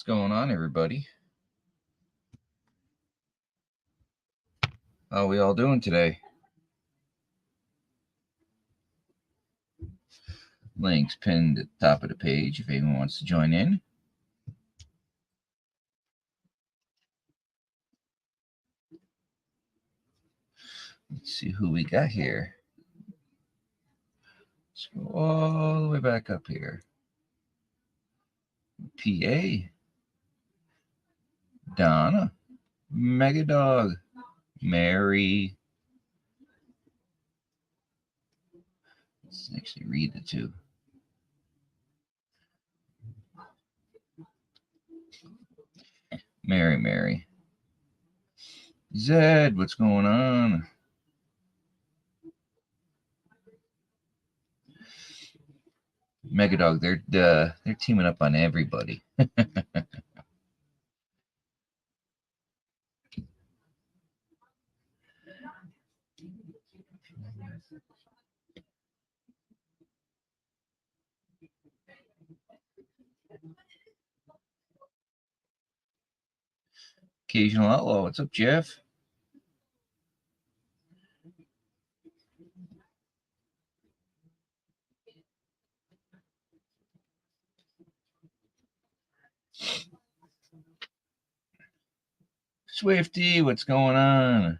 What's going on, everybody? How are we all doing today? Links pinned at the top of the page if anyone wants to join in. Let's see who we got here. Let's go all the way back up here. PA. Donna. Megadog. Mary. Let's actually read the two. Mary. Zed, what's going on? Megadog, they're teaming up on everybody. Occasional Outlaw, what's up, Jeff? Swifty, what's going on?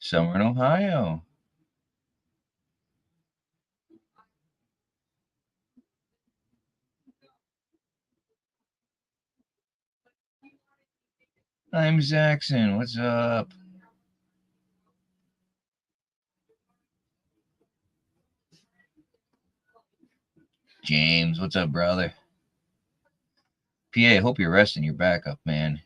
Summer in Ohio. I'm Zaxon. What's up? James, what's up, brother? PA, hope you're resting your back up, man.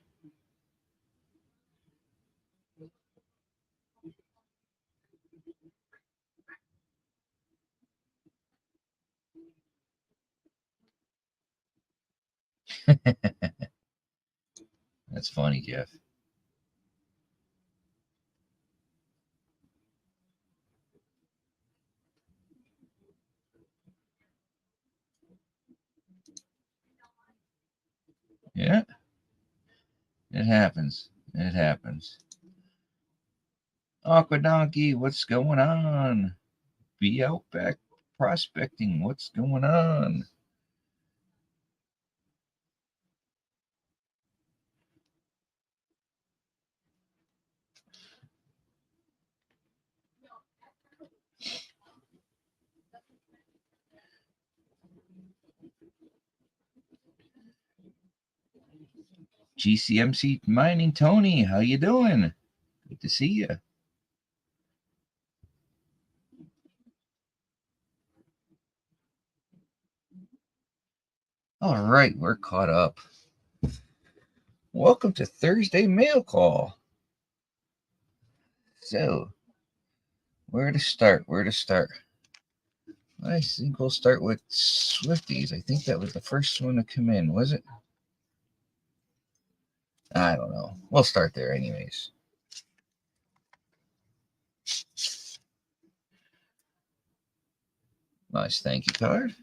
That's funny, Jeff. Yeah, it happens. It happens. Aqua Donkey, what's going on? Be out back prospecting. What's going on? GCMC Mining Tony, how you doing? Good to see you. All right, we're caught up. Welcome to Thursday Mail Call. So, where to start? I think we'll start with Swifties. I think that was the first one to come in, was it? I don't know. We'll start there anyways. Nice thank you card.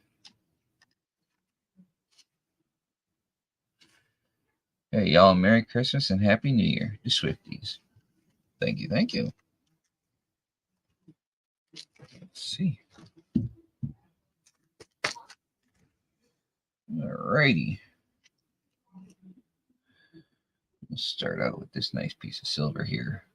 Hey, y'all, Merry Christmas and Happy New Year to Swifties. Thank you. Let's see. Alrighty. We'll start out with this nice piece of silver here.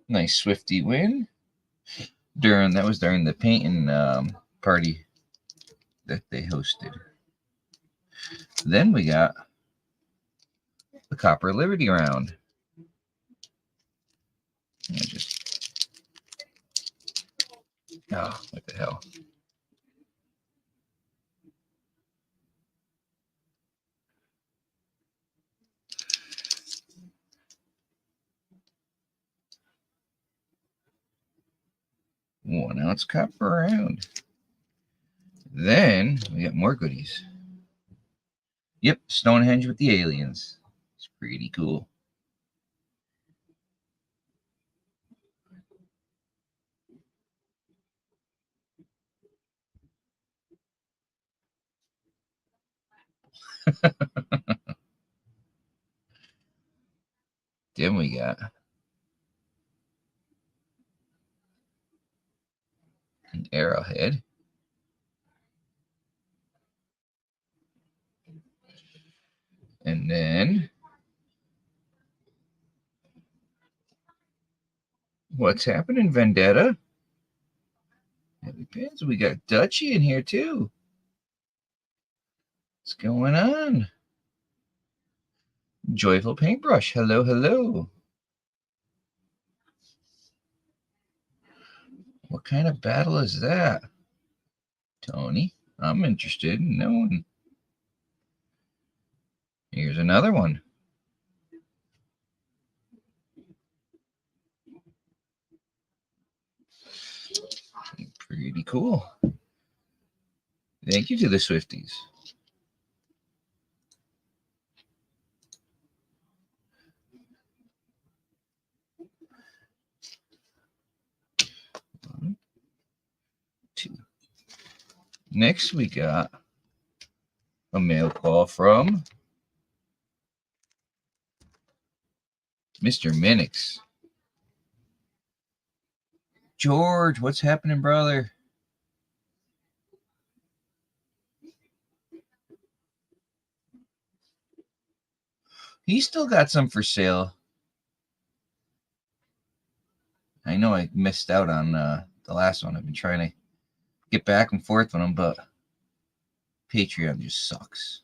Nice Swifty win. That was during the painting party that they hosted. Then we got the Copper Liberty round. What the hell? One ounce copper round. Then we got more goodies. Yep, Stonehenge with the aliens. It's pretty cool. Then we got an arrowhead. And then what's happening, Vendetta? Heavy pins. We got Dutchy in here too. What's going on? Joyful Paintbrush. Hello, hello. What kind of battle is that? Tony, I'm interested in knowing. Here's another one. Pretty cool. Thank you to the Swifties. One, two. Next, we got a mail call from Mr. Minix. George, what's happening, brother? He's still got some for sale. I know I missed out on the last one. I've been trying to get back and forth with him, but Patreon just sucks.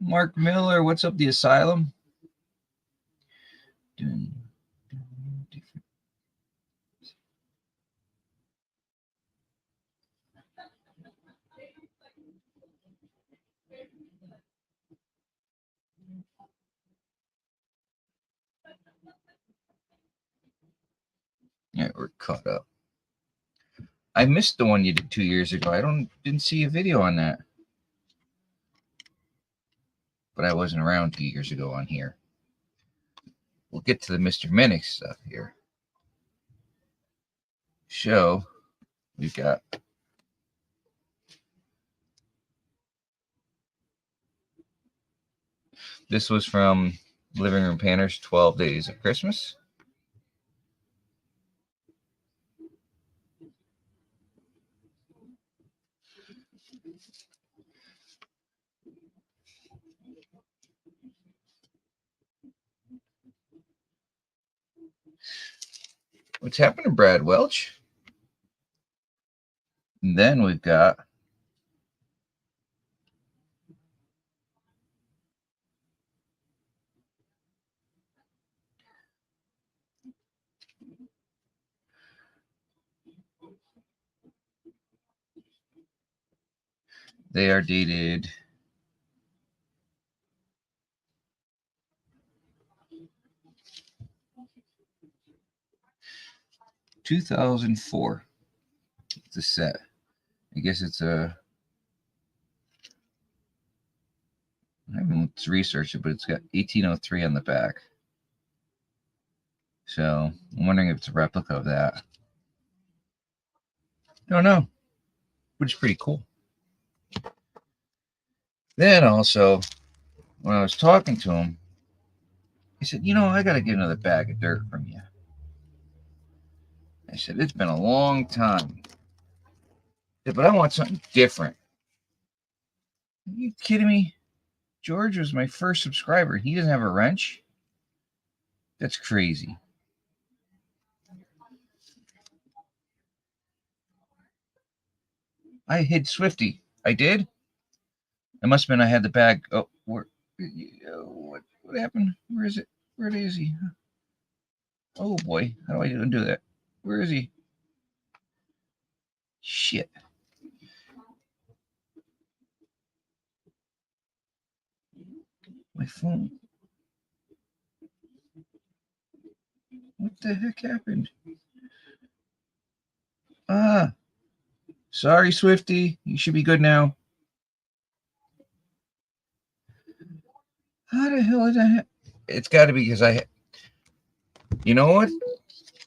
Mark Miller, what's up, the Asylum? Yeah, we're caught up. I missed the one you did 2 years ago. Didn't see a video on that. But I wasn't around 2 years ago on here. We'll get to the Mr. Minix stuff here. Show, we've got this was from Living Room Painters, 12 Days of Christmas. What's happening, Brad Welch? And then we've got they are dated 2004. It's a set. I guess it's a. I haven't researched it, but it's got 1803 on the back. So I'm wondering if it's a replica of that. Don't know, which is pretty cool. Then also, when I was talking to him, he said, I got to get another bag of dirt from you. I said, it's been a long time. Said, but I want something different. Are you kidding me? George was my first subscriber. He doesn't have a wrench? That's crazy. I hid Swifty. I did? It must have been I had the bag. Oh, where? What What happened? Where is it? Where is he? Oh boy, how do I undo that? Where is he? Shit. My phone. What the heck happened? Ah, sorry, Swifty. You should be good now. How the hell did that? It's got to be because you know what?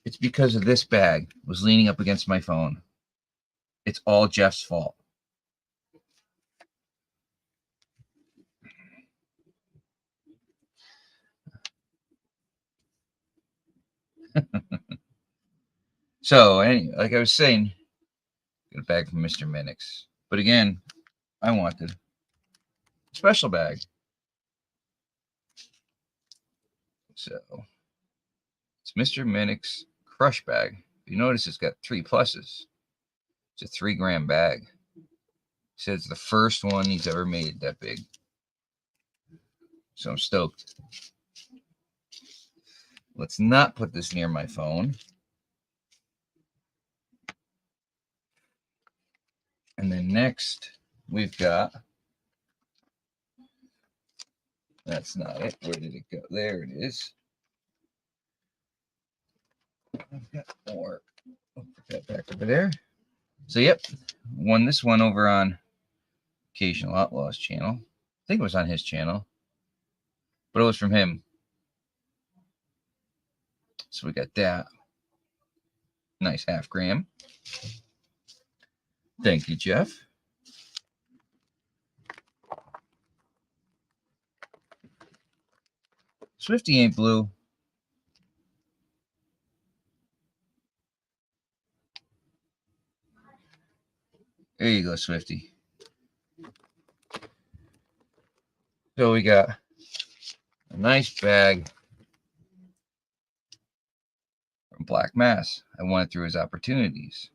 It's because of this bag was leaning up against my phone. It's all Jeff's fault. So, anyway, like I was saying, get a bag from Mr. Minix. But again, I wanted a special bag. So, it's Mr. Minix Crush Bag. You notice it's got 3 pluses. It's a 3-gram bag. He said it's the first one he's ever made that big. So I'm stoked. Let's not put this near my phone. And then next, we've got, that's not it. Where did it go? There it is. I've got more. I'll put that back over there. So, yep, won this one over on Occasional Outlaws channel. I think it was on his channel, but it was from him. So we got that. Nice 1/2 gram. Thank you, Jeff. Swifty ain't blue. There you go, Swifty. So we got a nice bag from Black Mass. I went through his opportunities.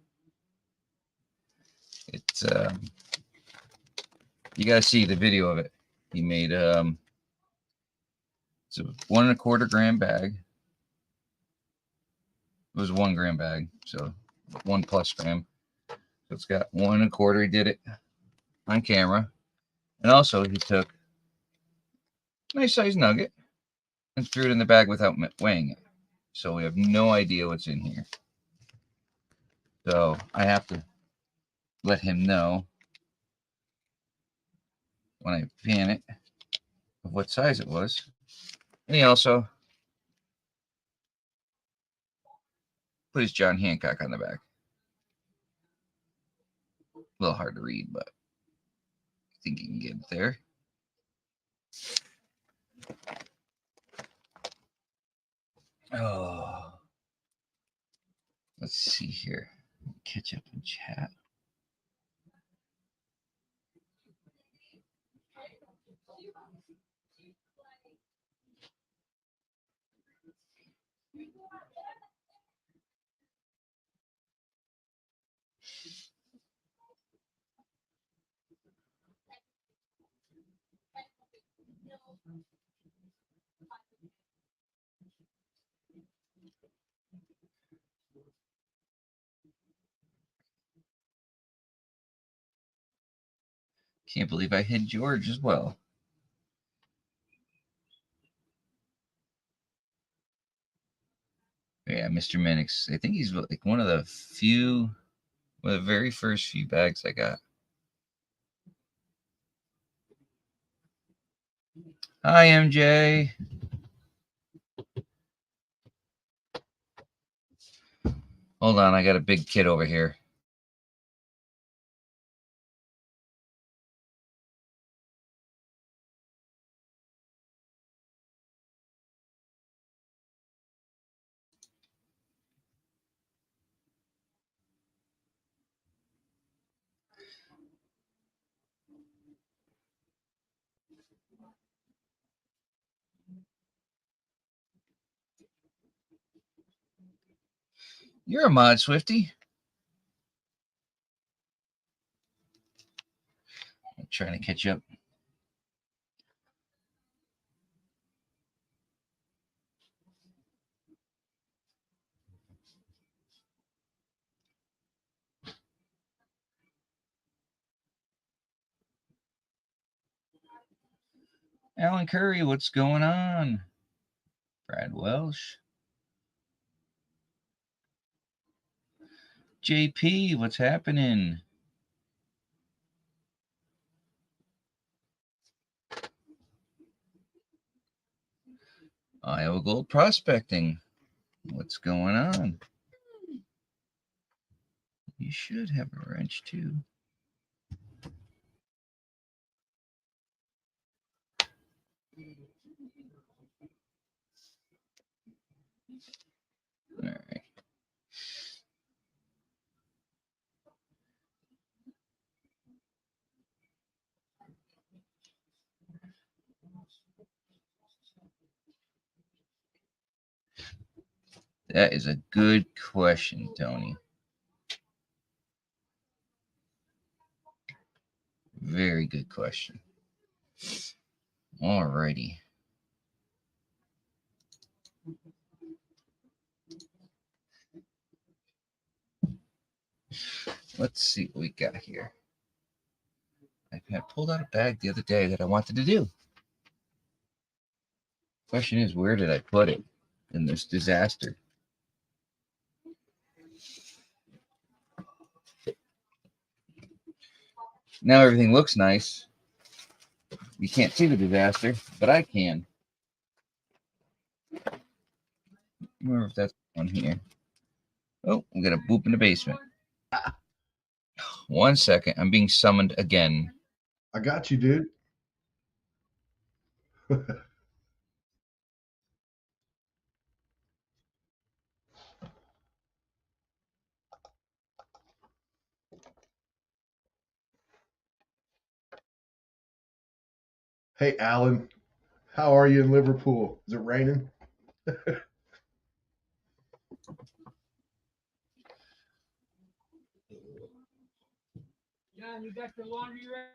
It's you gotta see the video of it. He made it's a 1 1/4 gram bag. It was a 1 gram bag, so 1+ gram. So it's got 1 1/4. He did it on camera, and also he took a nice size nugget and threw it in the bag without weighing it. So we have no idea what's in here. So I have to let him know when I pan it of what size it was. And he also put his John Hancock on the back. A little hard to read, but I think you can get it there. Oh, let's see here. Catch up in chat. Can't believe I hit George as well. Yeah, Mr. Minix. I think he's like one of the very first few bags I got. Hi, MJ. Hold on, I got a big kid over here. You're a mod, Swifty. I'm trying to catch up. Alan Curry, what's going on? Brad Welsh. JP, what's happening? Iowa Gold Prospecting. What's going on? You should have a wrench too. All right. That is a good question, Tony. Very good question. All righty. Let's see what we got here. I had pulled out a bag the other day that I wanted to do. Question is, where did I put it in this disaster? Now everything looks nice. You can't see the disaster, but I can. I wonder if that's one here. Oh, we got a boop in the basement. 1 second. I'm being summoned again. I got you, dude. Hey, Alan. How are you in Liverpool? Is it raining? John, you got your laundry ready?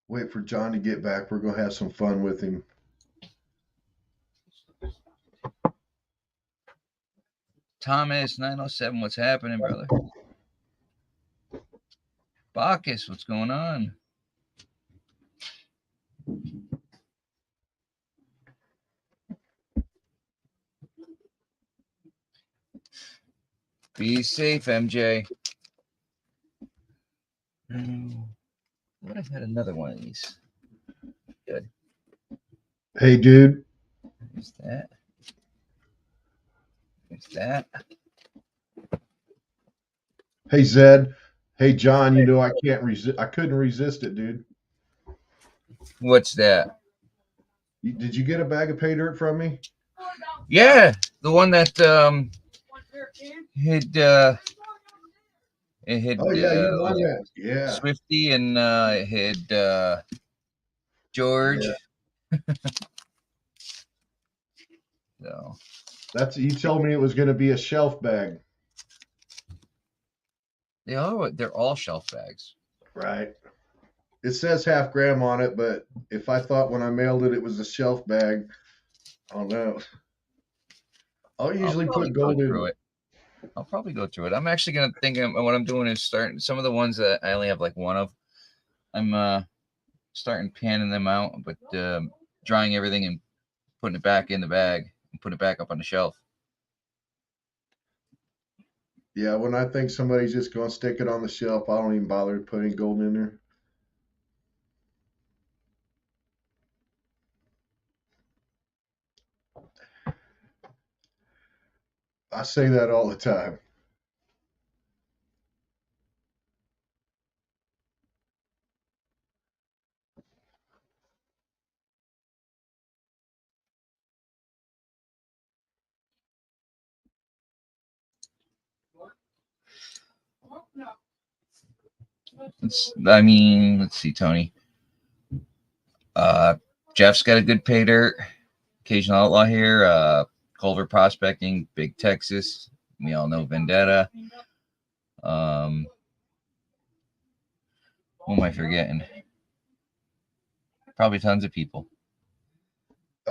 Wait for John to get back. We're going to have some fun with him. Thomas 907, what's happening, brother? Bacchus, what's going on? Be safe, MJ. What if I had another one of these? Good. Hey, dude. There's that. There's that. Hey, Zed. Hey, John. You know I can't resist. I couldn't resist it, dude. What's that? Did you get a bag of pay dirt from me? Yeah, the one that hid it hid Oh yeah, you won that. Yeah. Swifty and it hid George. Yeah. So You told me it was going to be a shelf bag. they're all shelf bags. Right. It says half gram on it, but if I thought when I mailed it was a shelf bag, I don't know. I'll usually put gold in it. I'll probably go through it. I'm actually gonna think what I'm doing is starting some of the ones that I only have like one of. I'm starting panning them out, but drying everything and putting it back in the bag and putting it back up on the shelf. Yeah, when I think somebody's just going to stick it on the shelf, I don't even bother putting gold in there. I say that all the time. Let's see, Tony. Jeff's got a good pay dirt. Occasional outlaw here. Culver Prospecting, Big Texas. We all know Vendetta. Who am I forgetting? Probably tons of people.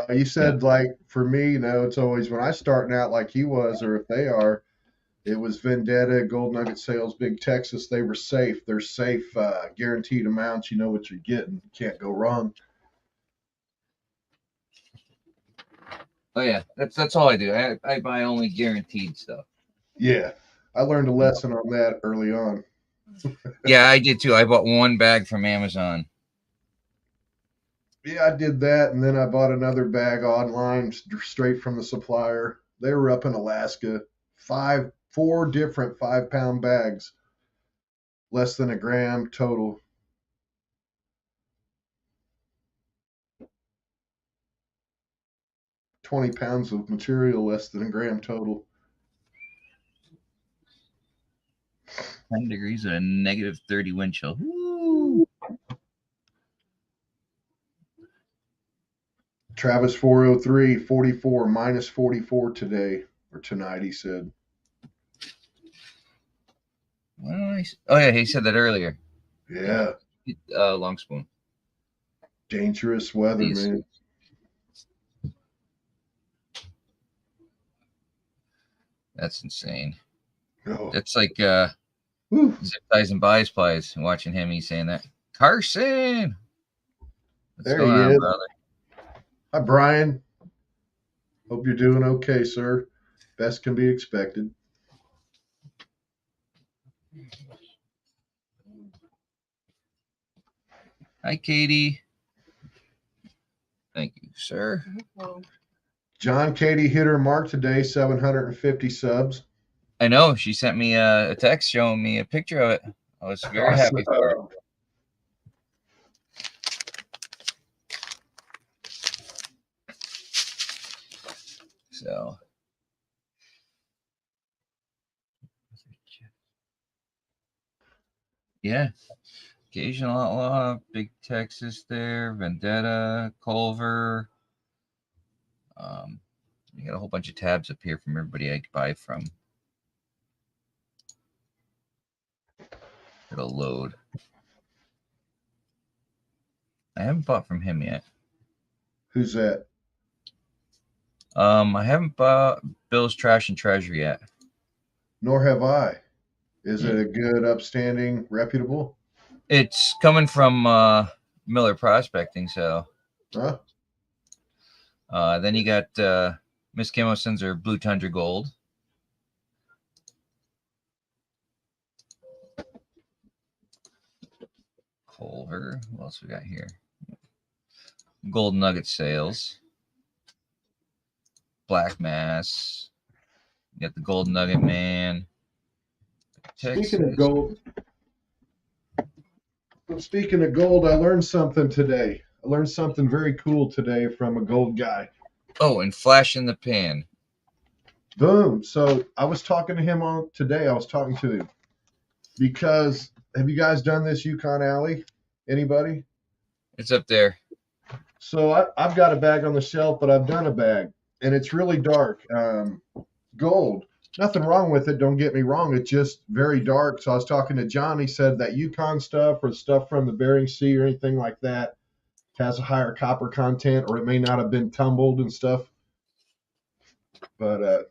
You said, like, for me, it's always when I starting out like he was, or if they are, It was Vendetta, Gold Nugget Sales, Big Texas. They were safe. They're safe, guaranteed amounts. You know what you're getting. Can't go wrong. Oh yeah, that's all I do. I buy only guaranteed stuff. Yeah, I learned a lesson on that early on. Yeah, I did too. I bought one bag from Amazon. Yeah, I did that, and then I bought another bag online straight from the supplier. They were up in Alaska. Four different 5-pound bags, less than a gram total. £20 of material, less than a gram total. 10 degrees and a negative 30 wind chill. Woo! Travis 403, 44, minus 44 today, or tonight, he said. Oh yeah, he said that earlier. Yeah. Long spoon. Dangerous weather, man. That's insane. Oh. That's like zip ties and buys plies. Watching him, he's saying that. Carson! What's There going he on, is. brother? Hi, Brian. Hope you're doing okay, sir. Best can be expected. Hi, Katie. Thank you, sir. John Katie hit her mark today, 750 subs. I know. She sent me a text showing me a picture of it. I was very happy for her. So, yeah. Occasional Outlaw, Big Texas there, Vendetta, Culver. You got a whole bunch of tabs up here from everybody I could buy from. It'll load. I haven't bought from him yet. Who's that? I haven't bought Bill's Trash and Treasure yet. Nor have I. Is it a good, upstanding, reputable? It's coming from Miller Prospecting, so. Huh? Then you got Miss Camo sends her Blue Tundra Gold. Culver. What else we got here? Gold Nugget Sales. Black Mass. You got the Gold Nugget Man. Speaking of gold, I learned something today. I learned something very cool today from a gold guy. Oh, and Flash in the Pan. Boom. So I was talking to him today. I was talking to him because have you guys done this Yukon Alley? Anybody? It's up there. So I've got a bag on the shelf, but I've done a bag, and it's really dark. Gold. Nothing wrong with it. Don't get me wrong. It's just very dark. So I was talking to John. He said that Yukon stuff or stuff from the Bering Sea or anything like that has a higher copper content, or it may not have been tumbled and stuff. But,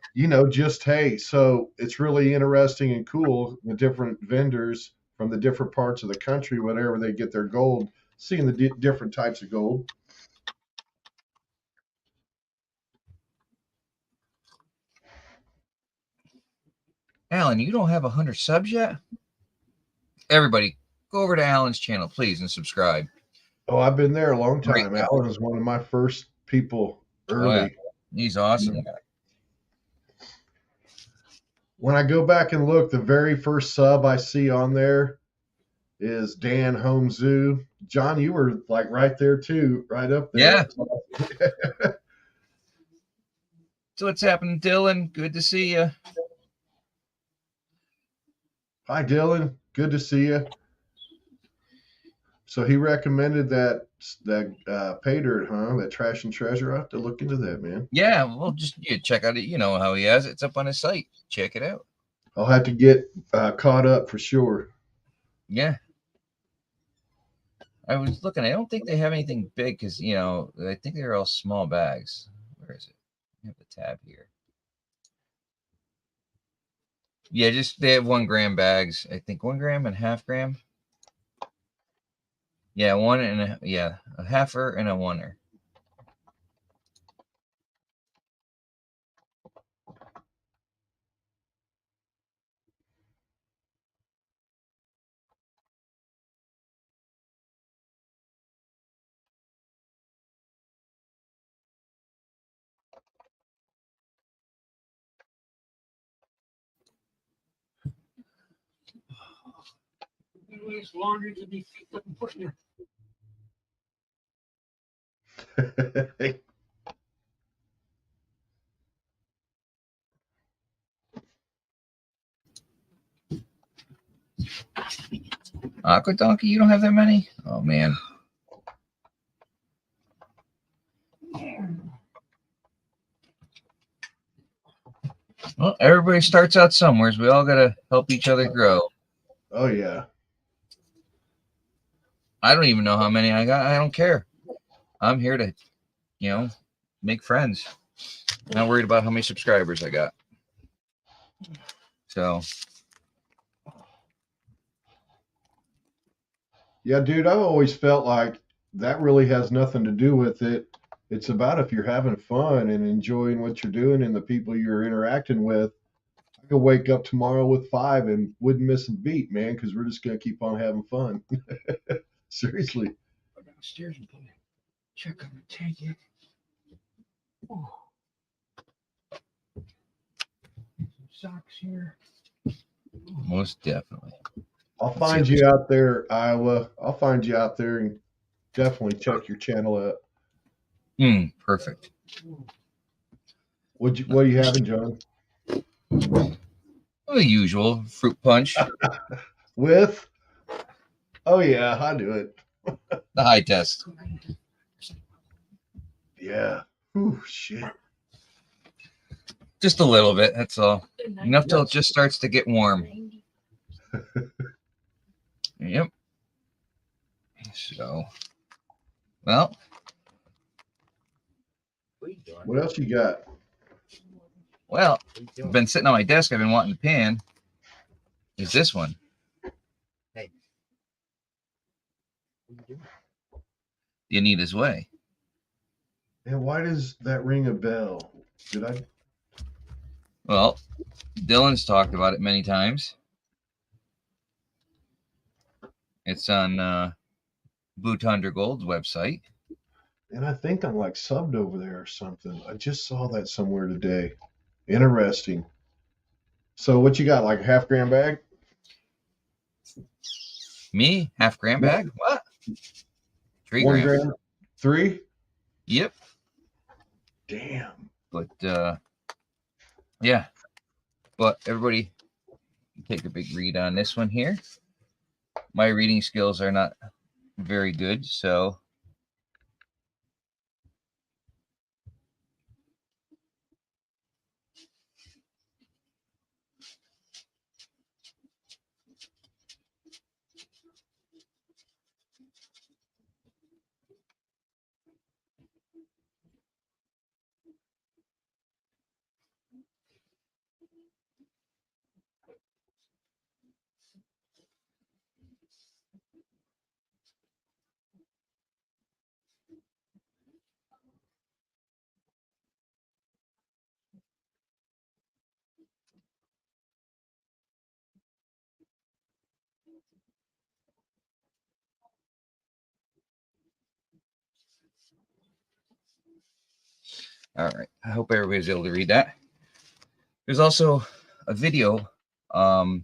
just, hey, so it's really interesting and cool, the different vendors from the different parts of the country, whatever they get their gold, seeing the different types of gold. Alan, you don't have 100 subs yet? Everybody, go over to Alan's channel, please, and subscribe. Oh, I've been there a long time. Alan was one of my first people early. Oh, yeah. He's awesome. Yeah. When I go back and look, the very first sub I see on there is Dan Home Zoo. John, you were like right there too, right up there. Yeah. So what's happening, Dylan? Good to see you. Hi, Dylan. Good to see you. So he recommended that pay dirt, huh? That Trash and Treasure. I have to look into that, man. Yeah, well, just check out it. You know how he has it. It's up on his site. Check it out. I'll have to get caught up for sure. Yeah. I was looking. I don't think they have anything big because, I think they're all small bags. Where is it? I have the tab here. Yeah, just they have 1 gram bags. I think 1 gram and half gram. Yeah, a halfer and a oneer. It's laundry to be picked up and put in Aqua Donkey, you don't have that many? Oh man. Well, everybody starts out somewhere. We all gotta help each other grow. Oh yeah. I don't even know how many I got. I don't care. I'm here to, make friends. Not worried about how many subscribers I got. So Yeah, dude, I've always felt like that really has nothing to do with it. It's about if you're having fun and enjoying what you're doing and the people you're interacting with. I could wake up tomorrow with 5 and wouldn't miss a beat, man, because we're just gonna keep on having fun. Seriously. go downstairs and check on the tank yet. Oh. Some socks here. most definitely. I'll find you out there, Iowa. I'll find you out there and definitely check your channel out. Perfect. What are you having, John? Well, the usual fruit punch, With? Oh yeah, I do it. the high test. Yeah. Whew, shit. Just a little bit. That's all. Enough till it just starts to get warm. Yep. So, well, What else you got? I've been sitting on my desk. I've been wanting to pan. Is this one? Hey. What are you doing? Anita's Way. And why does that ring a bell? Did I? Well, Dylan's talked about it many times. It's on Blue Thunder Gold's website. And I think I'm like subbed over there or something. I just saw that somewhere today. Interesting. So what you got? Like a half-gram bag? Me, half-gram bag? What? 3 1 grams. gram? 3? Yep. Damn. But yeah. But everybody take a big read on this one here. My reading skills are not very good, so all right. I hope everybody's able to read that. There's also a video about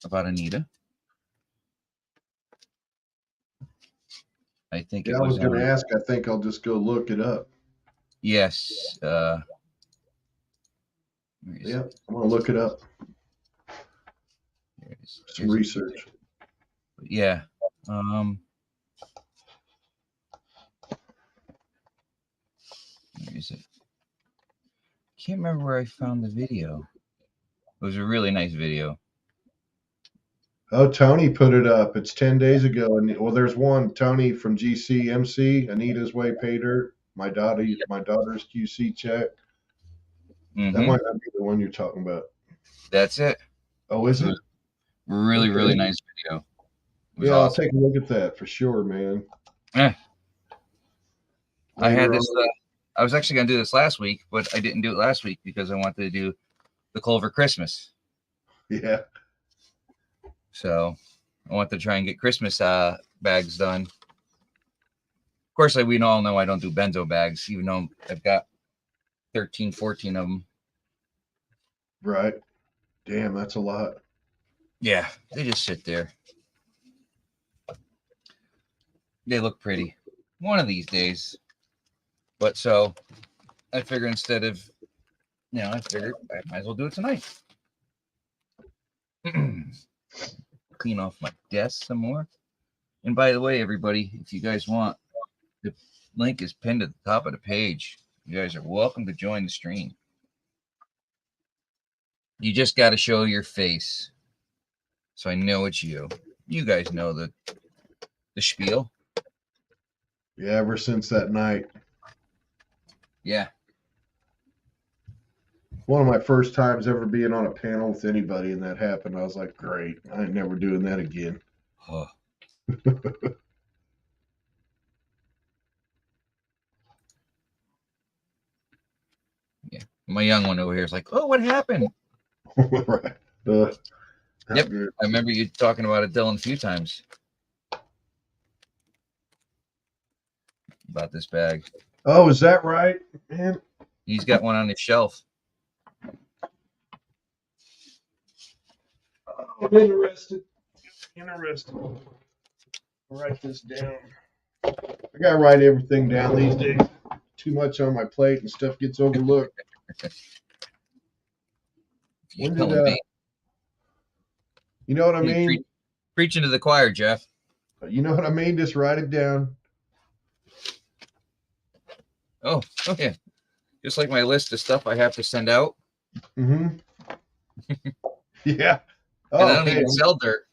Anita. I think Yeah, it I was was going on. to ask. I think I'll just go look it up. Yes. Yep, I'm going to look it up. There it is. Some research. Yeah. Where is it? Can't remember where I found the video. It was a really nice video. Oh, Tony put it up. It's 10 days ago. And well, there's one. Tony from GCMC, Anita's Way paid her. My daughter's QC check. That might not be the one you're talking about. That's it. Oh, is It it? was really, Okay. really nice video. It was Yeah, I'll awesome. take a look at that for sure, man. Eh, I had Later this. on. I was actually going to do this last week, but I didn't do it last week because I wanted to do the Culver Christmas. Yeah. So I want to try and get Christmas bags done. Of course, we all know I don't do benzo bags, even though I've got 13, 14 of them. Right. Damn, that's a lot. Yeah, they just sit there. They look pretty. One of these days. But so I figure instead of, I figured I might as well do it tonight. Clean off my desk some more. And by the way, everybody, if you guys want, the link is pinned at the top of the page. You guys are welcome to join the stream. You just got to show your face, so I know it's you. You guys know the spiel. Yeah, ever since that night. Yeah. One of my first times ever being on a panel with anybody, and that happened. I was like, great. I ain't never doing that again. Oh. Yeah. My young one over here is like, oh, what happened? Right. Yep. Good. I remember you talking about it, Dylan, a few times. About this bag. Oh, is that right, man? He's got one on his shelf. I'm interested. I'll write this down. I gotta write everything down these days. Too much on my plate and stuff gets overlooked. You're When telling did me. you know what I Hey, mean? preaching to the choir, Jeff. You know what I mean? Just write it down. Oh yeah. Just like my list of stuff I have to send out. Mm-hmm. Yeah. And I Oh, don't hey, even sell dirt.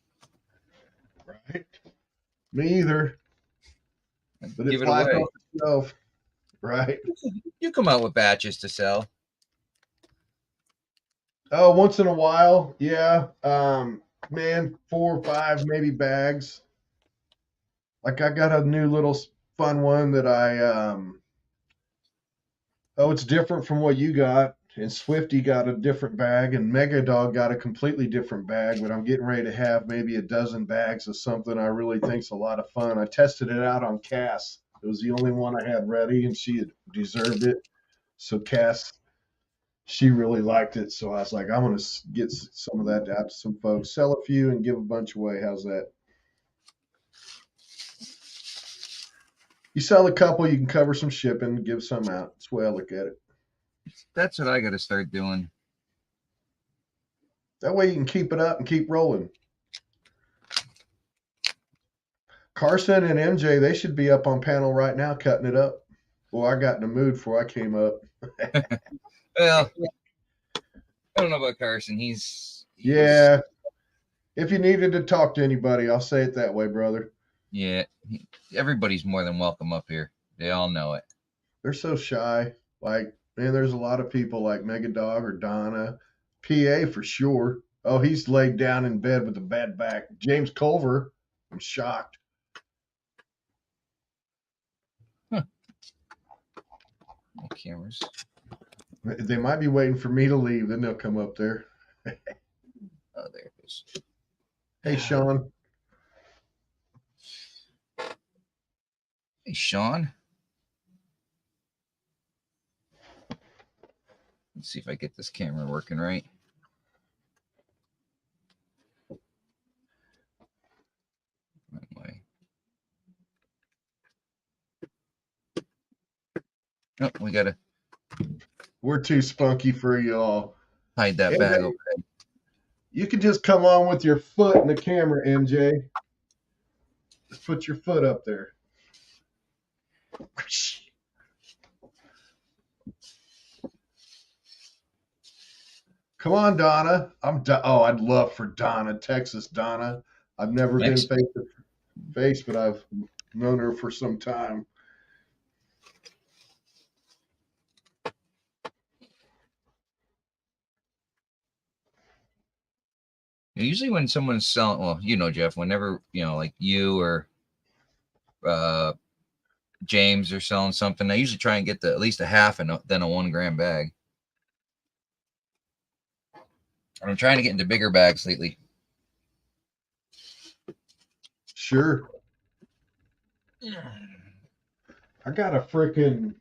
right. Me either. But Give it it flies away. off the shelf. Right. You come out with batches to sell. Oh, once in a while, yeah. Man, 4 or 5 maybe bags. Like I got a new little fun one that oh, it's different from what you got. And Swifty got a different bag, and Mega Dog got a completely different bag. But I'm getting ready to have maybe a dozen bags of something I really think's a lot of fun. I tested it out on Cass. It was the only one I had ready, and she deserved it. So Cass, she really liked it. So I was like, I'm gonna get some of that out to some folks, sell a few, and give a bunch away. How's that? You sell a couple, you can cover some shipping, give some out. That's the way I look at it. That's what I got to start doing. That way you can keep it up and keep rolling. Carson and MJ, they should be up on panel right now cutting it up. Well, I got in the mood before I came up. Well, I don't know about Carson. Yeah. If you needed to talk to anybody, I'll say it that way, brother. Yeah. Everybody's more than welcome up here. They all know it. They're so shy. Like, man, there's a lot of people like Mega Dog or Donna. PA for sure. Oh, he's laid down in bed with a bad back. James Culver, I'm shocked. Huh. No cameras. They might be waiting for me to leave, then they'll come up there. Oh, there it is. Hey, Sean. Hey, Sean. Let's see if I get this camera working right. Right way. Oh, we gotta We're too spunky for y'all. hide that MJ, bag over there. you can just come on with your foot in the camera, MJ. Just put your foot up there. Come on, Donna. I'd love for Donna, Texas Donna. I've never been Next. face to face, but I've known her for some time. Usually when someone's selling, well, Jeff, whenever, like you or James are selling something, I usually try and get at least a half and then a 1 gram bag. I'm trying to get into bigger bags lately. Sure. I got a freaking.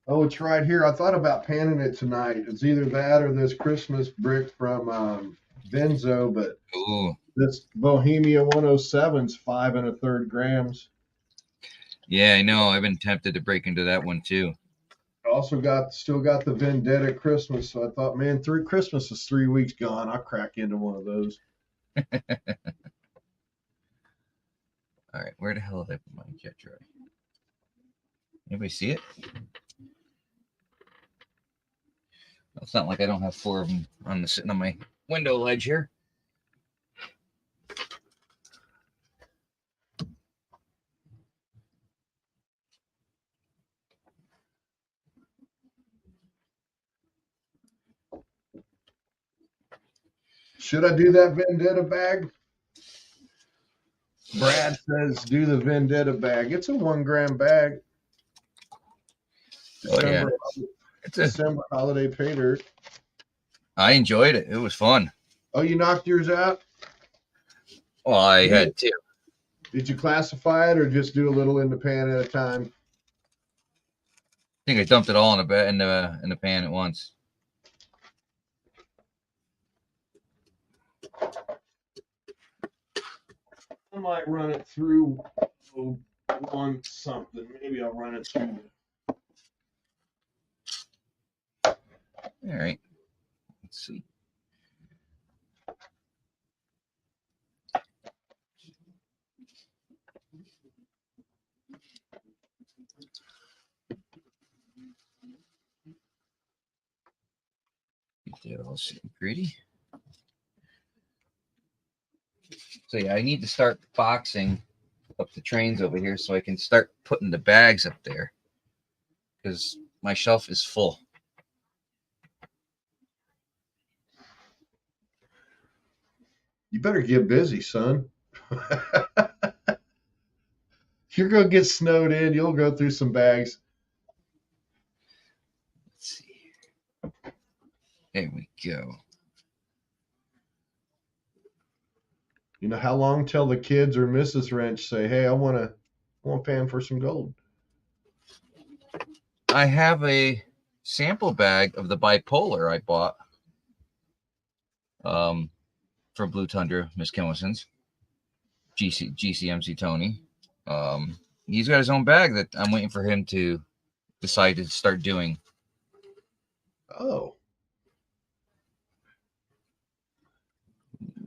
Oh, it's right here. I thought about panning it tonight. It's either that or this Christmas brick from Benzo, but Ooh. this Bohemia 107's 5 1/3 grams. Yeah, I know. I've been tempted to break into that one too. Also still got the Vendetta Christmas, so I thought, man, through Christmas is 3 weeks gone. I'll crack into one of those. All right, where the hell did I put my jet dry? Anybody see it? It's not like I don't have 4 of them sitting on my window ledge here. Should I do that Vendetta bag? Brad says do the Vendetta bag. It's a 1 gram bag. December, December holiday pay dirt. I enjoyed it. It was fun. Oh, you knocked yours out? Well, I had to. Did you classify it or just do a little in the pan at a time? I think I dumped it all in the pan at once. I might run it through one something. Maybe I'll run it through. All right. Let's see. Get that all sitting pretty. So yeah, I need to start boxing up the trains over here so I can start putting the bags up there because my shelf is full. You better get busy, son. You're going to get snowed in. You'll go through some bags. Let's see. There we go. You know, how long till the kids or Mrs. Wrench say, hey, I want to pan for some gold? I have a sample bag of the bipolar I bought for Blue Tundra, Miss Kimlison's, GCMC Tony. He's got his own bag that I'm waiting for him to decide to start doing. Oh.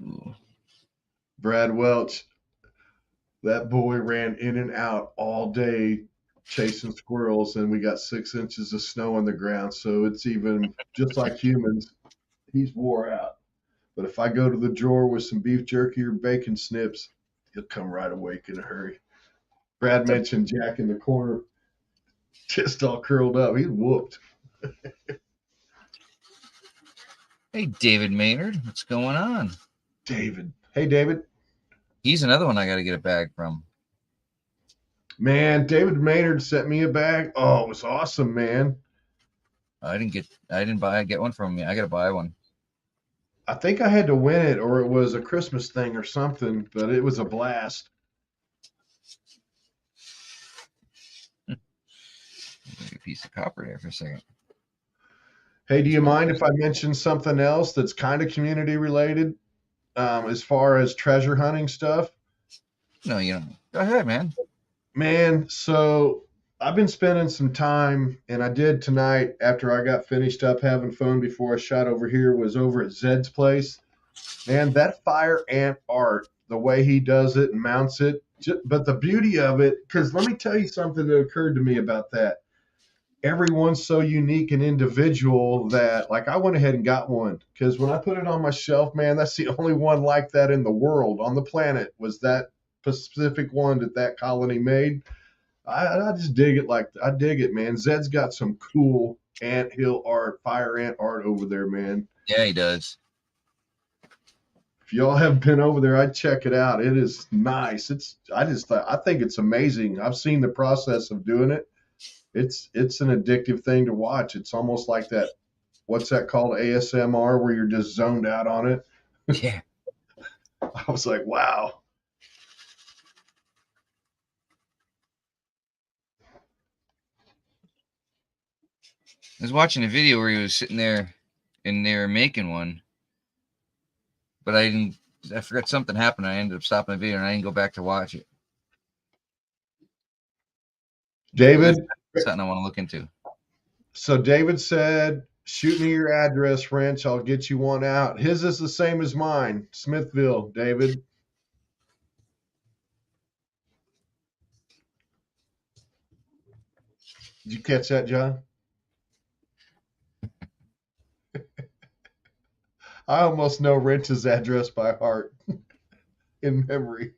Ooh. Brad Welch, that boy ran in and out all day chasing squirrels, and we got 6 inches of snow on the ground. So it's even just like humans, he's wore out. But if I go to the drawer with some beef jerky or bacon snips, he'll come right awake in a hurry. Brad mentioned Jack in the corner, just all curled up. He's whooped. Hey, David Maynard, what's going on? David. Hey, David. He's another one I got to get a bag from. Man, David Maynard sent me a bag. Oh, it was awesome, man. I didn't get one from me. I got to buy one. I think I had to win it, or it was a Christmas thing or something, but it was a blast. A piece of copper there for a second. Hey, do you mind if I mention something else that's kind of community related, as far as treasure hunting stuff? No, go ahead, man. Man, so I've been spending some time, and I did tonight after I got finished up having fun before I shot over here, was over at Zed's place. Man, that fire ant art, the way he does it and mounts it, but the beauty of it, because let me tell you something that occurred to me about that. Everyone's so unique and individual that, like, I went ahead and got one, because when I put it on my shelf, man, that's the only one like that in the world, on the planet, was that specific one that colony made. I just dig it. I dig it, man. Zed's got some cool anthill art, fire ant art over there, man. Yeah, he does. If y'all have been over there, I'd check it out. It is nice. I think it's amazing. I've seen the process of doing it. It's an addictive thing to watch. It's almost like that. What's that called? ASMR, where you're just zoned out on it. Yeah. I was like, wow. I was watching a video where he was sitting there and they were making one, but I forgot something happened. I ended up stopping the video and I didn't go back to watch it. David, That's something I want to look into. so David said, shoot me your address, Wrench. I'll get you one out. His is the same as mine, Smithville, David. Did you catch that, John? I almost know Wrench's address by heart in memory.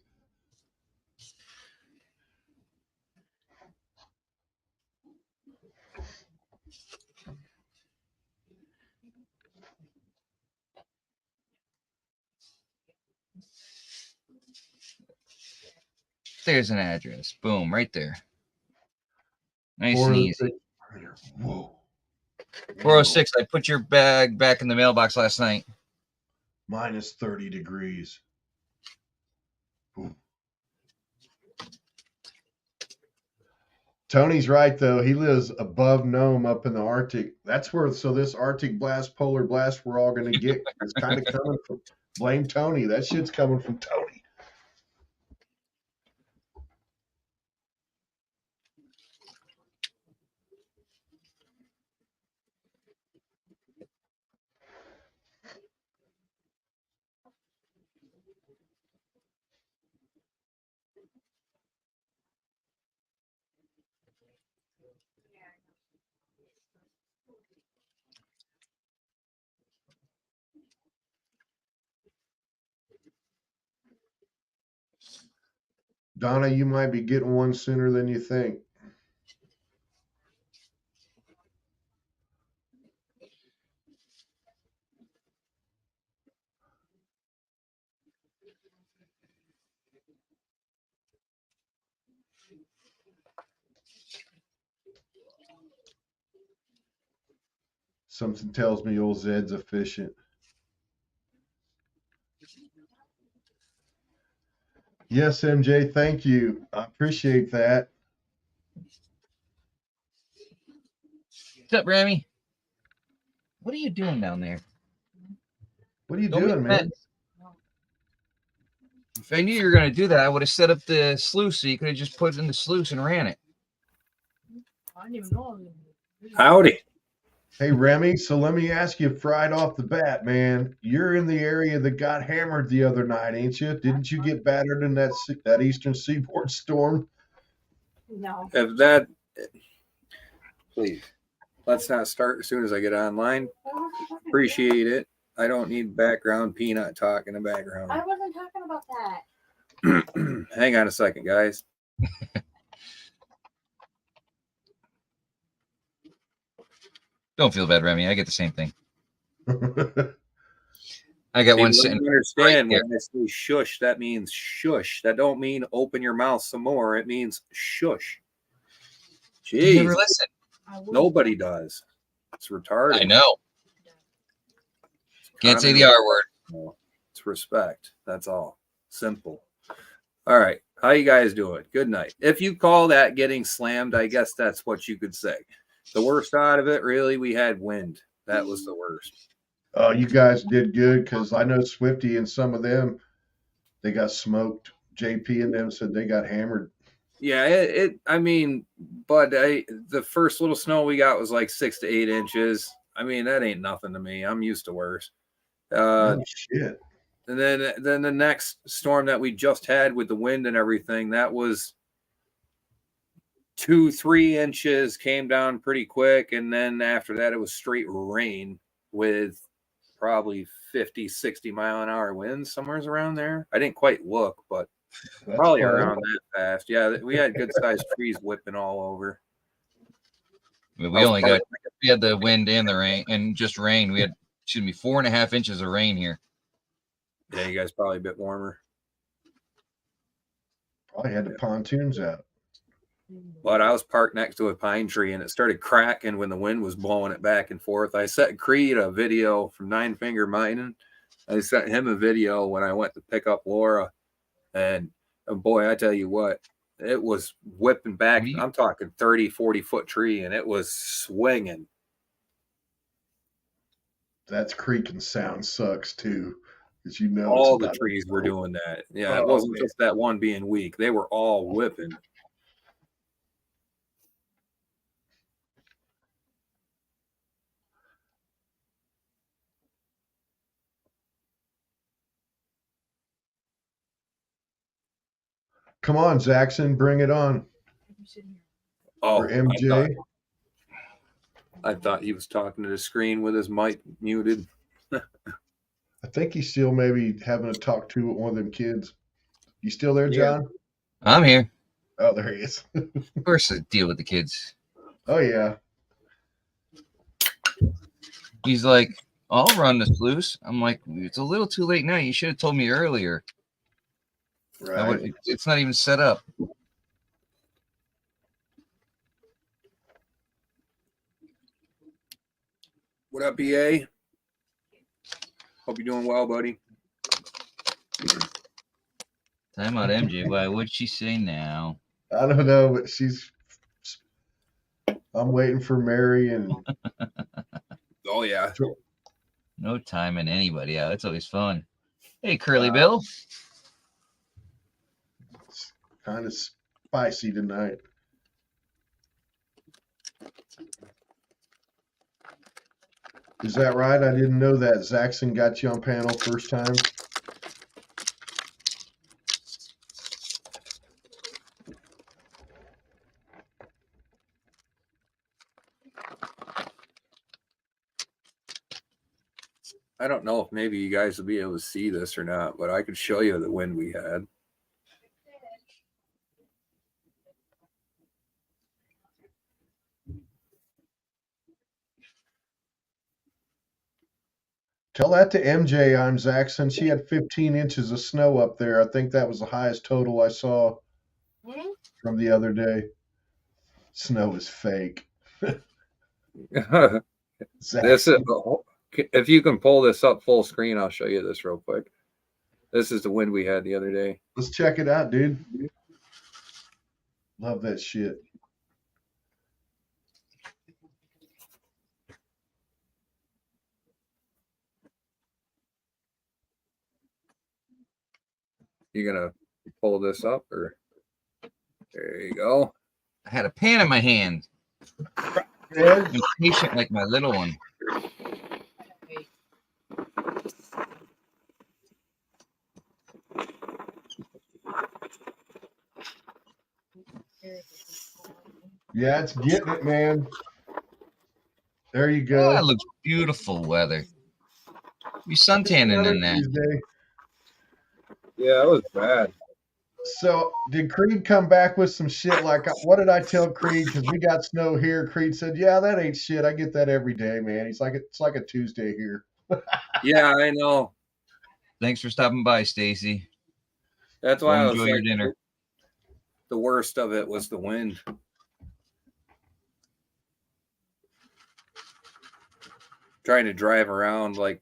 There's an address. Boom, right there. Nice and easy. Whoa. 406. I put your bag back in the mailbox last night. Minus 30 degrees. Ooh. Tony's right, though. He lives above Nome up in the Arctic. That's where, so this Arctic blast, polar blast, we're all going to get. It's kind of coming from, blame Tony. That shit's coming from Tony. Donna, you might be getting one sooner than you think. Something tells me old Zed's efficient. Yes, MJ, thank you. I appreciate that. What's up, Rami? What are you doing down there? What are you Don't doing, make man? If I knew you were going to do that, I would have set up the sluice so you could have just put it in the sluice and ran it. I didn't even know. Howdy. Hey, Remy, so let me ask you right off the bat, man. You're in the area that got hammered the other night, ain't you? Didn't you get battered in that eastern seaboard storm? No. If that, please, let's not start as soon as I get online. Appreciate it. I don't need background peanut talk in the background. I wasn't talking about that. Hang on a second, guys. Don't feel bad, Remy. I get the same thing. I got one sitting. Understand right when I say shush, that means shush. That don't mean open your mouth some more. It means shush. You never Jeez, listen. nobody does. It's retarded. I know. Can't say the R word. No, it's respect. That's all. Simple. All right. How you guys doing? Good night. If you call that getting slammed, I guess that's what you could say. The worst out of it, really, we had wind. That was the worst. Oh, you guys did good because I know Swifty and some of them, they got smoked. JP and them said they got hammered. Yeah, I mean, but the first little snow we got was like 6 to 8 inches. I mean, that ain't nothing to me. I'm used to worse. Oh, shit. And then the next storm that we just had with the wind and everything, that was 2-3 inches, came down pretty quick. And then after that, it was straight rain with probably 50, 60 mile an hour winds, somewhere around there. I didn't quite look, but That's probably fine. around that fast. Yeah, we had good sized trees whipping all over. We had the wind and the rain and just rain. We had 4.5 inches of rain here. Yeah, you guys probably a bit warmer. Probably had the pontoons out. But I was parked next to a pine tree and it started cracking when the wind was blowing it back and forth. I sent Creed a video from Nine Finger Mining. I sent him a video when I went to pick up Laura. And boy, I tell you what, it was whipping back. I'm talking 30, 40-foot tree, and it was swinging. That's creaking sound sucks too. As you know, All the trees were doing that. Yeah, it wasn't just that one being weak. They were all whipping. Come on, Zaxxon, bring it on. Oh, Or MJ. I thought he was talking to the screen with his mic muted. I think he's still maybe having a talk to with one of them kids. You still there, John? I'm here. Oh, there he is. Of course, I deal with the kids. Oh, yeah. He's like, I'll run this loose. I'm like, it's a little too late now. You should have told me earlier. Right. It's not even set up. What up, BA? Hope you're doing well, buddy. Time out, MJ. Why? What'd she say now? I don't know, but I'm waiting for Mary and. Oh, yeah. No timing anybody out. It's always fun. Hey, Curly Bill. It's kind of spicy tonight. Is that right? I didn't know that. Zaxxon got you on panel first time. I don't know if maybe you guys will be able to see this or not, but I could show you the wind we had. Tell that to MJ. I'm Zaxxon. She had 15 inches of snow up there. I think that was the highest total I saw from the other day. Snow is fake. This is, if you can pull this up full screen, I'll show you this real quick. This is the wind we had the other day. Let's check it out, dude. Love that shit. You gonna pull this up, or there you go. I had a pan in my hand. Yeah. Impatient like my little one. Yeah, it's getting it, man. There you go. That looks beautiful weather. You suntanning in that. Tuesday. Yeah, it was bad. So did Creed come back with some shit like, what did I tell Creed? Because we got snow here. Creed said, yeah, that ain't shit. I get that every day, man. He's like, it's like a Tuesday here. Yeah, I know. Thanks for stopping by, Stacy. That's why I was enjoy like, your dinner. The worst of it was the wind. Trying to drive around like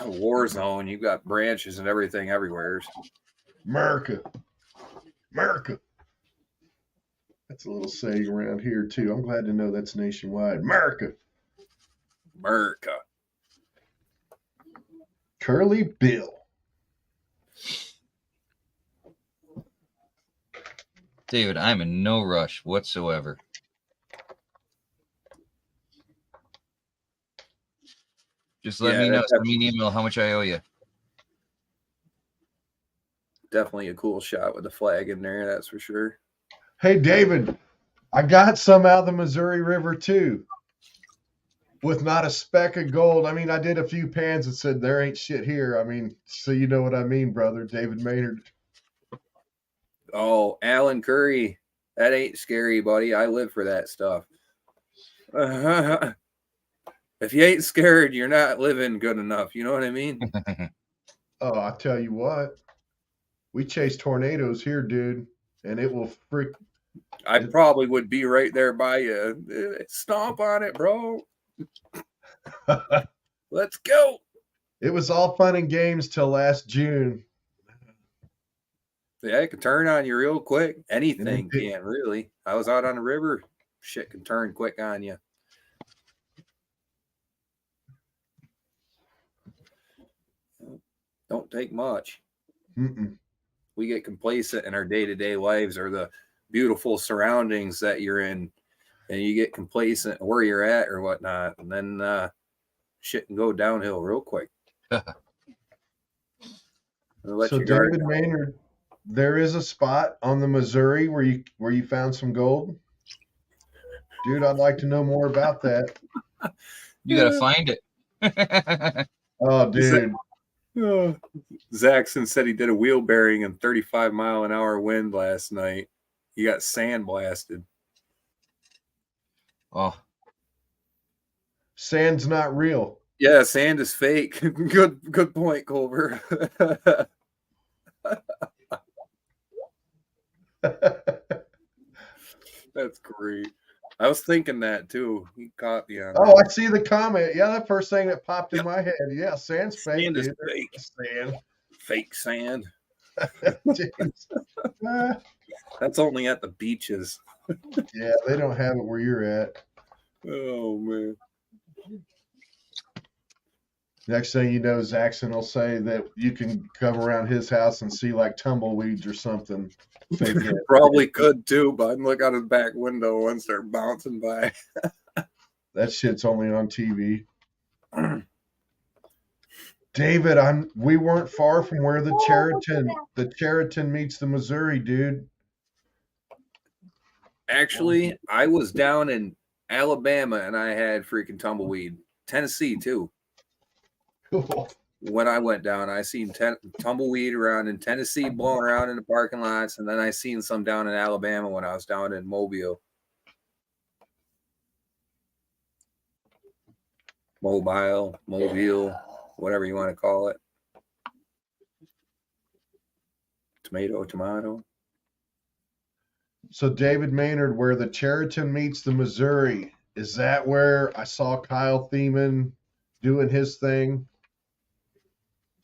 a war zone. You've got branches and everything everywhere. America. America. That's a little saying around here, too. I'm glad to know that's nationwide. America. America. Curly Bill. David, I'm in no rush whatsoever. Just let me know. Send me an email how much I owe you. Definitely a cool shot with the flag in there, that's for sure. Hey, David, I got some out of the Missouri River, too, with not a speck of gold. I mean, I did a few pans and said, there ain't shit here. I mean, so you know what I mean, brother. David Maynard. Oh, Alan Curry. That ain't scary, buddy. I live for that stuff. If you ain't scared, you're not living good enough. You know what I mean? Oh, I tell you what, we chase tornadoes here, dude, and it will freak. I probably would be right there by you. Stomp on it, bro. Let's go. It was all fun and games till last June. Yeah, it can turn on you real quick. And it Anything did. can, really. I was out on the river. Shit can turn quick on you. Don't take much. Mm-mm. We get complacent in our day-to-day lives or the beautiful surroundings that you're in, and you get complacent where you're at or whatnot, and then shit can go downhill real quick. Let So your guard David down. Maynard, there is a spot on the Missouri where you found some gold. Dude, I'd like to know more about that. You got to find it. Oh, dude. Zaxxon said he did a wheel bearing in 35-mile-an-hour wind last night. He got sandblasted. Oh, Sand's not real. Yeah, sand is fake. Good point, Culver. That's great. I was thinking that too. He caught me on Oh, that. I see the comment. Yeah, that first thing that popped in Yep. my head. Yeah, sand's fake, Sand is dude. fake. Sand. Fake sand. Jeez. That's only at the beaches. Yeah, they don't have it where you're at. Oh man. Next thing you know, Zaxxon will say that you can come around his house and see like tumbleweeds or something. Fake it. Probably could too, but I'd look out his back window and start bouncing by. That shit's only on TV. David, we weren't far from where the Chariton meets the Missouri, dude. Actually, I was down in Alabama and I had freaking tumbleweed. Tennessee too. Cool. When I went down, I seen tumbleweed around in Tennessee blowing around in the parking lots, and then I seen some down in Alabama when I was down in Mobile, whatever you want to call it. Tomato. So David Maynard, where the Chariton meets the Missouri, is that where I saw Kyle Thiemann doing his thing?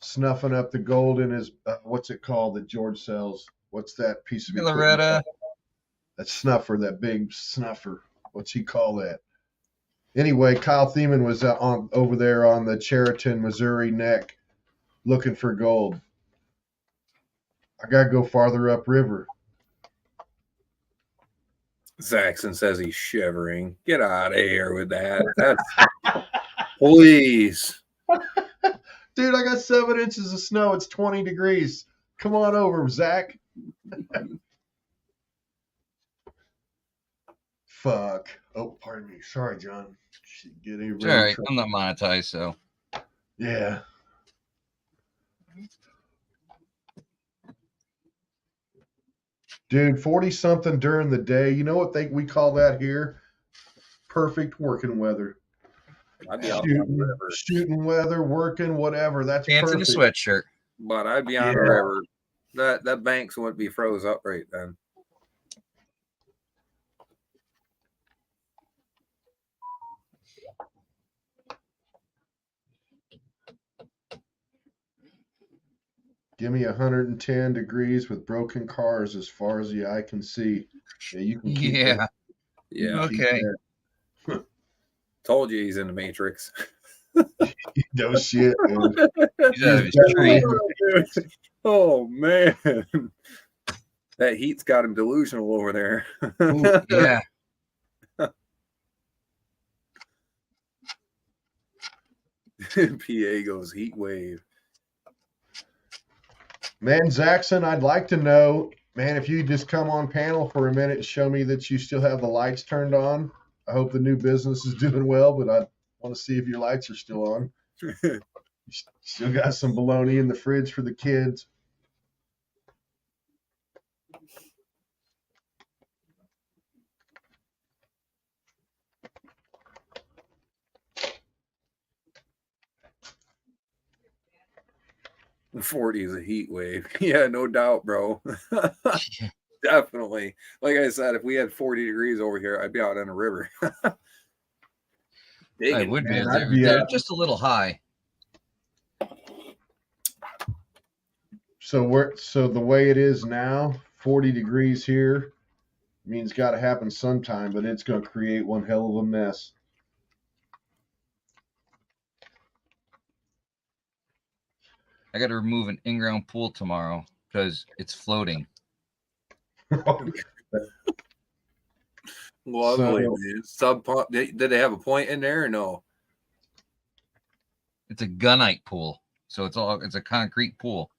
Snuffing up the gold in his what's it called that George sells? What's that piece of equipment? Loretta. That snuffer, that big snuffer. What's he call that? Anyway, Kyle Thiemann was over there on the Chariton, Missouri neck looking for gold. I gotta go farther upriver. Zaxxon says he's shivering. Get out of here with that. That's please. Dude, I got 7 inches of snow. It's 20 degrees. Come on over, Zach. Fuck. Oh, pardon me. Sorry, John. Getting it's all right. I'm not monetized, so. Yeah. Dude, 40 something during the day. You know what we call that here? Perfect working weather. I'd be out on the river. Shooting weather, working, whatever. That's Pants and a perfect. sweatshirt. But I'd be on the river. That banks wouldn't be froze up right then. Give me 110 degrees with broken cars as far as the eye can see. Yeah, you can keep Yeah. that. Yeah. Okay. Told you he's in the Matrix. No shit, dude. He's out of his tree. Oh man. That heat's got him delusional over there. Yeah. PA goes heat wave. Man, Zaxxon, I'd like to know, man, if you just come on panel for a minute and show me that you still have the lights turned on. I hope the new business is doing well, but I want to see if your lights are still on. You still got some bologna in the fridge for the kids. 40 is a heat wave. Yeah, no doubt, bro. Definitely. Like I said, if we had 40 degrees over here, I'd be out on the river. I Digging. would be. Man, They're, I'd be they're out. just a little high. So the way it is now, 40 degrees here means got to happen sometime, but it's going to create one hell of a mess. I got to remove an in-ground pool tomorrow because it's floating. Lovely, So- man. Sub pump. Did they have a point in there or no? It's a gunite pool, so it's a concrete pool.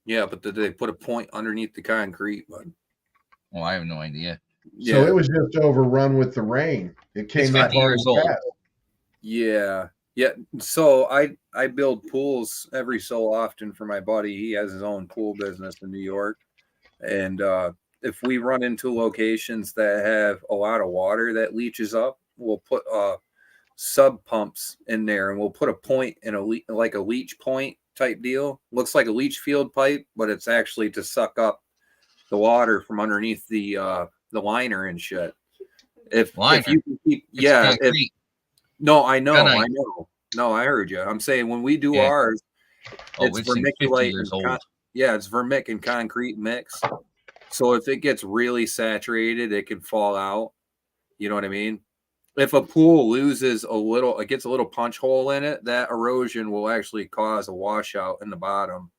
Yeah, but did they put a point underneath the concrete? But Well, I have no idea. So it was just overrun with the rain. It came It's that 50 hard years and old. fast. Yeah. Yeah. So I build pools every so often for my buddy. He has his own pool business in New York. And if we run into locations that have a lot of water that leaches up, we'll put sub pumps in there and we'll put a point in like a leach point type deal. Looks like a leach field pipe, but it's actually to suck up the water from underneath the liner and shit. If you can keep, It's concrete. no, I know. Gunite. No, I heard you. I'm saying when we do Yeah. ours, It's like 50 vermiculite years and old. it's vermic and concrete mix. So if it gets really saturated, it can fall out. You know what I mean? If a pool loses it gets a little punch hole in it, that erosion will actually cause a washout in the bottom.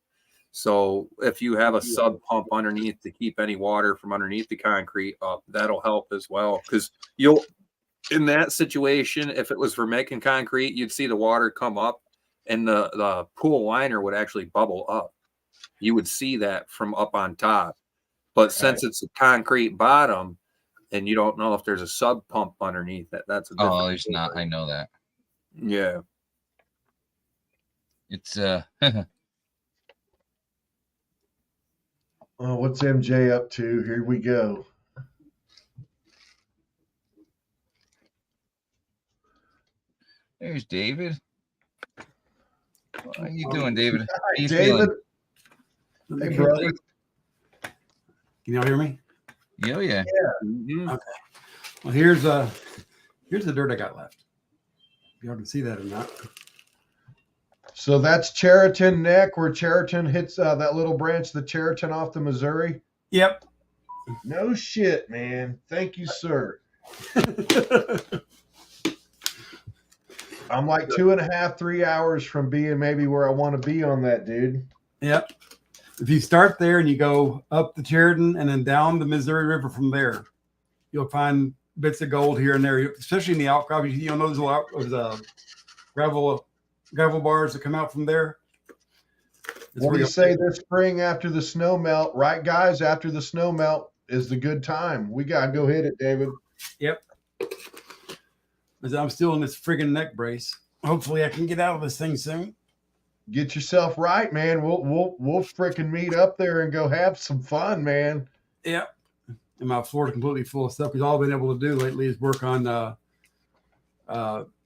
So if you have a sub pump underneath to keep any water from underneath the concrete up, that'll help as well. Because in that situation, if it was vermic and concrete, you'd see the water come up and the pool liner would actually bubble up. You would see that from up on top. But since it's a concrete bottom and you don't know if there's a sub pump underneath it, that's a different Oh, there's not. I know that. Yeah. It's Oh, what's MJ up to? Here we go. There's David. How you doing, David? How you David. feeling? Hey, brother. Can y'all hear me? Oh yeah. Mhm. Okay. Well, here's the dirt I got left. If y'all can see that or not. So that's Cheriton Neck, where Cheriton hits that little branch, the Cheriton off the Missouri. Yep. No shit, man. Thank you, sir. I'm like 2.5, 3 hours from being maybe where I want to be on that, dude. Yep. If you start there and you go up the Cheriton and then down the Missouri River from there, you'll find bits of gold here and there, especially in the outcrop. You'll know there's gravel bars that come out from there. That's What where do you you'll- say this spring after the snow melt? Right, guys? After the snow melt is the good time. We got to go hit it, David. Yep. As I'm still in this friggin' neck brace. Hopefully I can get out of this thing soon. Get yourself right, man. We'll freaking meet up there and go have some fun, man. Yep. And my floor's completely full of stuff because all I've been able to do lately is work on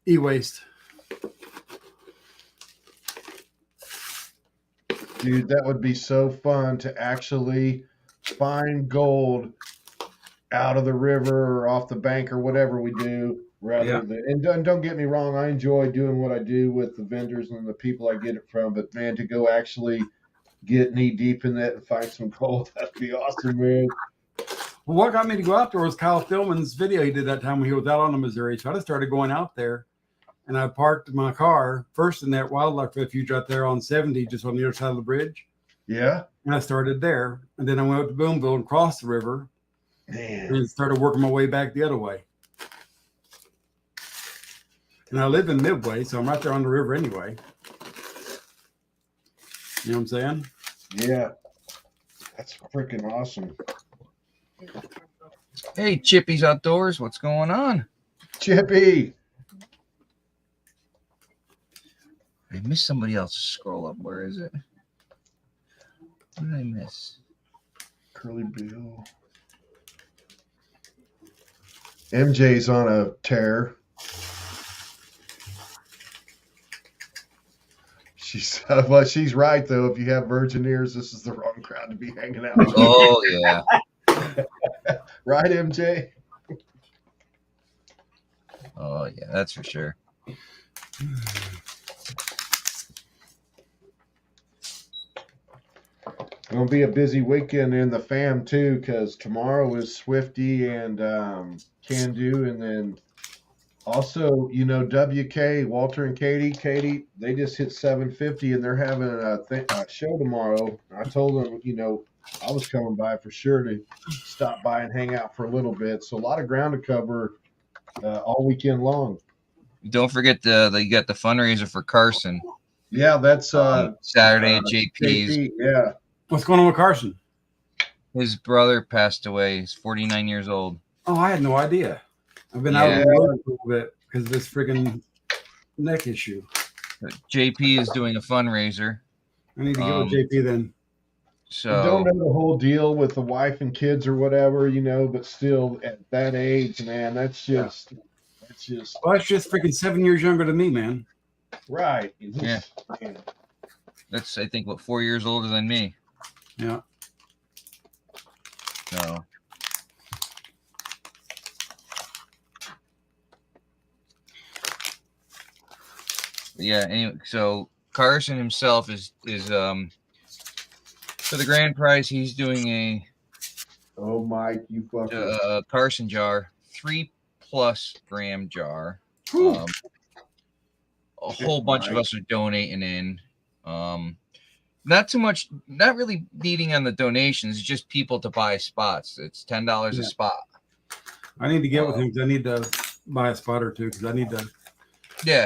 e-waste. Dude, that would be so fun to actually find gold out of the river or off the bank or whatever we do. Rather than, and don't get me wrong, I enjoy doing what I do with the vendors and the people I get it from. But man, to go actually get knee deep in that and find some gold, that'd be awesome, man. Well, what got me to go out there was Kyle Philman's video he did that time when he was out on the Missouri. So I just started going out there, and I parked my car first in that wildlife refuge out there on 70, just on the other side of the bridge. Yeah, And I started there, and then I went up to Boonville and crossed the river, man. and started working my way back the other way. And I live in Midway, so I'm right there on the river anyway. You know what I'm saying? Yeah, that's freaking awesome. Hey, Chippy's Outdoors. What's going on? Chippy. I missed somebody else's scroll up. Where is it? What did I miss? Curly Bill. MJ's on a tear. She's But she's right though. If you have virgin ears, this is the wrong crowd to be hanging out with. Oh yeah. Right, MJ? Oh yeah, that's for sure. Gonna be a busy weekend in the fam too, because tomorrow is Swifty and Can Do, and then also, WK Walter and Katie, they just hit 750, and they're having a show tomorrow. I told them, I was coming by for sure to stop by and hang out for a little bit. So a lot of ground to cover all weekend long. Don't forget you got the fundraiser for Carson Yeah, that's Saturday at JP's. JP, yeah. What's going on with Carson? His brother passed away. He's 49 years old. Oh, I had no idea. I've been out Yeah. of the road a little bit because of this freaking neck issue. JP is doing a fundraiser. I need to get with JP then. I don't So know the whole deal with the wife and kids or whatever, but still at that age, man, that's just Well, that's just freaking 7 years younger than me, man. right. Yeah. Man. that's I think 4 years older than me. Yeah. So yeah, anyway, so Carson himself is for the grand prize, he's doing a Oh, Mike, you fucker. Carson jar, 3+ gram jar. Whew. A whole bunch of us are donating in. Not too much, not really needing on the donations, it's just people to buy spots. It's $10 a spot. I need to get with him because I need to buy a spot or two because I need to. Yeah.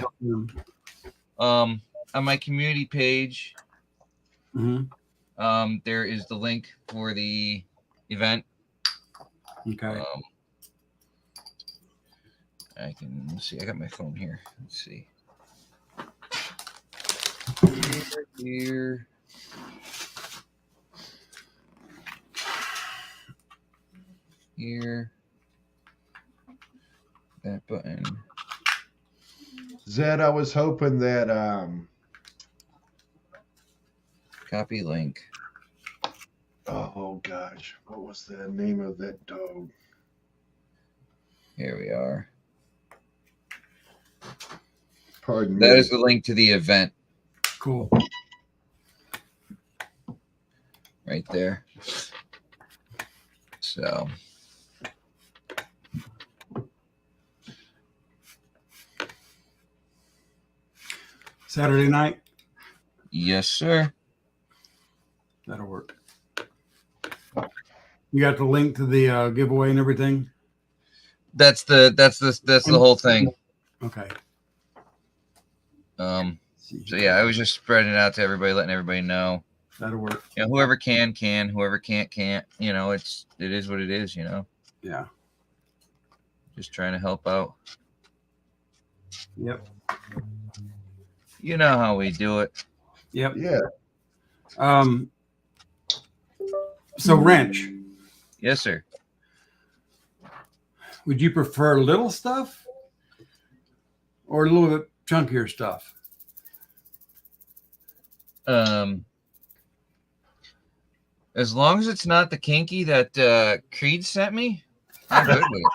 On my community page, Mm-hmm. there is the link for the event. Okay. Let's see. I got my phone here. Let's see. Here. Here. That button. Zed, I was hoping that Copy link. oh gosh, what was the name of that dog? Here we are. Pardon me. That is the link to the event Cool. right there. So Saturday night. yes, sir. That'll work. You got the link to the giveaway and everything. That's the whole thing. Okay. So yeah, I was just spreading it out to everybody, letting everybody know. That'll work. Whoever can, whoever can't. It is what it is, Yeah. Just trying to help out. Yep. You know how we do it. Yep. Yeah. So wrench, Yes, sir. would you prefer little stuff or a little bit chunkier stuff? As long as it's not the kinky that Creed sent me, I'm good with it.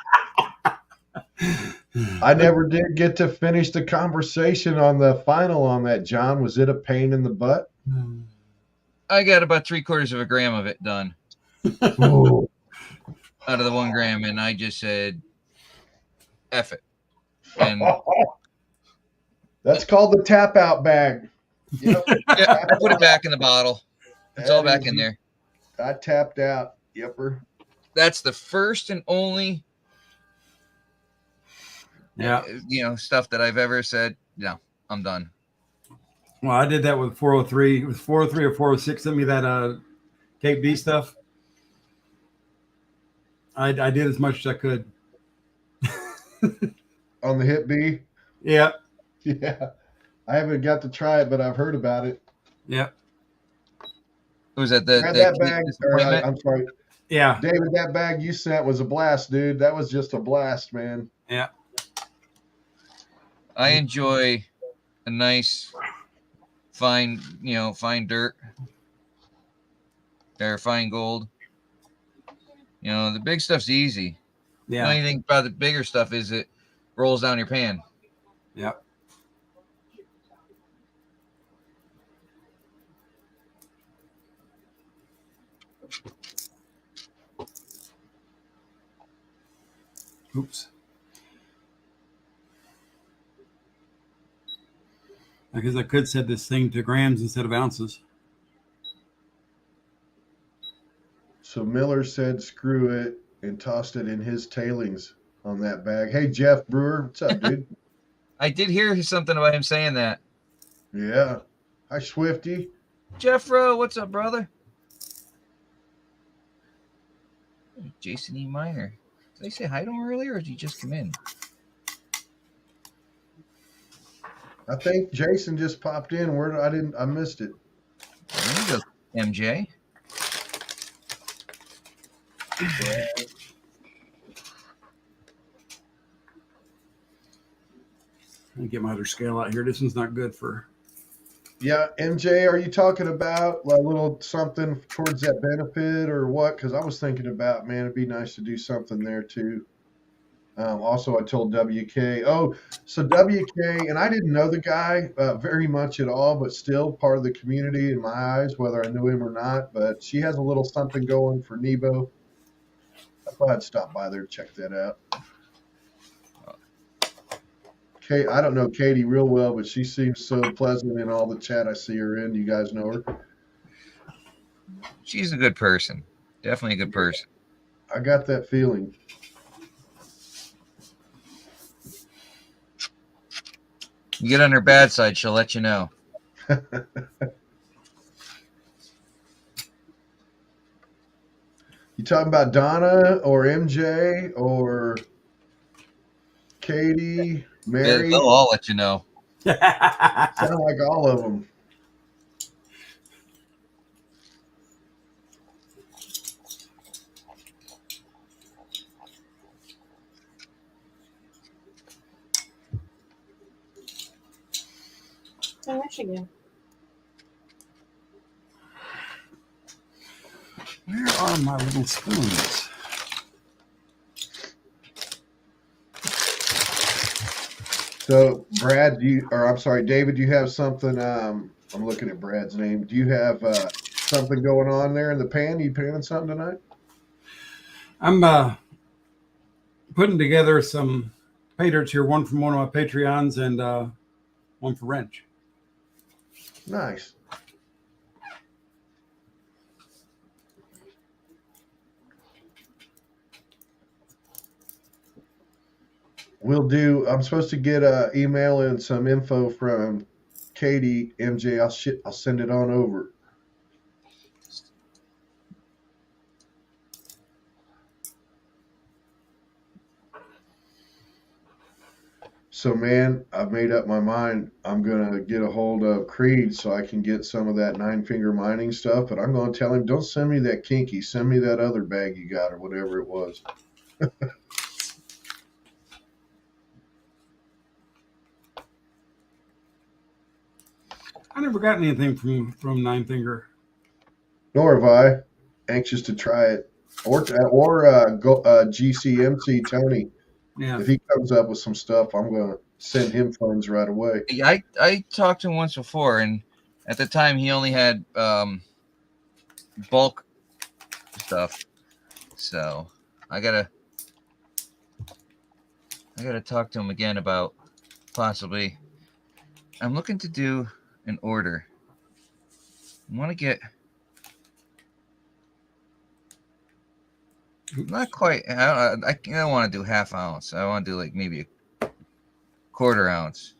I never did get to finish the conversation on the final on that, John. Was it a pain in the butt? I got about 3/4 gram of it done Ooh. out of the 1 gram, and I just said, F it. And That's called the tap out bag. Yep. yeah, I put it back in the bottle. It's all back in there. I tapped out. Yepper. That's the first and only stuff that I've ever said, no, I'm done. Well, I did that with 403. It was 403 or 406. Sent me that Cape B stuff. I did as much as I could. On the hip B? Yeah. Yeah. I haven't got to try it, but I've heard about it. Yeah. Was that Grab that bag. I'm sorry. Yeah. David, that bag you sent was a blast, dude. That was just a blast, man. Yeah. I enjoy a nice find dirt or find gold. The big stuff's easy. The Yeah. only thing about the bigger stuff is it rolls down your pan. Yep. Oops. I guess I could set this thing to grams instead of ounces. So Miller said, "Screw it," and tossed it in his tailings on that bag. Hey, Jeff Brewer, what's up, dude? I did hear something about him saying that. Yeah. Hi, Swifty. Jeffro, what's up, brother? Jason E. Minor. Did I say hi to him earlier, or did he just come in? I think Jason just popped in. I missed it. There you go, MJ. Let me get my other scale out here. This one's not good for. Yeah, MJ, are you talking about a little something towards that benefit or what? Because I was thinking about, man, it'd be nice to do something there too. Also, I told WK. Oh, so WK, and I didn't know the guy very much at all, but still part of the community in my eyes, whether I knew him or not. But she has a little something going for Nebo. I thought I'd stop by there to check that out. Okay, I don't know Katie real well, but she seems so pleasant in all the chat I see her in. You guys know her? She's a good person. Definitely a good person. I got that feeling. You get on her bad side, she'll let you know. You talking about Donna or MJ or Katie, Mary? They'll all let you know. Sound like all of them. In Michigan. Where are my little spoons? So, Brad, David, do you have something? I'm looking at Brad's name. Do you have something going on there in the pan? You panning something tonight? I'm putting together some pay dirts here, one from one of my Patreons and one for Wrench. Nice. I'm supposed to get an email and some info from Katie, MJ. I'll send it on over. So, man, I've made up my mind. I'm going to get a hold of Creed so I can get some of that 9-finger mining stuff. But I'm going to tell him, don't send me that kinky. Send me that other bag you got or whatever it was. I never got anything from 9-finger. Nor have I. Anxious to try it. Or GCMC Tony. Yeah. If he comes up with some stuff, I'm going to send him funds right away. I talked to him once before, and at the time he only had bulk stuff. So I gotta talk to him again about possibly. I'm looking to do an order. I want to get not quite. I don't want to do half ounce. I want to do like maybe a quarter ounce.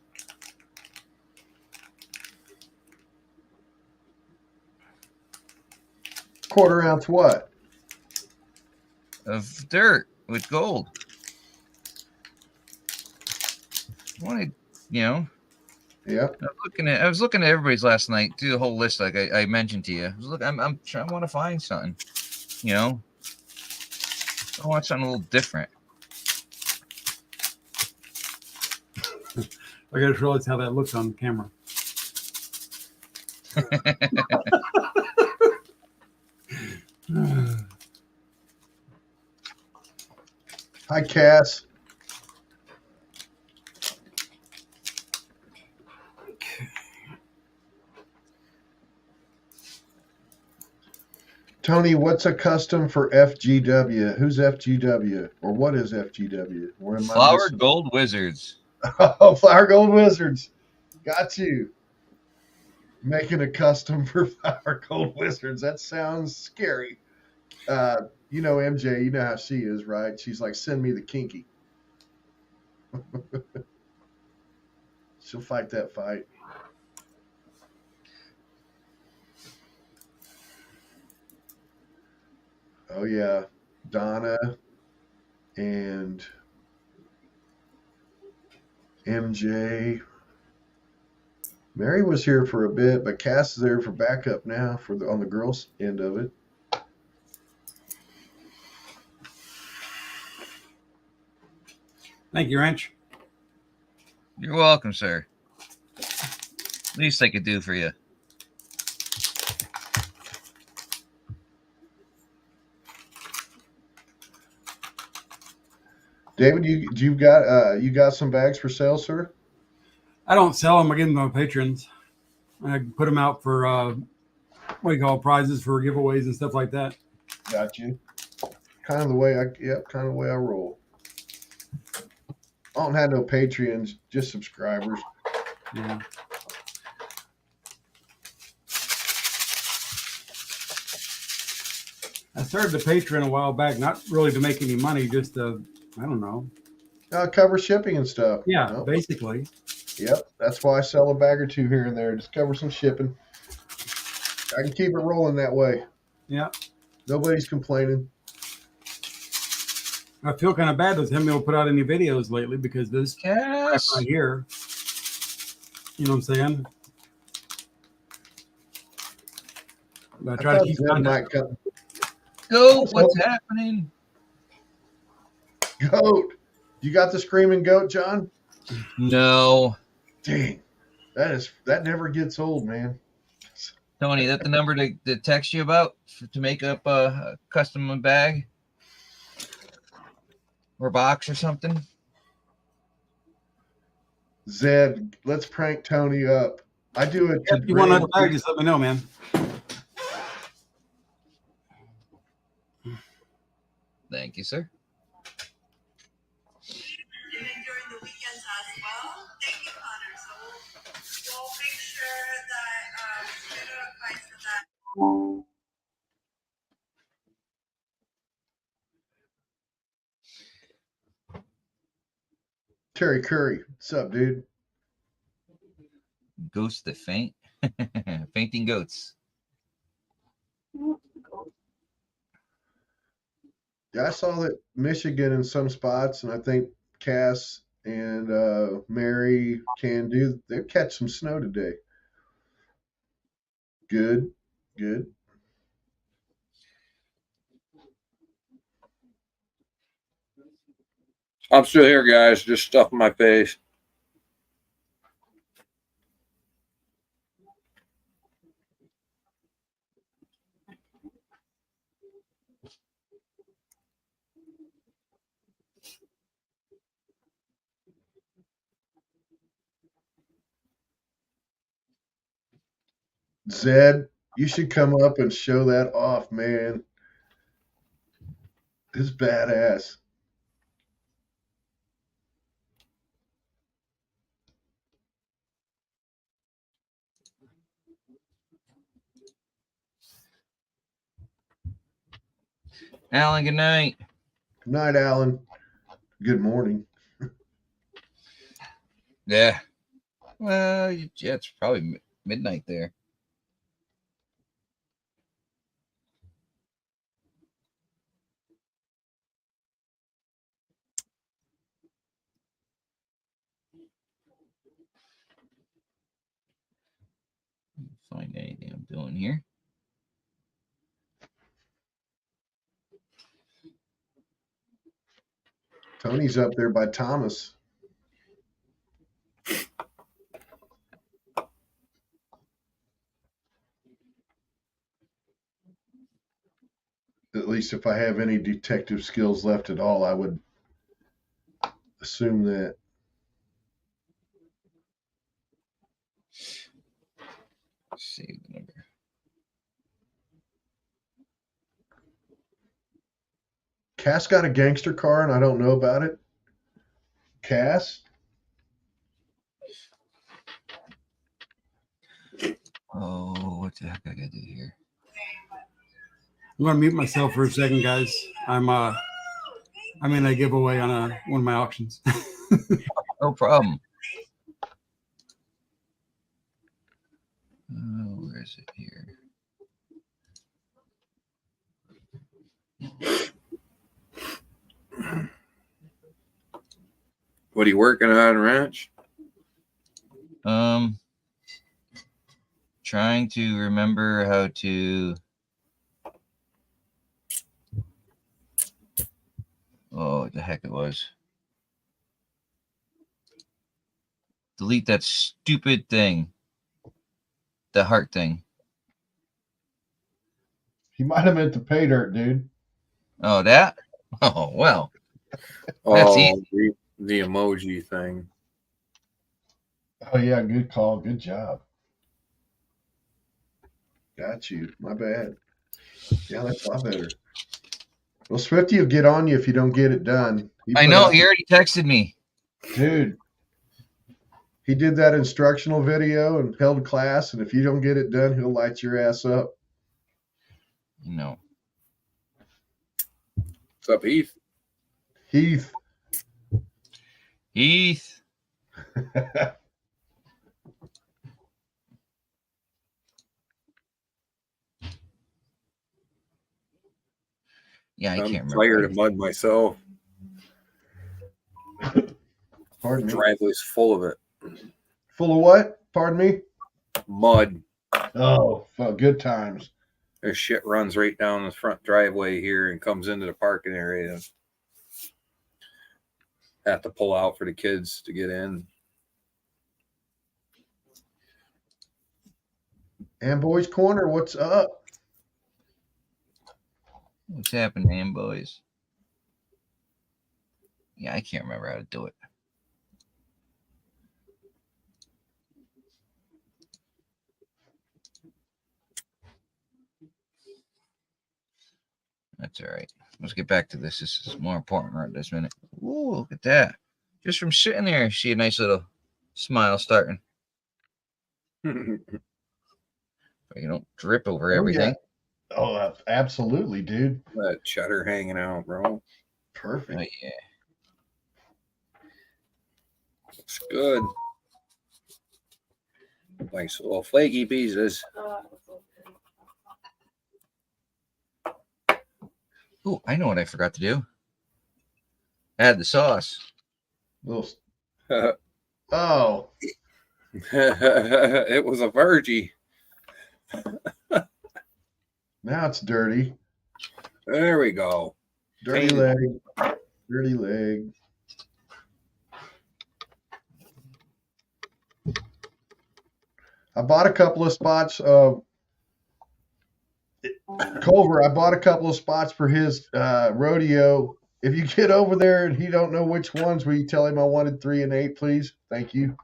Quarter ounce what? Of dirt with gold. I wanted, Yeah. I was looking at everybody's last night. Do the whole list like I mentioned to you. I'm trying. I want to find something. I want something a little different. I just realized how that looks on camera. Hi, Cass. Tony, what's a custom for FGW? Who's FGW? Or what is FGW? Where am I Flower missing? Gold Wizards. Oh, Flower Gold Wizards. Got you. Making a custom for Flower Gold Wizards. That sounds scary. You know, MJ, you know how she is, right? She's like, send me the kinky. She'll fight that fight. Oh, yeah. Donna and MJ. Mary was here for a bit, but Cass is there for backup now for the on the girls' end of it. Thank you, Wrench. You're welcome, sir. Least I could do for you. David, you got some bags for sale, sir? I don't sell them. I give them to my patrons. I put them out for what do you call it, prizes for giveaways and stuff like that. Got you. Kind of the way I roll. I don't have no Patreons, just subscribers. Yeah. I started the Patreon a while back, not really to make any money, just to, I don't know. Cover shipping and stuff. Yeah, Nope. basically. Yep, that's why I sell a bag or two here and there. Just cover some shipping. I can keep it rolling that way. Yeah. Nobody's complaining. I feel kind of bad with him. He'll put out any videos lately because this crap Yes. right here. You know what I'm saying? But I try to thought keep Zed contact. might come. Go. What's happening? Goat. You got the screaming goat, John? No. Dang. That never gets old, man. Tony, that the number to text you about to make up a custom bag or box or something? Zed, let's prank Tony up. I do it to If you want another Graham. bag, just let me know, man. Thank you, sir. And then during the weekends as well. Thank you, Connor. So we'll make sure that you're notified for that. Terry Curry. What's up, dude? Ghosts that faint. Fainting goats. Yeah, I saw that Michigan in some spots, and I think Cass and Mary they'll catch some snow today. Good, good. I'm still here, guys. Just stuffing my face. Zed, you should come up and show that off, man. It's badass. Alan, good night. Good night, Alan. Good morning. Yeah. Well, yeah, it's probably midnight there. Find anything I'm doing here. Tony's up there by Thomas. least if I have any detective skills left at all, I would assume that. Save the number. Cass got a gangster car and I don't know about it. Cass? Oh, what the heck I gotta do here? I'm gonna mute myself for a second, guys. I'm in a giveaway on one of my auctions. No problem. Where is it here? What are you working on, Ranch? Trying to remember how to. Oh, what the heck it was. Delete that stupid thing. The heart thing. He might have meant the pay dirt, dude. Oh, that? Oh, well. That's The emoji thing. Oh, yeah, good call. Good job. Got you. My bad. Yeah, that's a lot better. Well, Swifty will get on you if you don't get it done. I know. He already texted me. Dude, he did that instructional video and held class, and if you don't get it done, he'll light your ass up. No. What's up, Heath? Heath. Heath. Yeah, I I'm can't remember. tired of mud myself. Pardon me. Driveway's full of it. Full of what? Pardon me? Mud. Oh, well, good times. There's shit runs right down the front driveway here and comes into the parking area. Have to pull out for the kids to get in. And Boys Corner, what's up? What's happening, boys? Yeah, I can't remember how to do it. That's all right. Let's get back to this. This is more important right this minute. Ooh, look at that. Just from sitting there, I see a nice little smile starting. You don't drip over everything. Yeah. Oh, absolutely, dude. That cheddar hanging out, bro. Perfect. Oh, yeah. Looks good. Nice little flaky pieces. Ooh, I know what I forgot to do. Add the sauce. Little... Oh. It was a virgie. Now it's dirty. There we go. Dirty leg. Dirty leg. I bought a couple of spots. Culver, I bought a couple of spots for his rodeo. If you get over there and he don't know which ones, will you tell him I wanted 3 and 8, please? Thank you.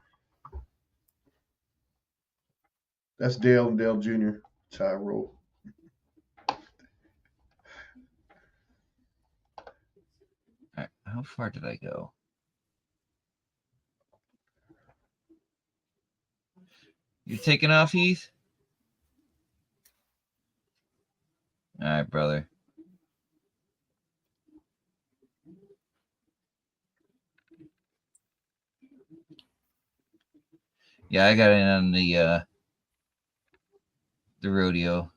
That's Dale and Dale Jr. That's how I roll. All right, how far did I go? You taking off, Heath? All right, brother. Yeah, I got in on the rodeo.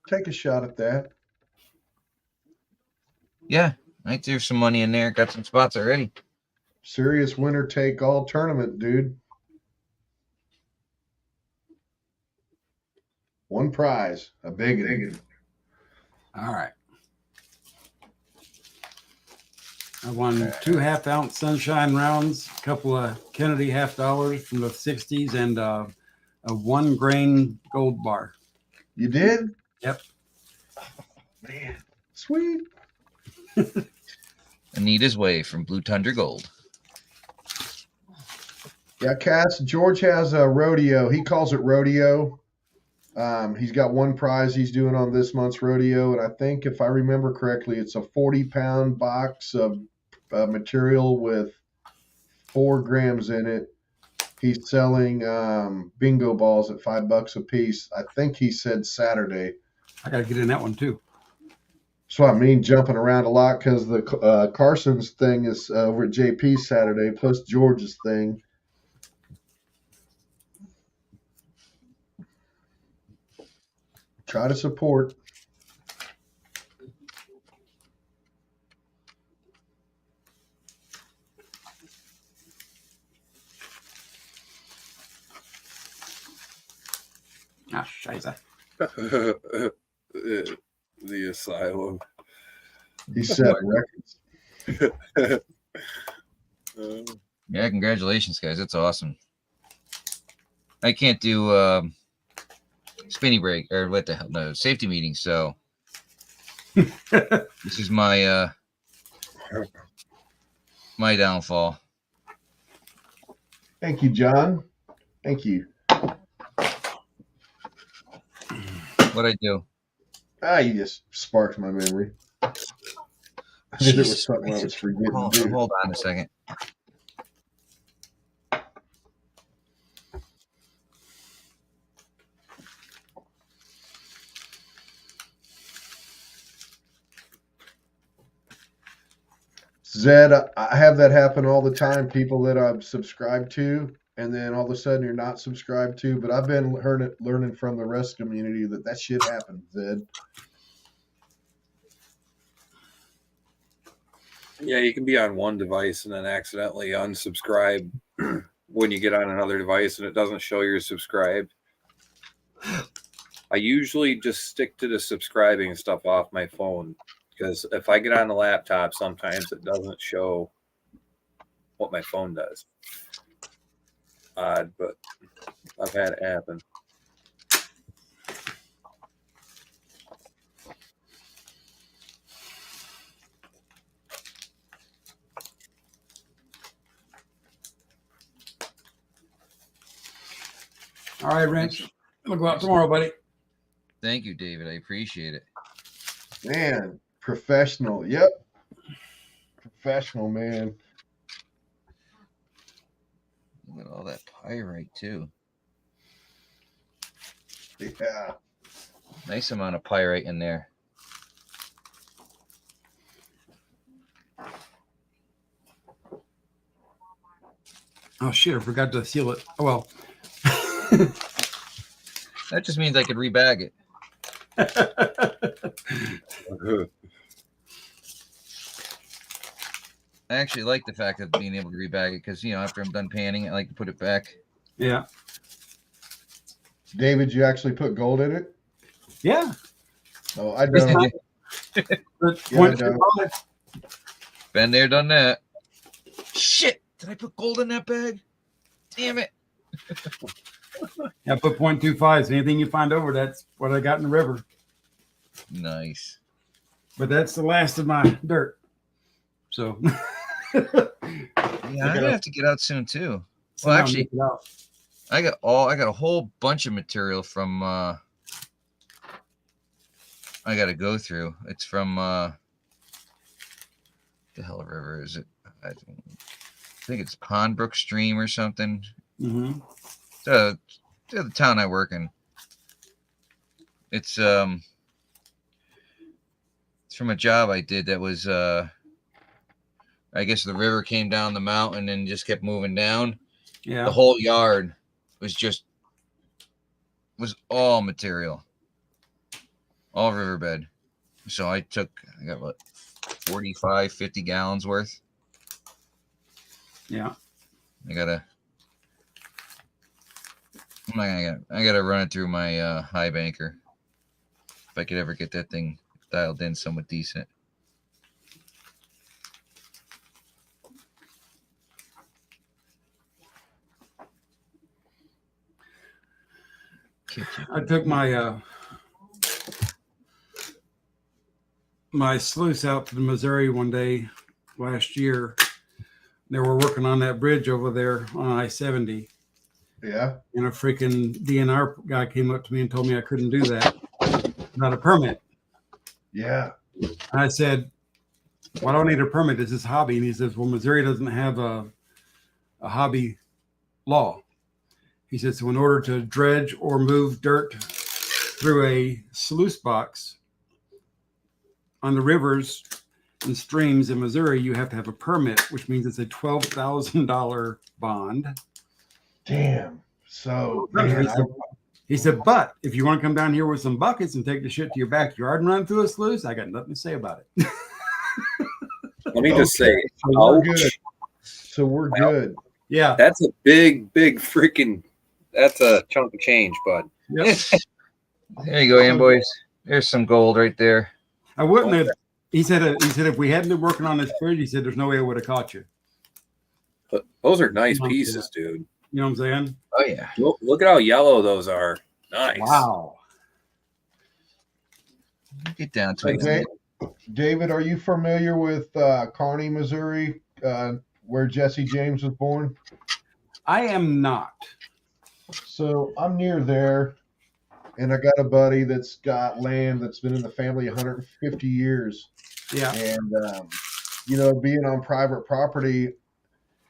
Take a shot at that. Yeah, I threw some money in there. Got some spots already. Serious winner take all tournament, dude. One prize, a big one. All right. I won 2 half-ounce sunshine rounds, a couple of Kennedy $half from the 60s, and a 1 grain gold bar. You did? Yep. Man, sweet. Anita's Way from Blue Tundra Gold. Yeah, Cass. George has a rodeo. He calls it rodeo. He's got one prize he's doing on this month's rodeo, and I think if I remember correctly, it's a 40-pound box of material with 4 grams in it. He's selling bingo balls at $5 a piece. I think he said Saturday. I got to get in that one too. So I mean, jumping around a lot because the Carson's thing is over at JP's Saturday, plus George's thing. Try to support. Ah, scheiße. The asylum. He set records. Yeah, congratulations, guys. That's awesome. I can't do spinny break or what the hell? No, safety meeting. So this is my my downfall. Thank you, John. Thank you. What I do? You just sparked my memory. I knew there was something I was forgetting to do. Hold on a second. Zed, I have that happen all the time. People that I'm subscribed to, and then all of a sudden you're not subscribed to. But I've been learning from the rest community that shit happens, Zed. Yeah, you can be on one device and then accidentally unsubscribe when you get on another device and it doesn't show you're subscribed. I usually just stick to the subscribing stuff off my phone because if I get on the laptop, sometimes it doesn't show what my phone does. Odd, but I've had it happen. All right, Wrench. We'll go out tomorrow, buddy. Thank you, David. I appreciate it. Man, professional. Yep. Professional, man. Look at all that pyrite too. Yeah. Nice amount of pyrite in there. Oh shit! I forgot to seal it. Oh well. That just means I could rebag it. I actually like the fact of being able to rebag it because, you know, after I'm done panning, I like to put it back. Yeah. David, you actually put gold in it? Yeah. Oh, I don't. But Yeah, I know. Been there, done that. Shit! Did I put gold in that bag? Damn it! Yeah, put 0.25. So anything you find over, that's what I got in the river. Nice. But that's the last of my dirt. So Yeah, I'm gonna have to get out soon too. Well, actually, I got a whole bunch of material from I gotta go through. It's from the hell river is it? I think it's Pondbrook Stream or something. Mm-hmm. The town I work in. It's from a job I did that was I guess the river came down the mountain and just kept moving down. Yeah. The whole yard was all material. All riverbed. So I got what 45, 50 gallons worth. Yeah. I gotta run it through my high banker. If I could ever get that thing dialed in somewhat decent. I took my my sluice out to the Missouri one day last year. They were working on that bridge over there on I-70. Yeah. And a freaking DNR guy came up to me and told me I couldn't do that without a permit. Yeah. And I said, "Why do I need a permit? It's this hobby." And he says, "Well, Missouri doesn't have a hobby law." He said, "So in order to dredge or move dirt through a sluice box on the rivers and streams in Missouri, you have to have a permit, which means it's a $12,000 bond." Damn. So, man, He said, "But if you want to come down here with some buckets and take the shit to your backyard and run through a sluice, I got nothing to say about it." Let me just say, so we're ouch. good. So we're good. Yeah. That's a big freaking. That's a chunk of change, bud. Yep. There you go, Amboys. There's some gold right there. I wouldn't have. He said if we hadn't been working on this bridge, he said there's no way I would have caught you. But those are nice Yeah. pieces, dude. You know what I'm saying? Oh, yeah. Look at how yellow those are. Nice. Wow. Get down to Okay. it. David, are you familiar with Kearney, Missouri, where Jesse James was born? I am not. So I'm near there, and I got a buddy that's got land that's been in the family 150 years. Yeah. And, you know, being on private property,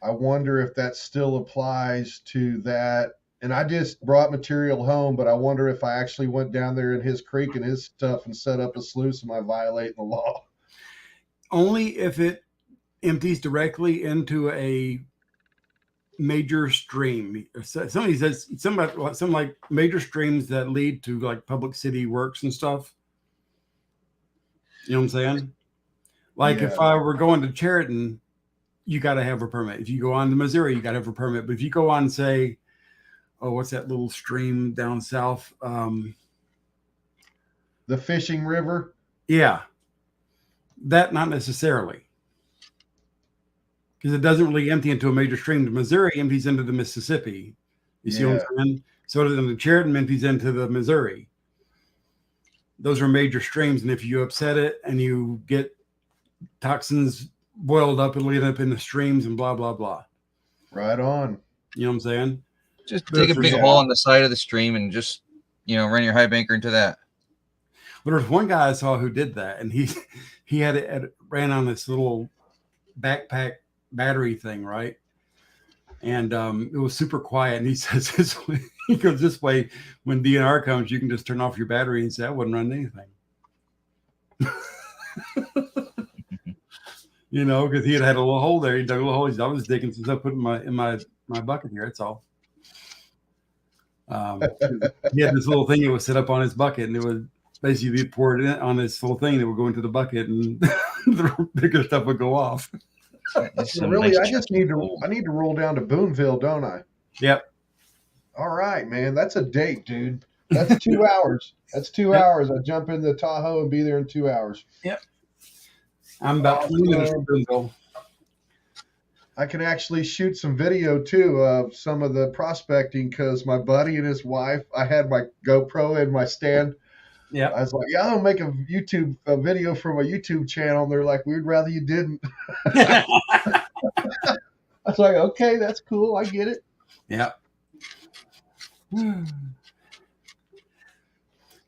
I wonder if that still applies to that. And I just brought material home, but I wonder if I actually went down there in his creek and his stuff and set up a sluice, am I violating the law? Only if it empties directly into a major stream. Somebody says some like major streams that lead to like public city works and stuff. You know what I'm saying? Like if I were going to Chariton, you got to have a permit. If you go on to Missouri, you got to have a permit. But if you go on, say, what's that little stream down south? The Fishing River? Yeah. That not necessarily. Because it doesn't really empty into a major stream. The Missouri empties into the Mississippi. You see what I'm saying? So then the Chariton empties into the Missouri. Those are major streams. And if you upset it and you get toxins boiled up, it'll end up in the streams and blah, blah, blah. Right on. You know what I'm saying? Just dig a big hole in the side of the stream and just, you know, run your high banker into that. But there was one guy I saw who did that, and he had it ran on this little backpack battery thing, right? And it was super quiet. And he says this way, he goes this way, when DNR comes, you can just turn off your battery and say, I wouldn't run anything. You know, because he had a little hole there. He dug a little hole. He said, I was digging since I put in my bucket here. That's all. He had this little thing that was set up on his bucket, and it would basically pour it in on this little thing that would go into the bucket, and the bigger stuff would go off. So really, nice I need to roll down to Boonville, don't I? Yep. All right, man. That's a date, dude. That's 2 hours. That's 2 hours. I jump in the Tahoe and be there in 2 hours. Yep. I'm about 20 minutes from Boonville. I can actually shoot some video too of some of the prospecting because my buddy and his wife, I had my GoPro in my stand. Yeah. I was like, yeah, I'll make a video from a YouTube channel. And they're like, we'd rather you didn't. I was like, okay, that's cool. I get it. Yeah.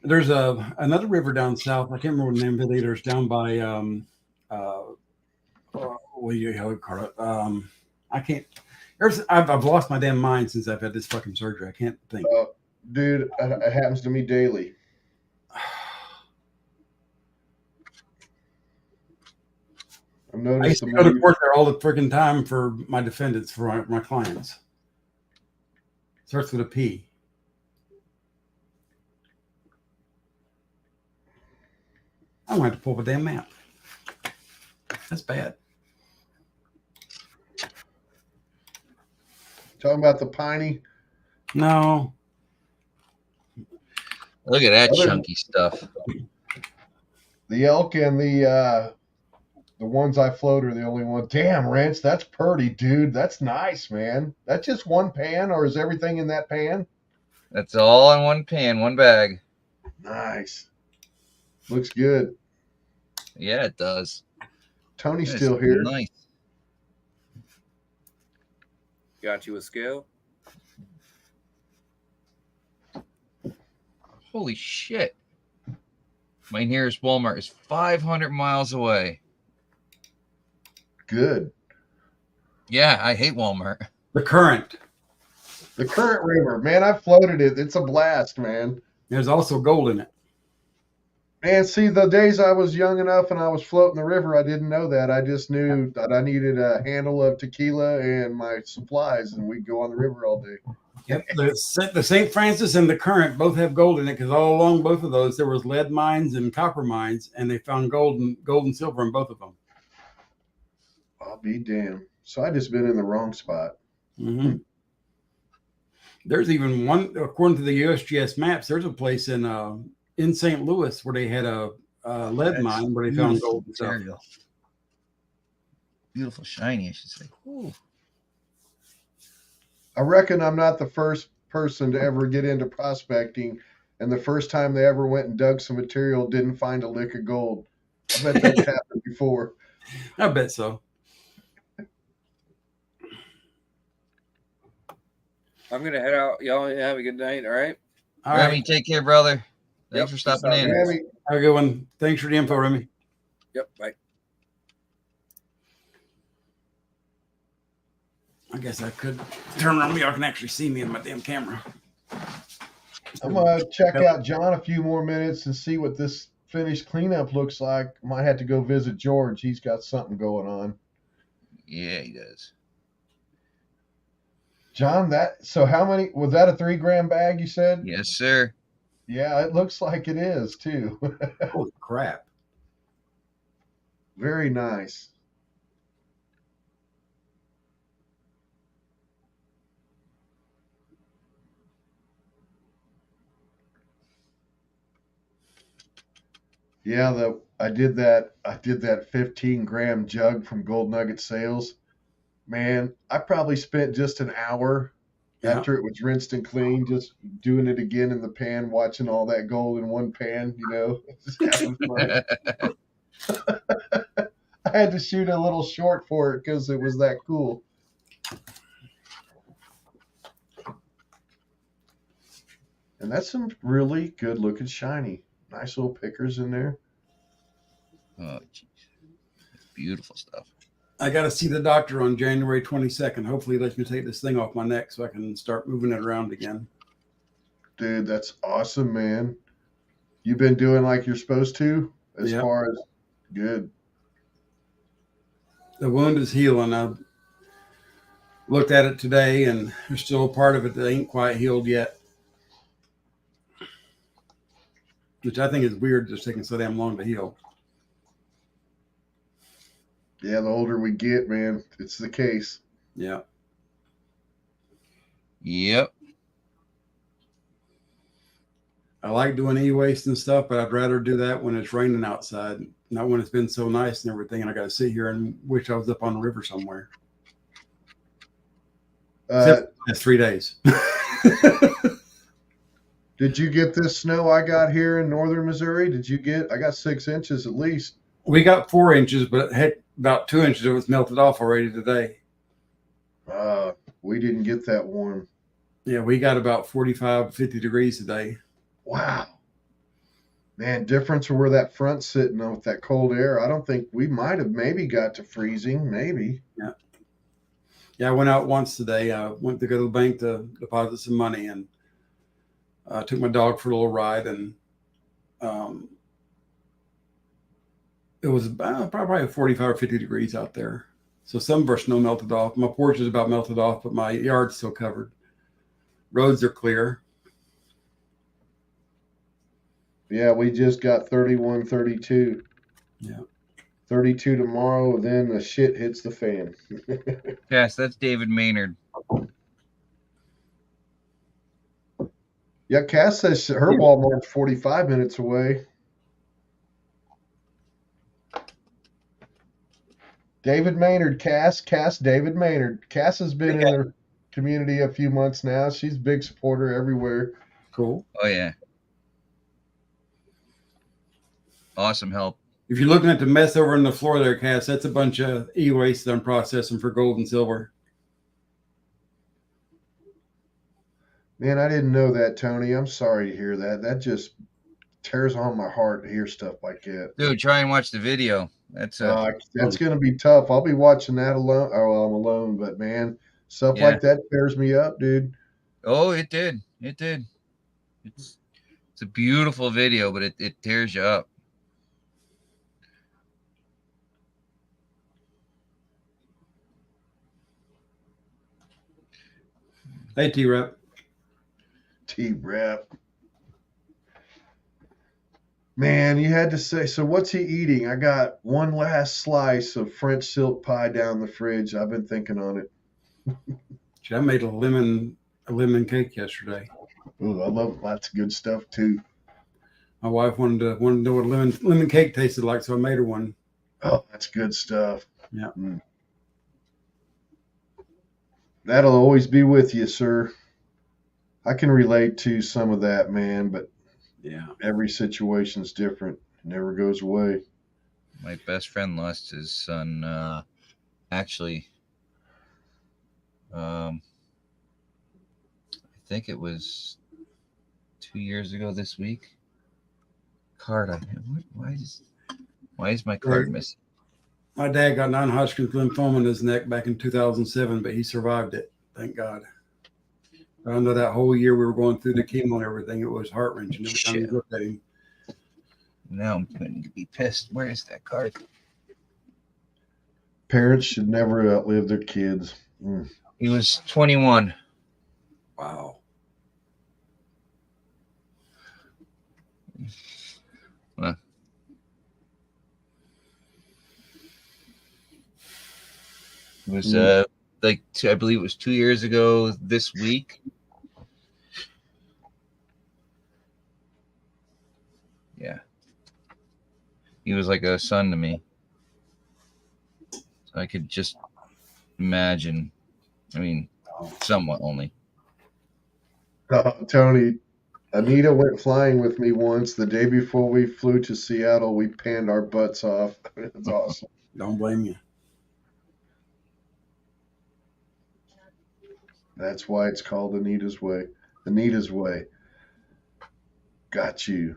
There's another river down south. I can't remember the name of it either. It's down by what do you call it? I can't. I've lost my damn mind since I've had this fucking surgery. I can't think. Dude, it happens to me daily. I used to go to court there all the freaking time for my defendants, for my clients. Starts with a P. I'm going to have to pull up a damn map. That's bad. Talking about the piney? No. Look at that chunky stuff. The elk and the ones I float are the only one. Damn, Rance, that's pretty, dude. That's nice, man. That's just one pan, or is everything in that pan? That's all in one pan, one bag. Nice. Looks good. Yeah, it does. Tony's It's still here. Nice. Got you a scale? Holy shit. My nearest Walmart is 500 miles away. Good. Yeah, I hate Walmart. The Current. The Current River, man, I floated it. It's a blast, man. There's also gold in it. Man, see, the days I was young enough and I was floating the river, I didn't know that. I just knew that I needed a handle of tequila and my supplies, and we'd go on the river all day. Yep. The St. Francis and the Current both have gold in it because all along both of those there was lead mines and copper mines, and they found gold and silver in both of them. I'll be damned. So I just been in the wrong spot. Mm-hmm. There's even one, according to the USGS maps, there's a place in St. Louis where they had a lead mine where they found gold and stuff. Material. Beautiful, shiny, I should say. Ooh. I reckon I'm not the first person to ever get into prospecting, and the first time they ever went and dug some material didn't find a lick of gold. I bet that's happened before. I bet so. I'm gonna head out. Y'all have a good night. All right. All Remy, right. take care, brother. Thanks Yep, for stopping peace out, in. guys. Remy, Have a good one. Thanks for the info, Remy. Yep. Bye. I guess I could turn around. Y'all can actually see me in my damn camera. I'm going to check out John a few more minutes and see what this finished cleanup looks like. Might have to go visit George. He's got something going on. Yeah, he does. John, so how many, was that a 3 gram bag you said? Yes, sir. Yeah, it looks like it is too. Holy crap. Very nice. Yeah, I did that 15 gram jug from Gold Nugget Sales. Man, I probably spent just an hour after it was rinsed and clean, just doing it again in the pan, watching all that gold in one pan, just having fun. I had to shoot a little short for it because it was that cool. And that's some really good looking shiny. Nice little pickers in there. Oh, geez. Beautiful stuff. I got to see the doctor on January 22nd. Hopefully he lets me take this thing off my neck so I can start moving it around again. Dude, that's awesome, man. You've been doing like you're supposed to as far as good. The wound is healing. I looked at it today, and there's still a part of it that ain't quite healed yet, which I think is weird, just taking so damn long to heal. Yeah, the older we get, man, it's the case. Yeah. Yep. I like doing e-waste and stuff, but I'd rather do that when it's raining outside, not when it's been so nice and everything, and I got to sit here and wish I was up on the river somewhere. That's 3 days. Did you get this snow I got here in northern Missouri? I got 6 inches at least. We got 4 inches, but heck, about 2 inches of it was melted off already today. We didn't get that warm. Yeah, we got about 45, 50 degrees today. Wow. Man, difference of where that front's sitting on with that cold air. I don't think we might have maybe got to freezing, maybe. Yeah. Yeah, I went out once today. I went to go to the bank to deposit some money, and took my dog for a little ride, and it was probably 45 or 50 degrees out there. So some of our snow melted off. My porch is about melted off, but my yard's still covered. Roads are clear. Yeah, we just got 31, 32. Yeah. 32 tomorrow, then the shit hits the fan. Yes, that's David Maynard. Yeah, Cass says her Walmart's 45 minutes away. David Maynard, Cass, David Maynard. Cass has been in the community a few months now. She's a big supporter everywhere. Cool. Oh, yeah. Awesome help. If you're looking at the mess over on the floor there, Cass, that's a bunch of e-waste that I'm processing for gold and silver. Man, I didn't know that, Tony. I'm sorry to hear that. That just tears on my heart to hear stuff like that. Dude, try and watch the video. That's That's going to be tough. I'll be watching that alone. Oh, well, I'm alone, but man, stuff Yeah. like that tears me up, dude. Oh, it did. It did. It's a beautiful video, but it tears you up. Hey, T-Rep. T-Rep. Man, you had to say, so what's he eating? I got one last slice of French silk pie down the fridge. I've been thinking on it. I made a lemon cake yesterday. Ooh, I love lots of good stuff too. My wife wanted to know what lemon cake tasted like, so I made her one. Oh, that's good stuff. Yeah. That'll always be with you, sir. I can relate to some of that, man, but Yeah. every situation's different. It never goes away. My best friend lost his son. Actually, I think it was 2 years ago this week. Card. Why is my card missing? My dad got non-Hodgkin's lymphoma in his neck back in 2007, but he survived it. Thank God. I know that whole year we were going through the chemo and everything, it was heart-wrenching every time you looked at him. Now I'm going to be pissed. Where is that card? Parents should never outlive their kids. He was 21. Wow. Huh. It was I believe it was 2 years ago this week. Yeah. He was like a son to me. So I could just imagine. I mean, somewhat only. Tony, Anita went flying with me once. The day before we flew to Seattle, we panned our butts off. It's awesome. Don't blame you. That's why it's called Anita's Way. Anita's Way. Got you.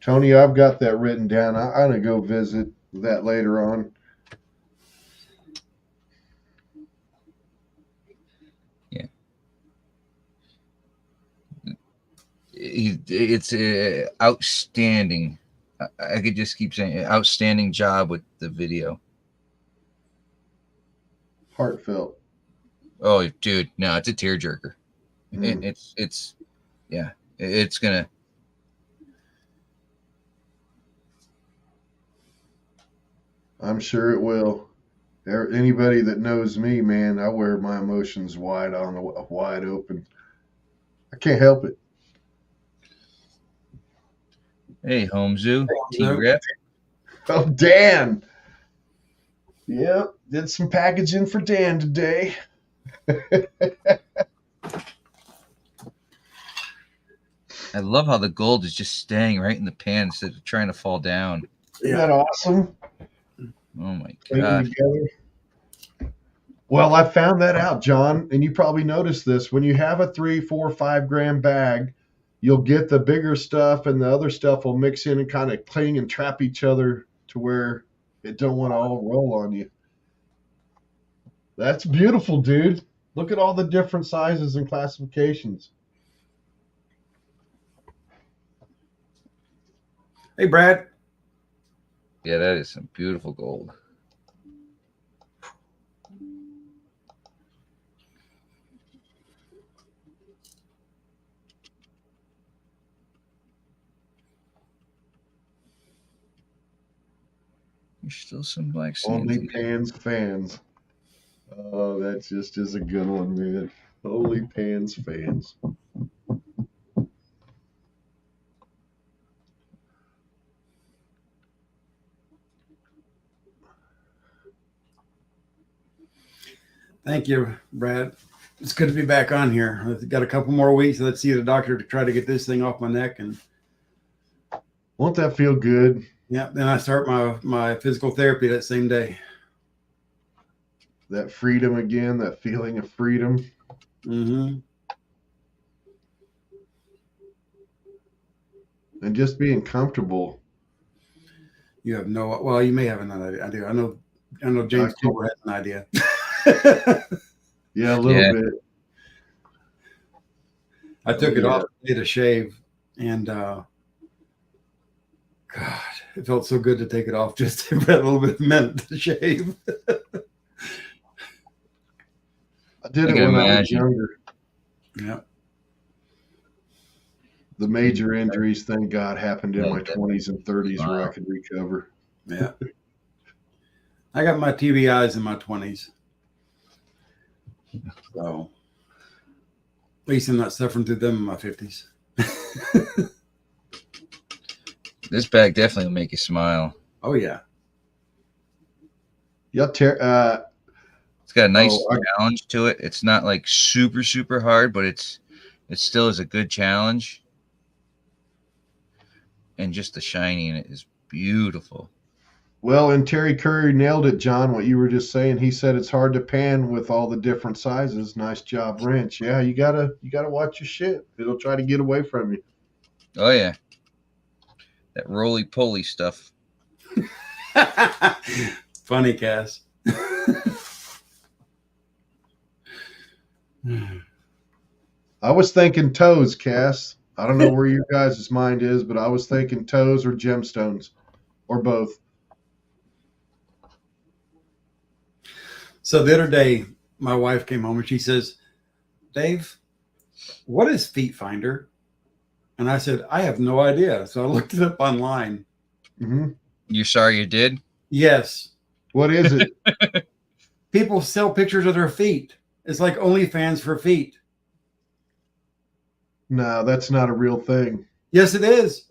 Tony, I've got that written down. I'm going to go visit that later on. Yeah. It's outstanding. I could just keep saying outstanding job with the video. Heartfelt. Oh, dude, no, it's a tearjerker. It's yeah, it's gonna. I'm sure it will. Anybody that knows me, man, I wear my emotions wide open. I can't help it. Hey, Home Zoo, T-Rep. Oh, Dan. Yep, did some packaging for Dan today. I love how the gold is just staying right in the pan instead of trying to fall down. Isn't that awesome? Oh my Clean god! together. Well, I found that out, John, and you probably noticed this. When you have a 3, 4, 5 gram bag, you'll get the bigger stuff, and the other stuff will mix in and kind of cling and trap each other to where it don't want to all roll on you. That's beautiful, dude. Look at all the different sizes and classifications. Hey, Brad. Yeah, that is some beautiful gold. There's still some black sands. Only in there. Pans fans. Oh, that just is a good one, man. Only Pans fans. Thank you, Brad. It's good to be back on here. I've got a couple more weeks. Let's see the doctor to try to get this thing off my neck. And Won't that feel good? yeah, then I start my physical therapy that same day. That freedom again, that feeling of freedom. Mm-hmm. And just being comfortable. You have no, well, you may have an idea. I do. I know James I can- Cooper has an idea. Yeah, a little Yeah. bit. I took it Yeah. off today to shave, and God, it felt so good to take it off just for a little bit of a minute to shave. I did I it can when I was imagine. younger. Yeah. The major injuries, thank God, happened in Yeah, my 20s and 30s where I Wow. could recover. Yeah. I got my TBIs in my 20s. So at least I'm not suffering through them in my 50s. This bag definitely will make you smile. Oh, yeah. Yeah, It's got a nice Oh, challenge to it. It's not like super, super hard, but it still is a good challenge. And just the shiny in it is beautiful. well, and Terry Curry nailed it, John, what you were just saying. He said it's hard to pan with all the different sizes. Nice job, wrench. Yeah, you gotta watch your shit. It'll try to get away from you. Oh yeah, that roly-poly stuff. Funny, Cass. I was thinking toes, Cass. I don't know where your guys' mind is, but I was thinking toes or gemstones or both. So the other day, my wife came home and she says, Dave, what is Feet Finder? And I said, I have no idea. So I looked it up online. Hmm. You're sorry you did? Yes. What is it? People sell pictures of their feet. It's like OnlyFans for feet. No, that's not a real thing. Yes, it is.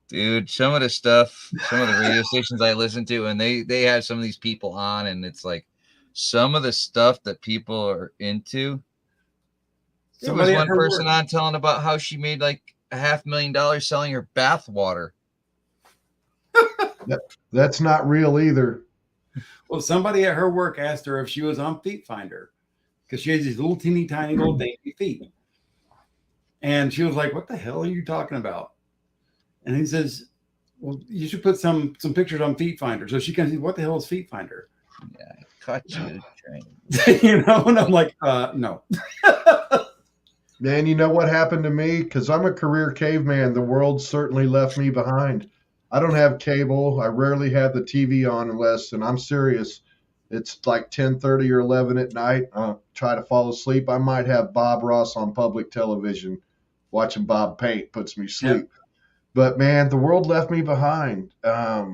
Dude, some of the stuff, some of the radio stations I listen to, and they have some of these people on, and it's like some of the stuff that people are into. There was Somebody at one her person work. on telling about how she made like $500,000 selling her bath water. That's not real either. Well, somebody at her work asked her if she was on Feet Finder because she has these little teeny tiny little dainty feet. And she was like, what the hell are you talking about? And he says, well, you should put some pictures on Feet Finder. So she can see, what the hell is Feet Finder? Yeah, I caught you trying. You know, and I'm like, no. Man, you know what happened to me? Because I'm a career caveman. The world certainly left me behind. I don't have cable. I rarely have the TV on unless, and I'm serious, it's like 10:30 or 11 at night. Try to fall asleep. I might have Bob Ross on public television. Watching Bob paint puts me to sleep. But man, the world left me behind. I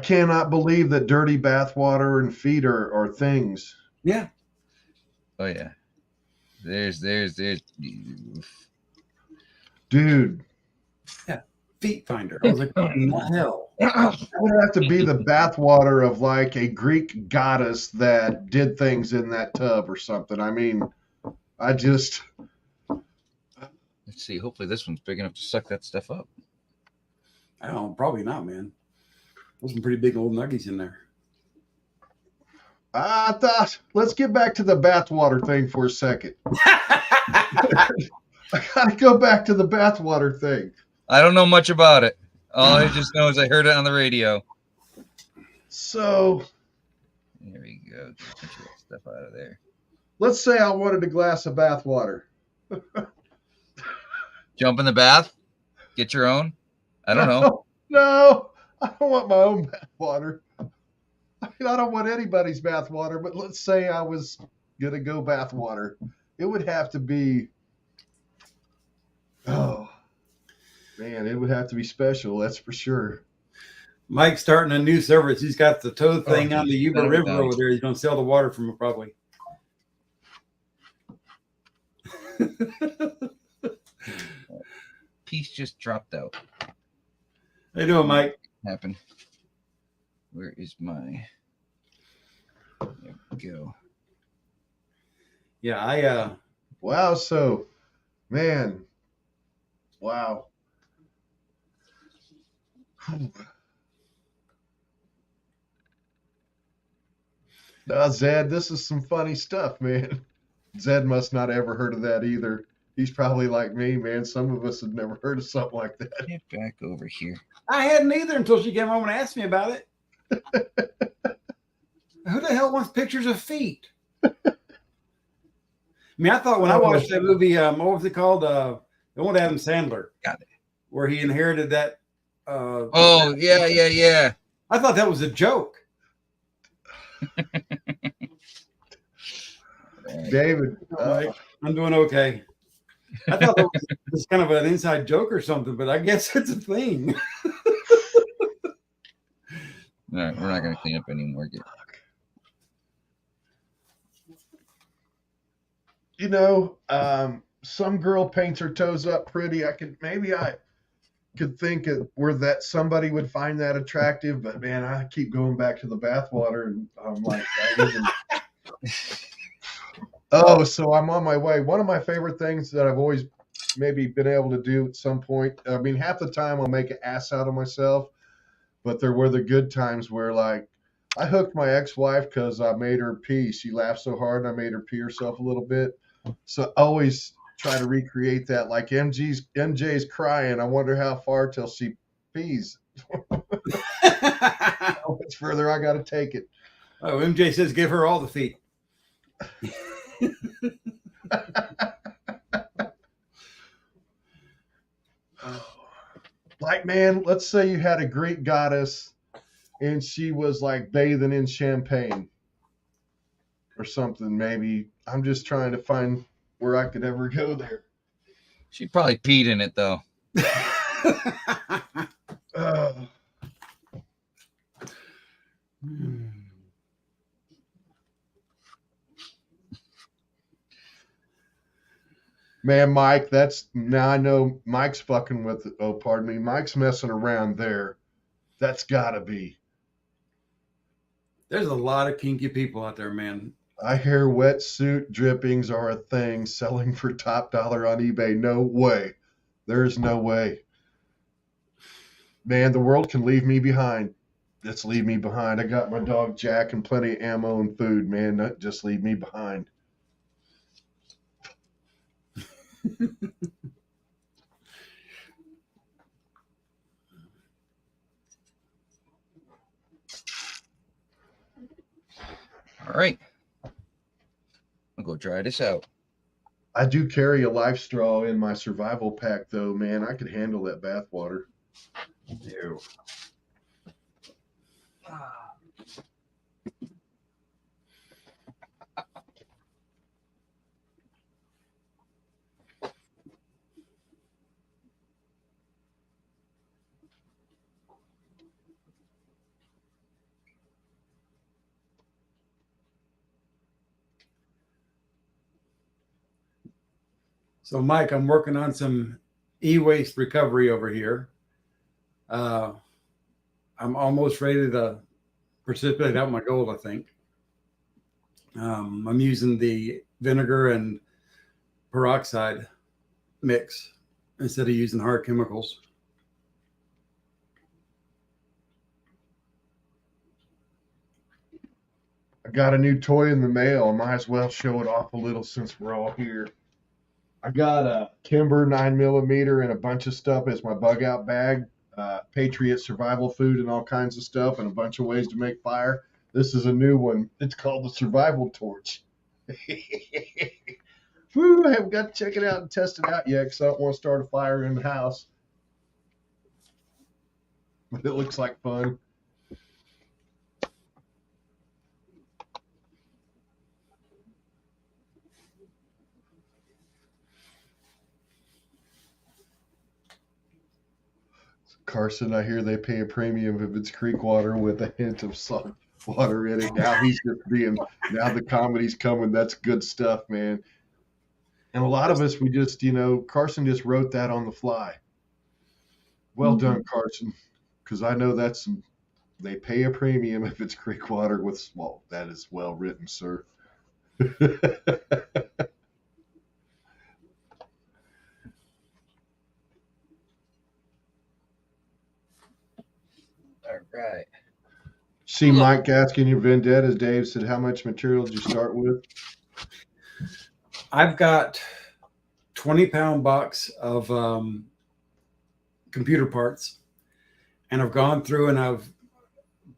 cannot believe that dirty bathwater and feet are things. Yeah. Oh yeah. There's Dude, Feet Finder. I was like, what in the hell? it would have to be the bathwater of like a Greek goddess that did things in that tub or something. I mean, I just, let's see, hopefully this one's big enough to suck that stuff up. I don't know, probably not, man. There's some pretty big old nuggies in there. I thought, let's get back to the bathwater thing for a second. I gotta go back to the bathwater thing. I don't know much about it. All I just know is I heard it on the radio. So There we go. Get a bunch of that stuff out of there. let's say I wanted a glass of bathwater. Jump in the bath. Get your own. I don't know. No, I don't want my own bathwater. I mean, I don't want anybody's bathwater, but let's say I was going to go bathwater. It would have to be, oh, man, it would have to be special. That's for sure. Mike's starting a new service. He's got the tow thing on the Yuba that'll be River nice. over there. He's going to sell the water from it probably. Piece just dropped out. How you doing, Mike? Happened. Where is my? There we go. Yeah, I Wow. So, man, wow. Now, Zed, this is some funny stuff, man. Zed must not ever heard of that either. He's probably like me, man. Some of us have never heard of something like that. Get back over here. I hadn't either until she came home and asked me about it. Who the hell wants pictures of feet? I mean, I thought when I watched that movie, what was it called? The one with Adam Sandler, Got it. where he inherited that. Oh, yeah. I thought that was a joke. David, I'm doing okay. I thought that was kind of an inside joke or something, but I guess it's a thing. All right, we're not going to clean up anymore. you know, some girl paints her toes up pretty. I could think of where that somebody would find that attractive, but man, I keep going back to the bathwater, and I'm like, oh, so I'm on my way. One of my favorite things that I've always maybe been able to do at some point. I mean, half the time I'll make an ass out of myself, but there were the good times where, like, I hooked my ex-wife because I made her pee. She laughed so hard, and I made her pee herself a little bit. So I always try to recreate that. Like MJ's crying. I wonder how far till she pees. How much further I got to take it. Oh, MJ says give her all the feet. Like, man, let's say you had a Greek goddess and she was like bathing in champagne or something. Maybe I'm just trying to find where I could ever go there. She probably peed in it, though. Man, Mike, now I know Mike's fucking with it. Oh, pardon me. Mike's messing around there. That's gotta be. There's a lot of kinky people out there, man. I hear wetsuit drippings are a thing selling for top dollar on eBay. No way. There's no way. Man, the world can leave me behind. Just leave me behind. I got my dog Jack and plenty of ammo and food, man. Just leave me behind. All right. I'll go try this out. I do carry a life straw in my survival pack, though, man. I could handle that bath water. Ew. So, Mike, I'm working on some e-waste recovery over here. I'm almost ready to precipitate out my gold, I think. I'm using the vinegar and peroxide mix instead of using hard chemicals. I got a new toy in the mail. I might as well show it off a little since we're all here. I got a Kimber 9mm and a bunch of stuff as my bug out bag, Patriot survival food and all kinds of stuff, and a bunch of ways to make fire. This is a new one. It's called the Survival Torch. Woo, I haven't got to check it out and test it out yet because I don't want to start a fire in the house. But it looks like fun. Carson, I hear they pay a premium if it's creek water with a hint of salt water in it. Now now the comedy's coming. That's good stuff, man. And a lot of us, we just, Carson just wrote that on the fly. Well done, Carson, because I know they pay a premium if it's creek water with, well, that is well written, sir. All right. See Mike asking you vendettas. Dave said, how much material did you start with? I've got 20-pound box of computer parts, and I've gone through and I've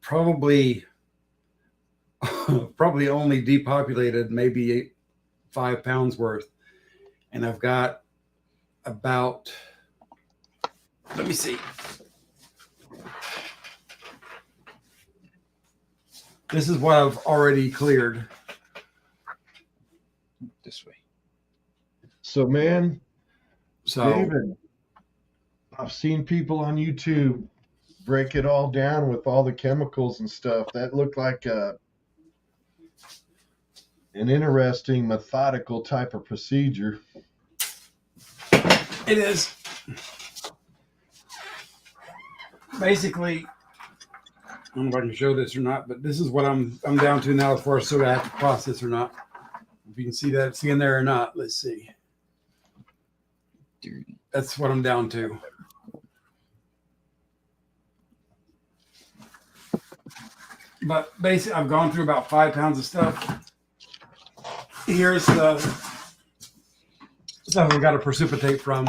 probably only depopulated maybe 5 pounds worth, and I've got about, let me see, this is what I've already cleared. This way. So, man, So David, I've seen people on YouTube break it all down with all the chemicals and stuff. That looked like an interesting, methodical type of procedure. it is basically, I don't know if I can show this or not, but this is what I'm down to now as far as soda active process or not. If you can see that, see in there or not, let's see. Dirty. That's what I'm down to. But basically, I've gone through about 5 pounds of stuff. Here's the stuff I've got to precipitate from.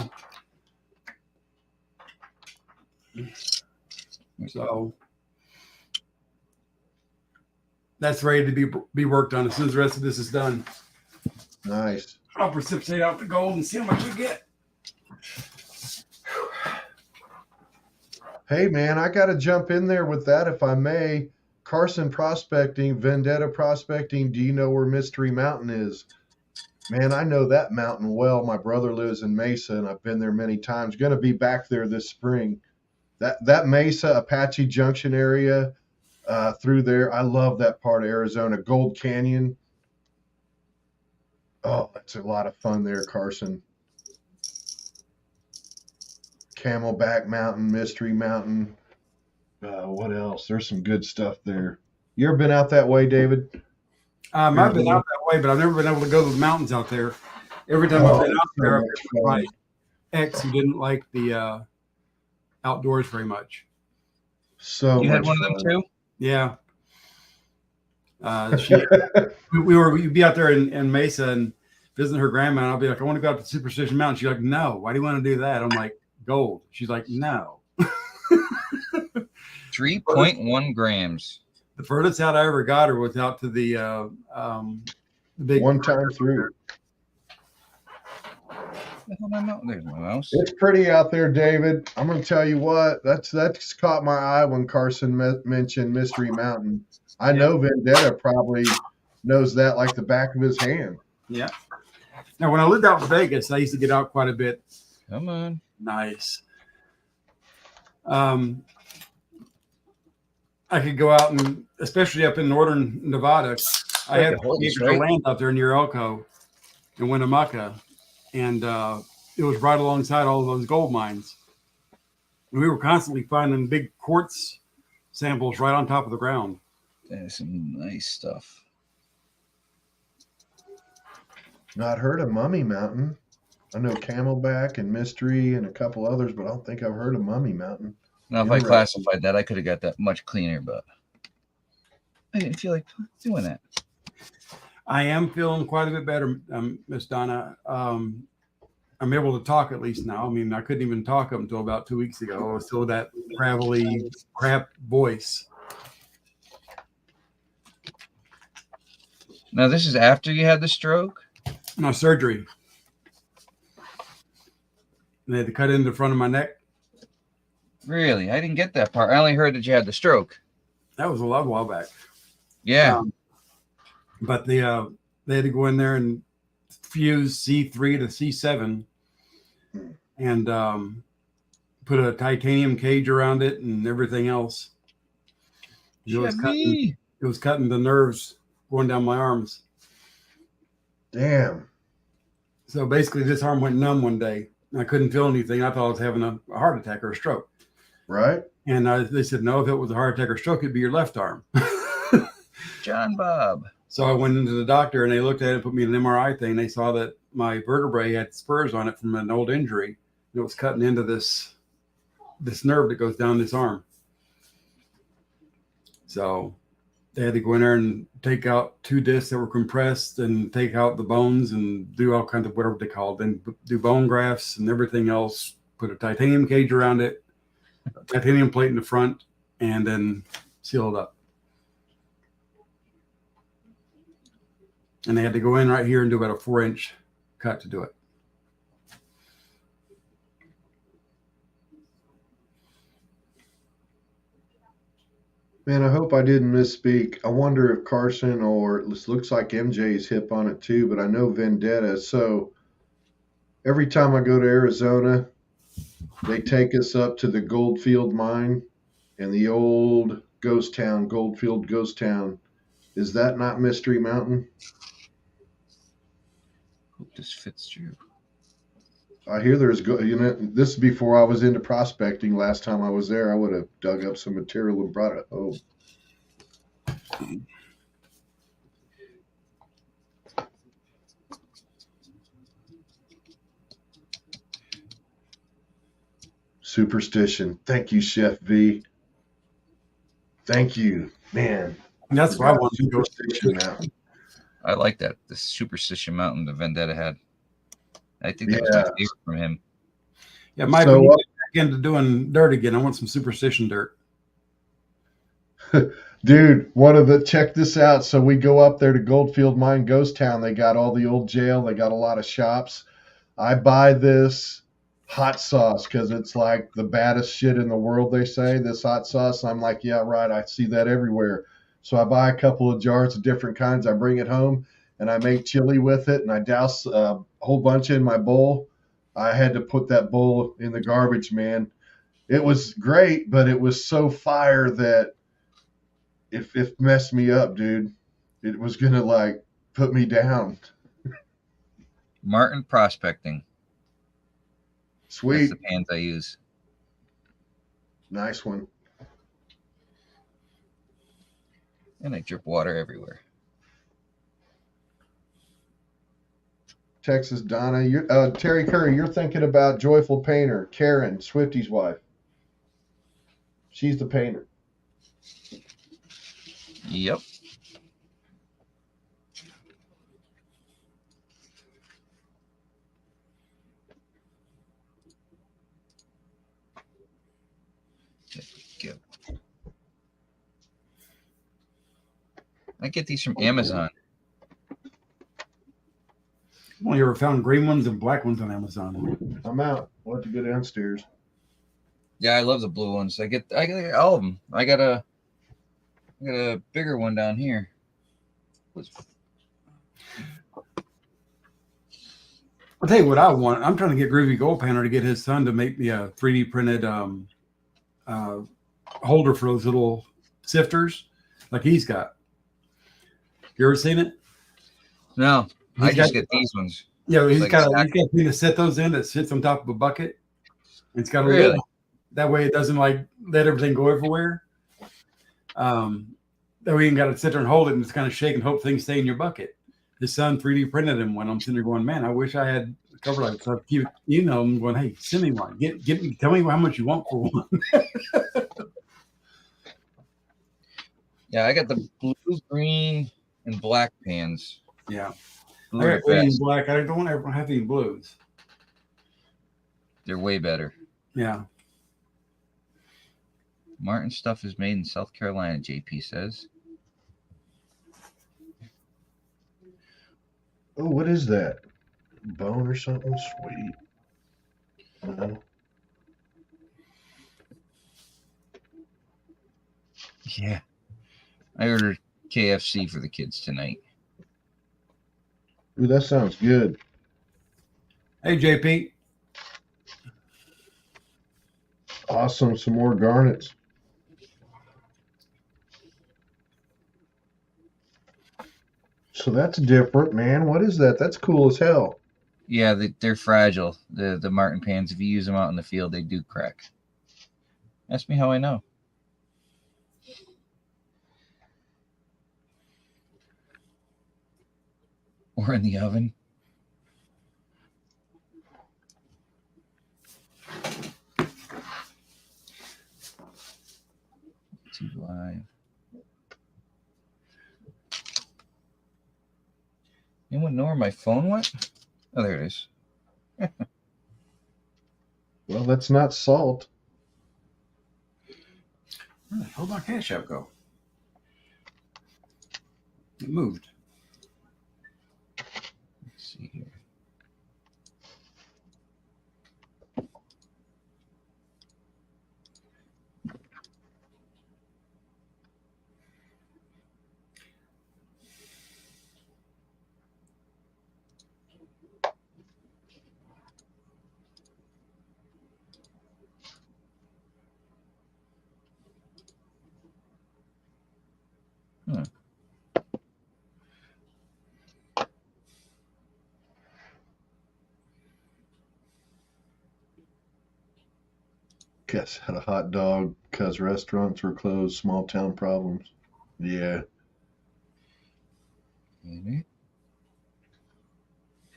So that's ready to be worked on as soon as the rest of this is done. Nice. I'll precipitate out the gold and see how much we get. Hey, man, I got to jump in there with that if I may. Carson Prospecting, Vendetta Prospecting, do you know where Mystery Mountain is? Man, I know that mountain well. My brother lives in Mesa, and I've been there many times. Going to be back there this spring. That Mesa, Apache Junction area through there, I love that part of Arizona. Gold Canyon. Oh, that's a lot of fun there, Carson. Camelback Mountain, Mystery Mountain. What else? There's some good stuff there. You ever been out that way, David? I've been out that way, but I've never been able to go to the mountains out there. Every time I've been out there, I've been with my ex who didn't like the outdoors very much. So You had much one of them fun. too? Yeah. We'd be out there in Mesa and visiting her grandma, and I'll be like, I want to go up to Superstition Mountain. She's like, no, why do you want to do that? I'm like, gold. She's like, no. 3.1 grams. The furthest out I ever got her was out to the big One time through. The hell am I mountain? There's my mouse. It's pretty out there, David. I'm going to tell you what. That's caught my eye when Carson mentioned Mystery Mountain. I know Vendetta probably knows that like the back of his hand. Yeah. Now, when I lived out in Vegas, I used to get out quite a bit. Come on. Nice. I could go out and, especially up in northern Nevada, I had 40 acres of land up there near Elko in Winnemucca, and it was right alongside all of those gold mines. And we were constantly finding big quartz samples right on top of the ground. That's some nice stuff. Not heard of Mummy Mountain. I know Camelback and Mystery and a couple others, but I don't think I've heard of Mummy Mountain. Now, if I classified that, I could have got that much cleaner, but I didn't feel like doing that. I am feeling quite a bit better, Miss Donna. I'm able to talk at least now. I mean, I couldn't even talk up until about 2 weeks ago. I was still that gravelly, crap voice. Now, this is after you had the stroke? No, surgery. They had to cut into the front of my neck. Really? I didn't get that part. I only heard that you had the stroke. That was a while back. Yeah. But they had to go in there and fuse C3 to C7 and put a titanium cage around it and everything else. It was cutting the nerves going down my arms. Damn. So basically, this arm went numb one day. I couldn't feel anything. I thought I was having a heart attack or a stroke. Right. And they said, no, if it was a heart attack or stroke, it'd be your left arm. John Bob. So I went into the doctor and they looked at it and put me in an MRI thing. They saw that my vertebrae had spurs on it from an old injury. It was cutting into this nerve that goes down this arm. So they had to go in there and take out 2 discs that were compressed and take out the bones and do all kinds of whatever they call it, then do bone grafts and everything else, put a titanium cage around it, a titanium plate in the front, and then seal it up. And they had to go in right here and do about a 4-inch cut to do it. Man, I hope I didn't misspeak. I wonder if Carson or it looks like MJ's hip on it too, but I know Vendetta. So every time I go to Arizona, they take us up to the Goldfield mine and the old ghost town, Goldfield ghost town. Is that not Mystery Mountain? Hope this fits you. I hear there's this is before I was into prospecting. Last time I was there, I would have dug up some material and brought it home. Superstition. Thank you, Chef V. Thank you, man. And that's why I wanted to go. Superstition now. I like that. The Superstition Mountain the Vendetta had. I think that was my favorite from him. Yeah, Mike, So, when you get back into doing dirt again, I want some Superstition dirt. Dude, check this out. So we go up there to Goldfield Mine Ghost Town. They got all the old jail. They got a lot of shops. I buy this hot sauce because it's like the baddest shit in the world, they say, this hot sauce. I'm like, yeah, right. I see that everywhere. So I buy a couple of jars of different kinds. I bring it home and I make chili with it and I douse a whole bunch in my bowl. I had to put that bowl in the garbage, man. It was great, but it was so fire that it messed me up, dude. It was going to like put me down. Martin Prospecting. Sweet. That's the pans I use. Nice one. And I drip water everywhere. Texas Donna, Terry Curry, you're thinking about Joyful Painter, Karen, Swifty's wife. She's the painter. Yep. Good. I get these from Amazon. Well, you ever found green ones and black ones on Amazon? I'm out. We'll have to go downstairs. Yeah, I love the blue ones. I get all of them. I got a bigger one down here. I'll tell you what I want. I'm trying to get Groovy Gold Panner to get his son to make me a 3D printed holder for those little sifters like he's got. You ever seen it? No, I He's just got- get these ones. Yeah, he's Like got a a thing to set those in that sits on top of a bucket. It's got a Really? lid. That way it doesn't like let everything go everywhere. That way you got to sit there and hold it and just kind of shake and hope things stay in your bucket. His son 3D printed him one. I'm sitting there going, man, I wish I had a cover like this. I keep, I'm going, hey, send me one. Get me. Tell me how much you want for one. Yeah, I got the blue, green, and black pans. Yeah. Blue I are got green and best. black. I don't ever have any blues. They're way better. Yeah. Martin stuff is made in South Carolina, JP says. Oh, what is that? Bone or something? Sweet. No. Yeah. I ordered KFC for the kids tonight. Ooh, that sounds good. Hey, JP. Awesome. Some more garnets. So that's different, man. What is that? That's cool as hell. Yeah, they're fragile. The Martin pans, if you use them out in the field, they do crack. Ask me how I know. or in the oven. Live. Anyone know where my phone went? Oh, there it is. Well, that's not salt. Where the hell did my Cash App go? It moved. Let's see here. Guess had a hot dog because restaurants were closed. Small town problems. Yeah. Edit.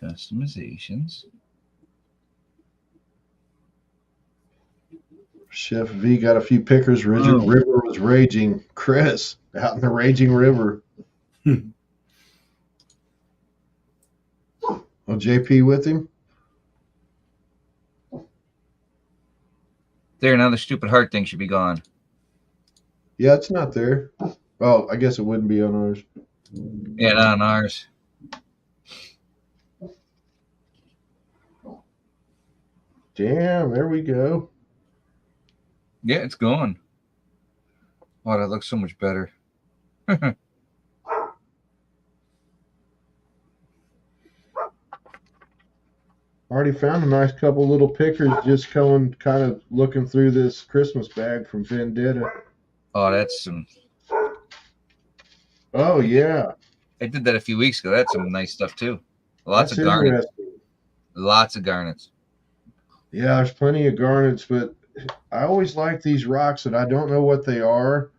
Customizations. Chef V got a few pickers. River was raging. Chris out in the raging river. Oh, JP with him? There, now the stupid heart thing should be gone. Yeah, it's not there. Oh, I guess it wouldn't be on ours. Yeah, not on ours. Damn, there we go. Yeah, it's gone. Oh, that looks so much better. Already found a nice couple little pickers just going kind of looking through this Christmas bag from Vendetta. Oh, that's some. Oh, yeah. I did that a few weeks ago. That's some nice stuff too. Lots That's of garnets. interesting. Lots of garnets. Yeah, there's plenty of garnets, but I always like these rocks that I don't know what they are.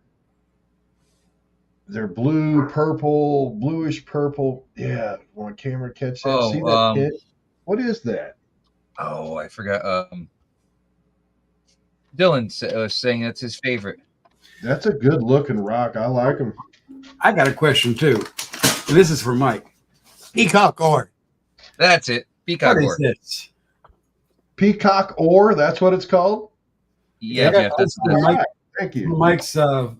They're blue, purple, bluish purple. Yeah, on camera catch that. Oh, See that tint? What is that? Oh, I forgot. Dylan was saying that's his favorite. That's a good looking rock. I like them. I got a question too. And this is for Mike. Peacock ore. That's it. Peacock What is ore. this? Peacock ore, that's what it's called? Yeah, Yeah, Jeff. That's All the right. Thank you. Mike's Pater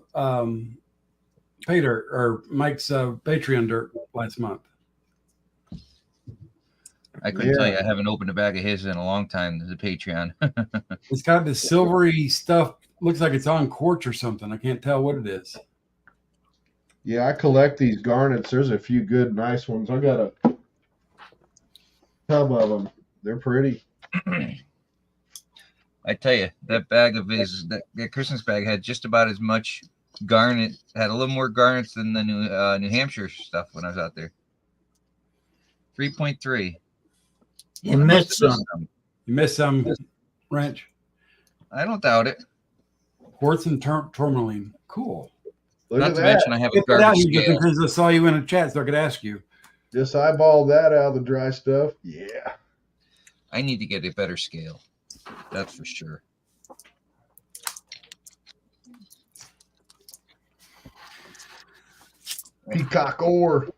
or Mike's Patreon dirt last month. I couldn't tell you. I haven't opened a bag of his in a long time. The Patreon. It's got this silvery stuff. Looks like it's on quartz or something. I can't tell what it is. Yeah, I collect these garnets. There's a few good, nice ones. I got a tub of them. They're pretty. I tell you, that bag of his, that Christmas bag had just about as much garnet. Had a little more garnets than the New Hampshire stuff when I was out there. 3.3. You missed some. You missed some wrench. I don't doubt it. Quartz and tourmaline. Cool. Look Not at to that. mention, I have a Get that out garbage here just scale. because I saw you in a chat, so I could ask you. Just eyeball that out of the dry stuff. Yeah. I need to get a better scale. That's for sure. Peacock ore.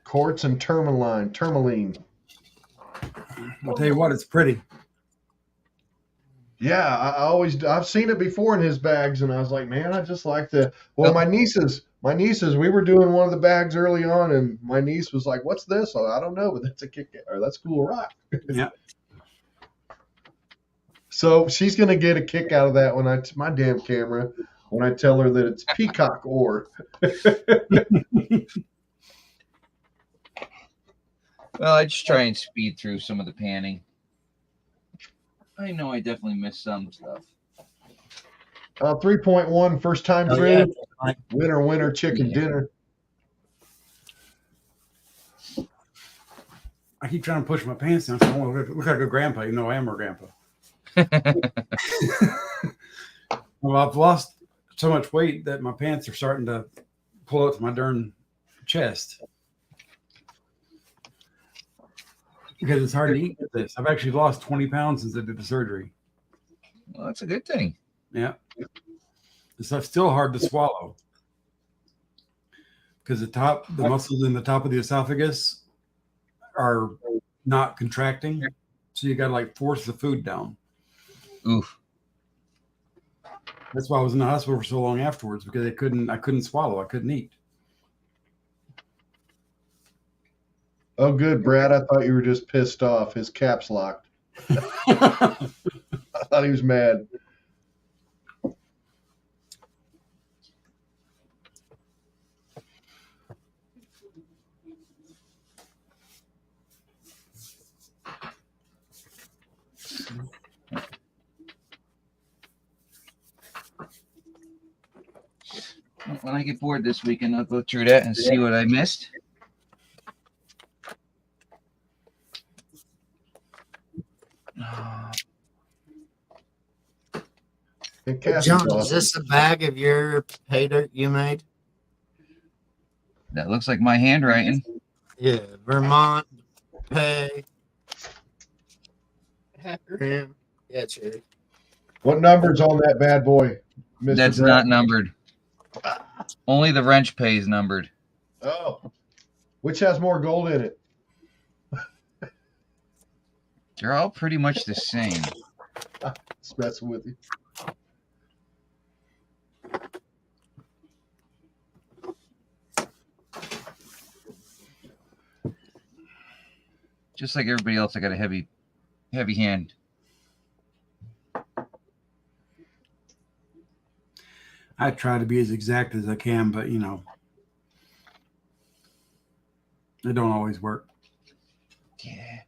Quartz and tourmaline. I'll tell you what, it's pretty. Yeah, I've seen it before in his bags, and I was like, man, I just like the. Well, my nieces, we were doing one of the bags early on, and my niece was like, "What's this?" Oh, I don't know, but that's a kick, or that's cool rock. Yeah. So she's gonna get a kick out of that when my damn camera when I tell her that it's peacock ore. Well, I just try and speed through some of the panning. I know I definitely missed some stuff. 3.1, first time Oh, through. yeah. Winner, chicken dinner. I keep trying to push my pants down. So I want to look like a grandpa. You know, I am a grandpa. Well, I've lost so much weight that my pants are starting to pull up to my darn chest because it's hard to eat with this. I've actually lost 20 pounds since I did the surgery. Well, that's a good thing. Yeah. It's still hard to swallow because the muscles in the top of the esophagus are not contracting. So you got to like force the food down. Oof. That's why I was in the hospital for so long afterwards, because I couldn't swallow. I couldn't eat. Oh, good, Brad. I thought you were just pissed off. His caps locked. I thought he was mad. When I get bored this weekend, I'll go through that and see what I missed. And Cassie's John, is awesome. this a bag of your pay dirt you made? That looks like my handwriting. Yeah, Vermont pay. Yeah, it's yours. What number's on that bad boy, Mr. That's Brad? not numbered. Only the wrench pay is numbered. Oh, which has more gold in it? They're all pretty much the same. Just messing with you. Just like everybody else, I got a heavy hand. I try to be as exact as I can, but it don't always work. Yeah.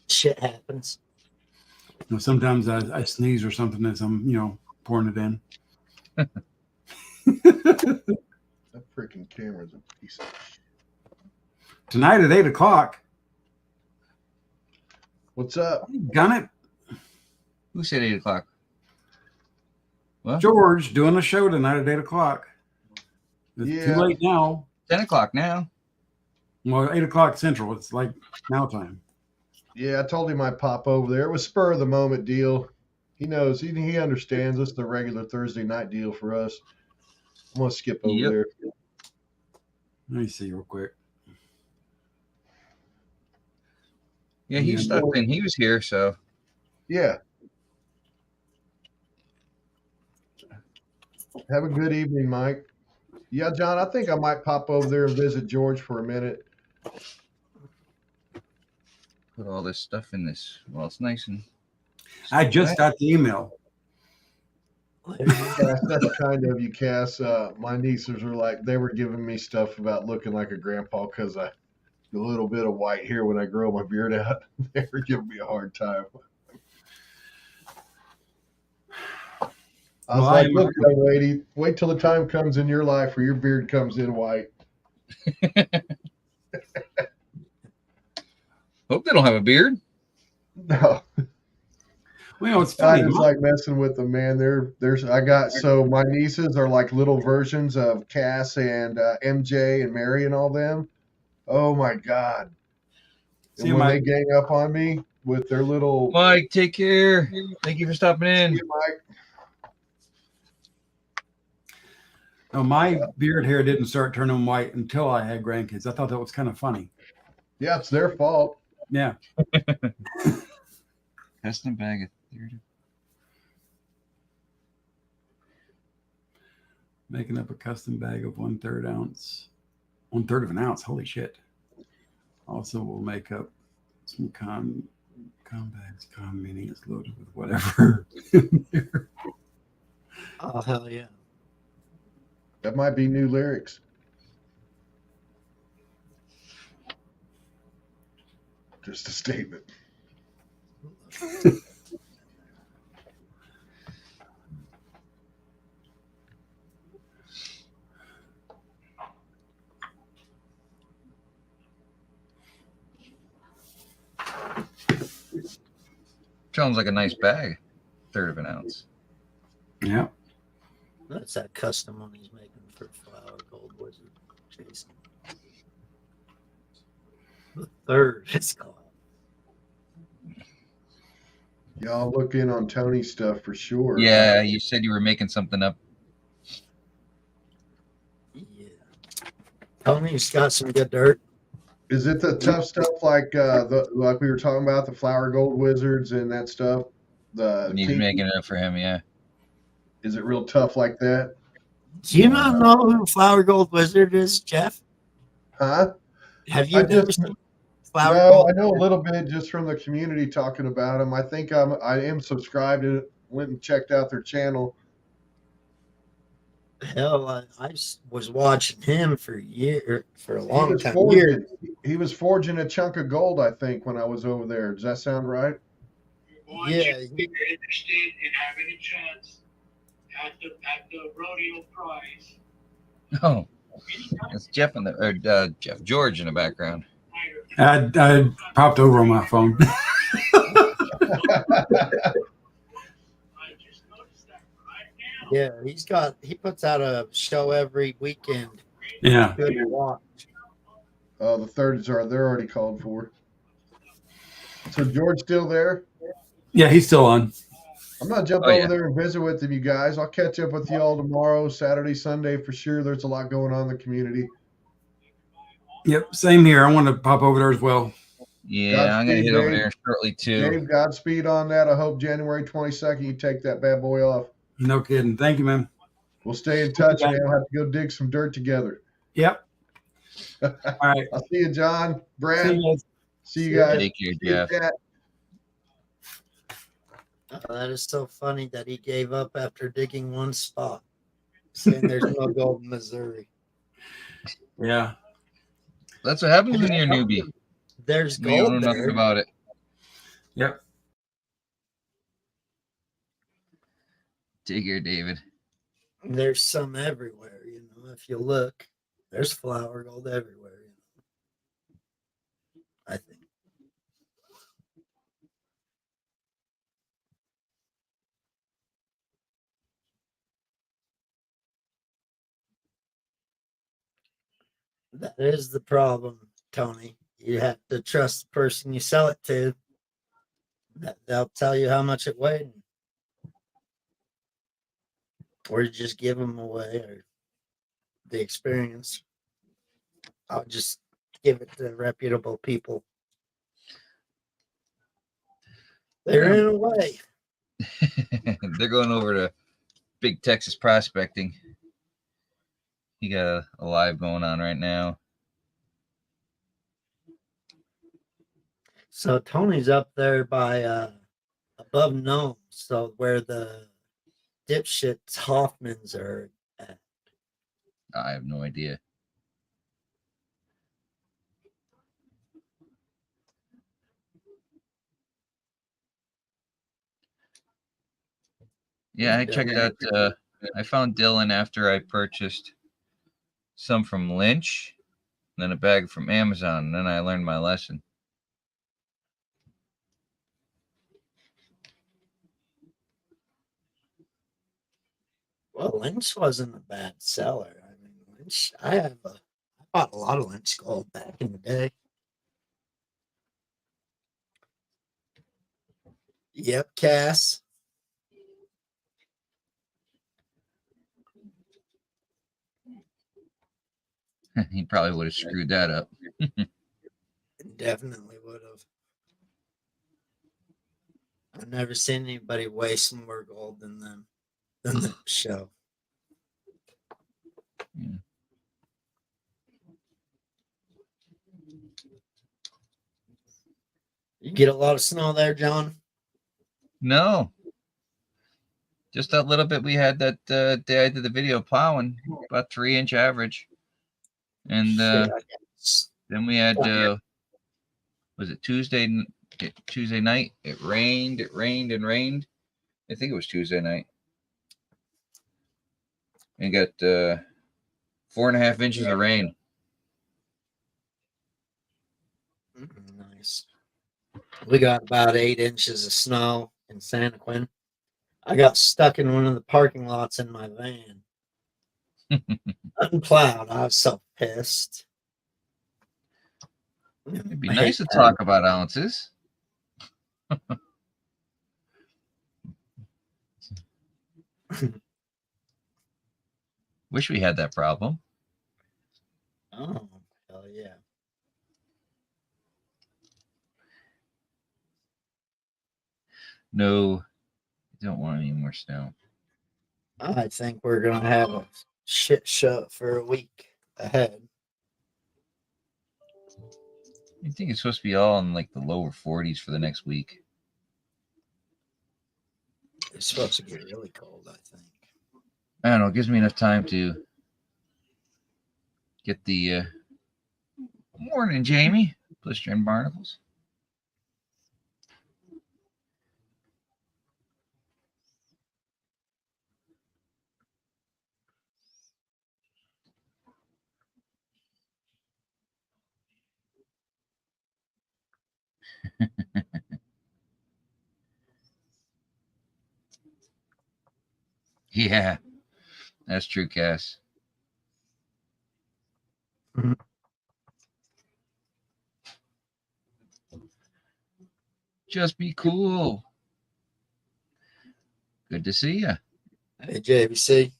Shit happens. Sometimes I sneeze or something as I'm pouring it in. That freaking camera's a piece of shit. Tonight at 8:00. What's up? Gun it. Who said 8 o'clock? What? George doing a show tonight at 8:00. It's Yeah. too late now. 10 o'clock now. Well, 8:00 Central. It's like now time. Yeah, I told him I'd pop over there. It was spur of the moment deal. He knows. He understands. It's the regular Thursday night deal for us. I'm gonna skip over Yep. there. Let me see real quick. Yeah, he Yeah. stopped in. He was here, so Yeah. Have a good evening, Mike. Yeah, John, I think I might pop over there and visit George for a minute. put all this stuff in this. Well, it's nice and. I just got the email. Cass, that's kind of you, Cass. My nieces were like, they were giving me stuff about looking like a grandpa because I a little bit of white hair when I grow my beard out. They were giving me a hard time. I was Well, like, I'm- look, young lady, wait till the time comes in your life where your beard comes in white. Hope they don't have a beard. No, Well, it's I funny. just like messing with them, man. So my nieces are like little versions of Cass and MJ and Mary and all them. Oh my God. See, And when my- they gang up on me with their little Mike, take care. Thank you for stopping in. No, my beard hair didn't start turning white until I had grandkids. I thought that was kind of funny. Yeah, it's their fault. Yeah. Custom bag of 30. Making up a custom bag of 1/3 ounce. 1/3 of an ounce. Holy shit. Also, we'll make up some con bags. Con meaning it's loaded with whatever. Oh, hell yeah. That might be new lyrics. Just a statement. Charlie, sounds like a nice bag. 1/3 of an ounce. Yeah. That's that custom one he's making for Flower Gold Wizard, Jason. The 3rd, it's called. Y'all look in on Tony's stuff for sure. Yeah, you said you were making something up. Yeah. Tony's got some good dirt. Is it the tough stuff like like we were talking about, the Flower Gold Wizards and that stuff? The He's team, making it up for him, yeah. is it real tough like that? Do you not know who Flower Gold Wizard is, Jeff? Huh? Have you I never just seen Flower no, Gold? I know a little bit just from the community talking about them. I think I am subscribed and went and checked out their channel. Hell, I was watching him for a He long was time. forging. He was forging a chunk of gold, I think, when I was over there. Does that sound right? Yeah. If you're interested in having a chance at the rodeo prize, Oh, it's Jeff in the George in the background. I popped over on my phone. I just noticed that right now. Yeah, he puts out a show every weekend. Yeah. Good to watch. Oh, the 30s they're already called for. So George still there? Yeah, he's still on. I'm gonna jump over there and visit with you guys. I'll catch up with you all tomorrow, Saturday, Sunday for sure. There's a lot going on in the community. Yep, same here. I want to pop over there as well. Yeah, I'm gonna Godspeed, hit over Dave. there shortly too. Dave, Godspeed on that. I hope January 22nd you take that bad boy off. No kidding. Thank you, man. We'll stay in touch, man. We'll have to go dig some dirt together. Yep. All right. I'll see you, John. Brad. See you guys. See you guys. Take care, See you, Jeff. Kat. Oh, that is so funny that he gave up after digging one spot, saying there's no gold in Missouri. Yeah. That's what happens when you're a newbie. There's You don't know gold nothing there. about it. Yep. Take care, David. There's some everywhere, you know. If you look, there's flower gold everywhere, you know. I think. That is the problem, Tony. You have to trust the person you sell it to. They'll tell you how much it weighed. Or you just give them away or the experience. I'll just give it to reputable people. They're in a way. They're going over to Big Texas Prospecting. You got a live going on right now. So Tony's up there by above Nome, so where the dipshits Hoffmans are at. I have no idea. Yeah, I checked out. I found Dylan after I purchased some from Lynch, and then a bag from Amazon, and then I learned my lesson. Well, Lynch wasn't a bad seller. I mean, Lynch. I bought a lot of Lynch gold back in the day. Yep, Cass. He probably would have screwed that up. Definitely would have. I've never seen anybody waste more gold than them, than the show. Yeah. You get a lot of snow there, John? No. Just that little bit we had that day I did the video plowing, about 3-inch average. And Shit, I guess. then we had, was it Tuesday night? It rained and rained. I think it was Tuesday night. And got 4.5 inches of rain. Nice. We got about 8 inches of snow. in Santa Quinn. I got stuck in one of the parking lots in my van. Unplowed. I was so pissed. It'd be I nice to hate talk about ounces. that. Wish we had that problem. Oh, hell yeah. No, I don't want any more snow. I think we're going to have a shit show for a week ahead. I think it's supposed to be all in like the lower 40s for the next week. It's supposed to get really cold, I think. I don't know. It gives me enough time to get the morning, Jamie. Blister and barnacles. Yeah, that's true, Cass. Mhm. Just be cool. Good to see you. Hey, JVC.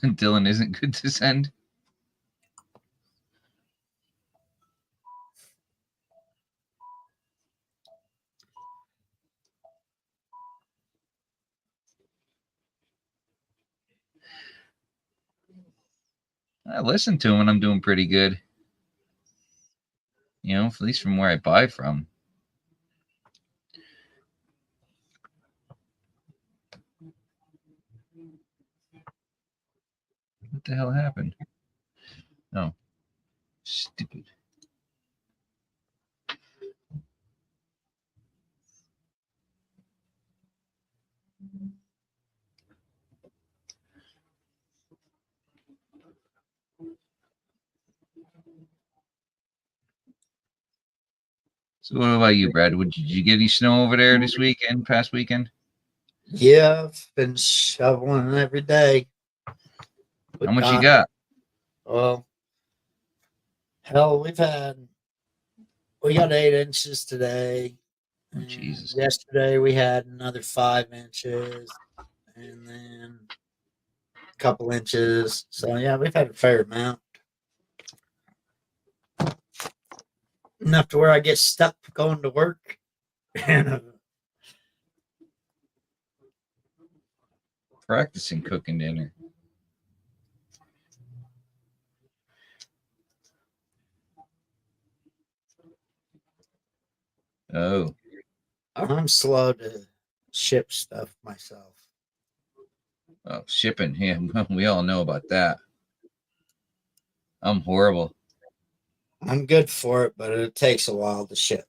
Dylan isn't good to send. I listen to him when I'm doing pretty good. You know, at least from where I buy from. What the hell happened? No. Stupid. So what about you, Brad? Did you get any snow over there this weekend, past weekend? Yeah, I've been shoveling every day. How much you got? Well, hell, we got 8 inches today. Oh, And Jesus. yesterday we had another 5 inches, and then a couple inches. So yeah, we've had a fair amount. Enough to where I get stuck going to work. And Practicing cooking dinner. Oh. I'm slow to ship stuff myself. Oh, shipping. Yeah, we all know about that. I'm horrible. I'm good for it, but it takes a while to ship.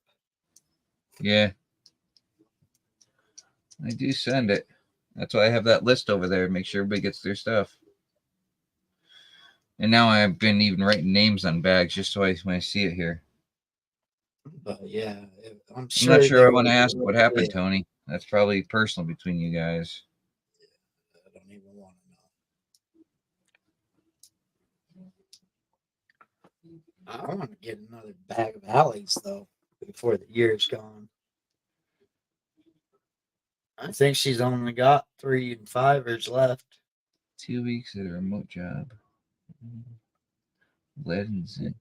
Yeah. I do send it. That's why I have that list over there. Make sure everybody gets their stuff. And now I've been even writing names on bags just so when I see it here. But yeah, I'm I'm sure. not sure they I want to will ask do what it. happened, Yeah, Tony. That's probably personal between you guys. I don't even want to know. I want to get another bag of alleys though before the year's gone. I think she's only got 3 and 5ers left. 2 weeks at a remote job. Lead and zinc.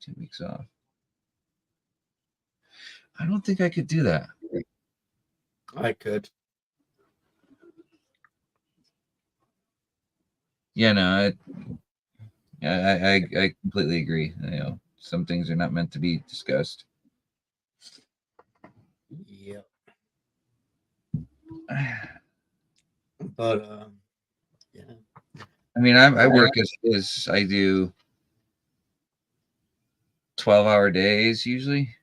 2 weeks off. I don't think I could do that. I could. Yeah, no, I completely agree. You know, some things are not meant to be discussed. Yep. But yeah. I mean, I work as I do 12-hour days usually.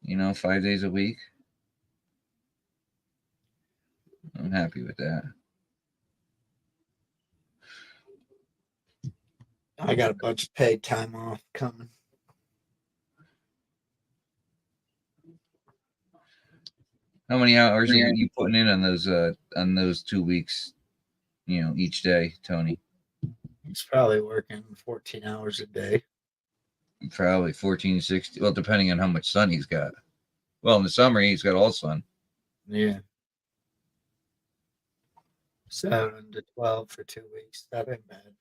You know, 5 days a week. I'm happy with that. I got a bunch of paid time off coming. How many hours are you putting in on those 2 weeks? Each day, Tony. He's probably working 14 hours a day. Probably 14, 16. Well, depending on how much sun he's got. Well, in the summer he's got all sun. Yeah. 7 to 12 for 2 weeks. That ain't bad.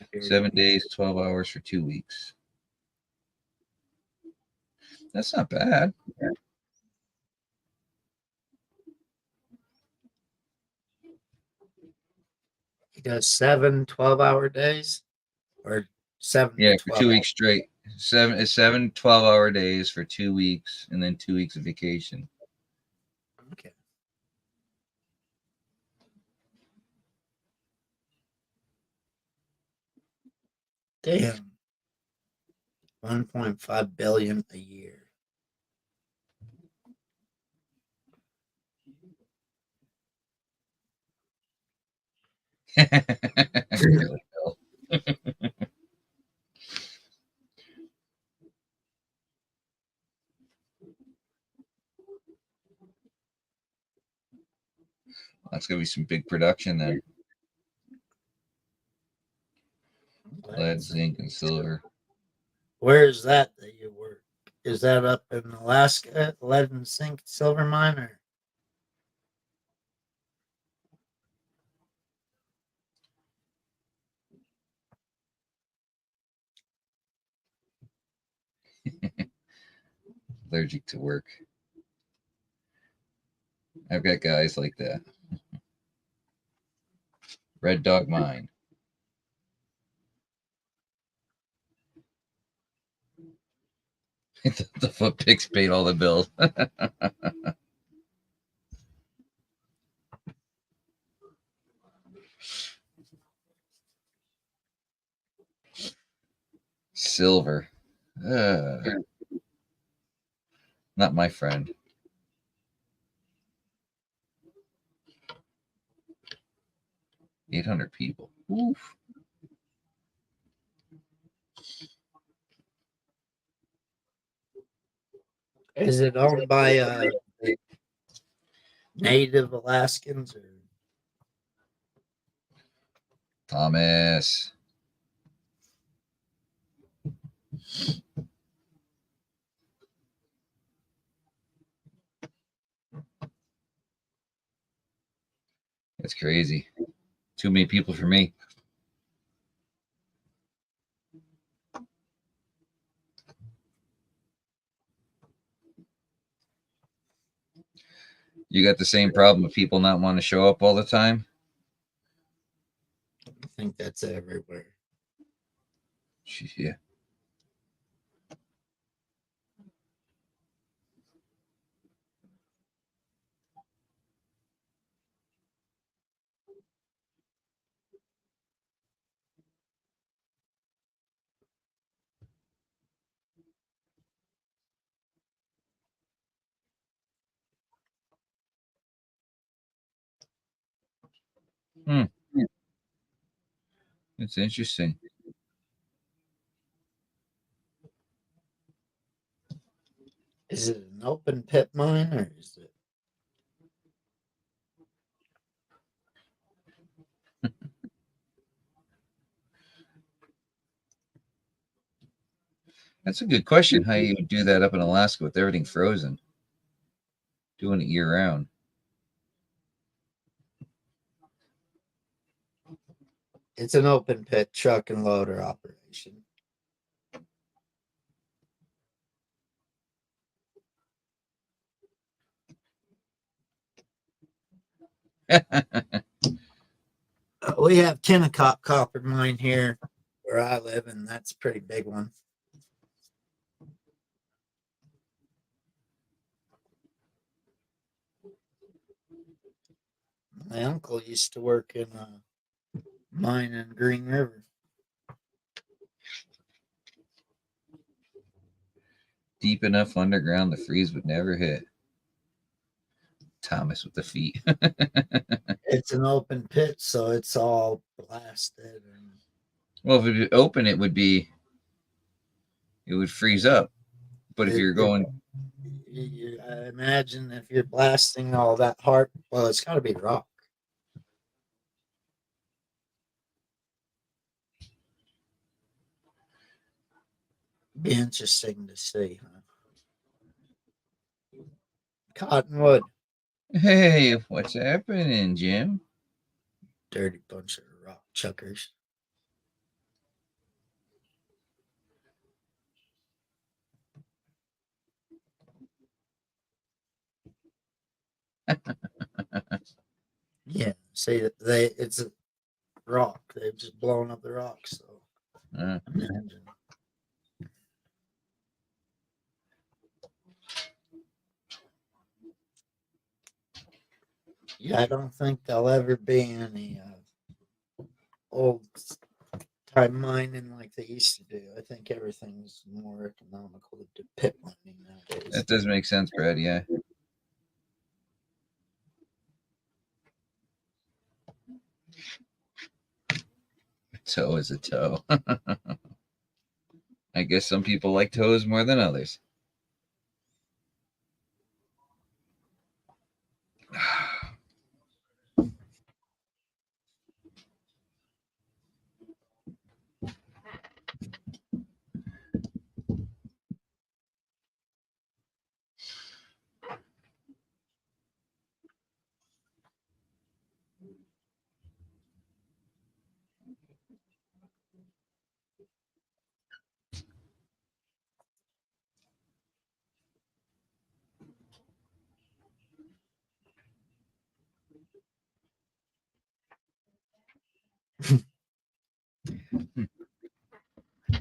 I hear 7 you. days, 12 hours for 2 weeks. That's not bad. He does 7 12-hour days or 7 Yeah, to for 12 2 hours? weeks straight. 7 12-hour days for 2 weeks, and then 2 weeks of vacation. Okay. Damn. 1.5 billion a year. Really, Bill. That's gonna be some big production then. Lead, zinc, and silver. Where is that you work? Is that up in Alaska, lead and zinc silver mine, or Allergic to work. I've got guys like that. Red Dog Mine. The foot picks paid all the bills. Silver. Not my friend. $800 people. Oof. is it owned by native Alaskans or Thomas. That's crazy. Too many people for me. You got the same problem of people not want to show up all the time? I think that's everywhere. Yeah. It's interesting. Is it an open pit mine or is it? That's a good question. How you would do that up in Alaska with everything frozen? Doing it year round. It's an open pit truck and loader operation. We have Kennecott copper mine here where I live, and that's a pretty big one. My uncle used to work in a mine in Green River. Deep enough underground the freeze would never hit. Thomas with the feet. It's an open pit, so it's all blasted. And Well, if it would open, it would freeze up. But if you're going, I imagine if you're blasting all that hard, well, it's got to be rock. Be interesting to see, huh? Cottonwood, hey, what's happening, Jim? dirty bunch of rock chuckers. Yeah, see, it's a rock. They've just blown up the rock. So imagine. Yeah, I don't think there'll ever be any old time mining like they used to do. I think everything's more economical to do pit mining nowadays. That does make sense, Brad. Yeah. A toe is a toe. I guess some people like toes more than others.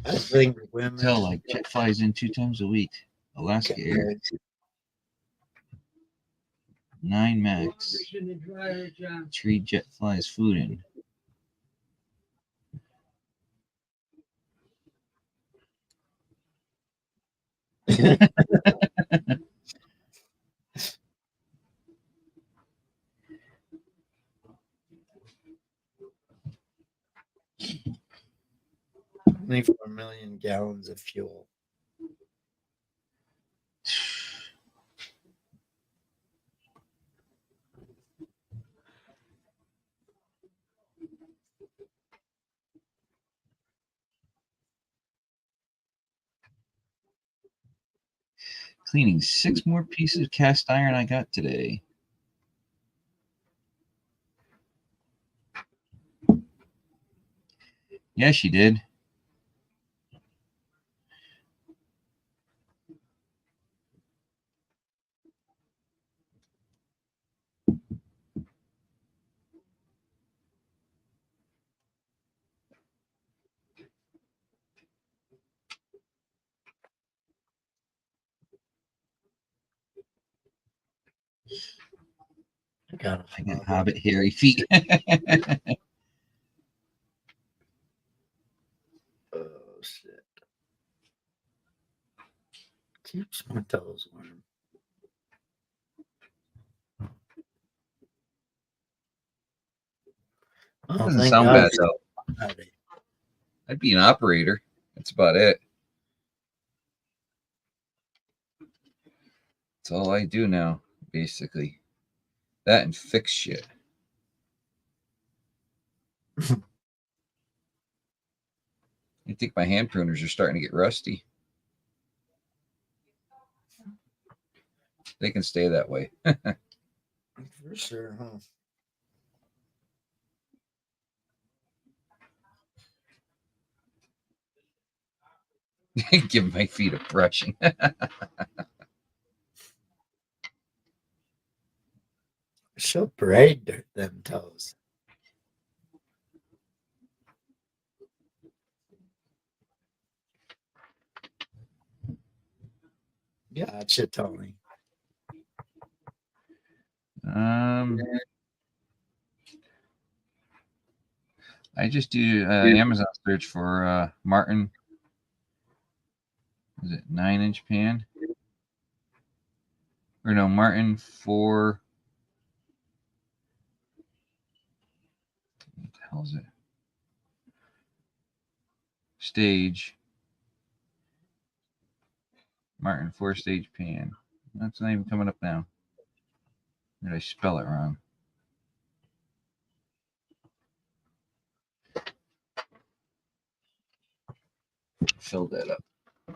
I think women Tell like jet flies in 2 times a week. Alaska Air 9 max. Tree jet flies food in. $24 million gallons of fuel. Cleaning 6 more pieces of cast iron I got today. Yeah, she did. I got hobbit hairy feet. Oh shit! Keeps my toes warm. Oh, Doesn't thank sound God bad for though. Friday. I'd be an operator. That's about it. That's all I do now, basically. That and fix shit. I think my hand pruners are starting to get rusty. They can stay that way. For sure, huh? Give my feet a brushing. She'll braid them toes. Gotcha, Tony. I just do Amazon search for Martin Is it 9-inch pan? Or no, Martin 4. What the hell is it? Stage. Martin 4-stage pan. That's not even coming up now. Did I spell it wrong? Fill that up.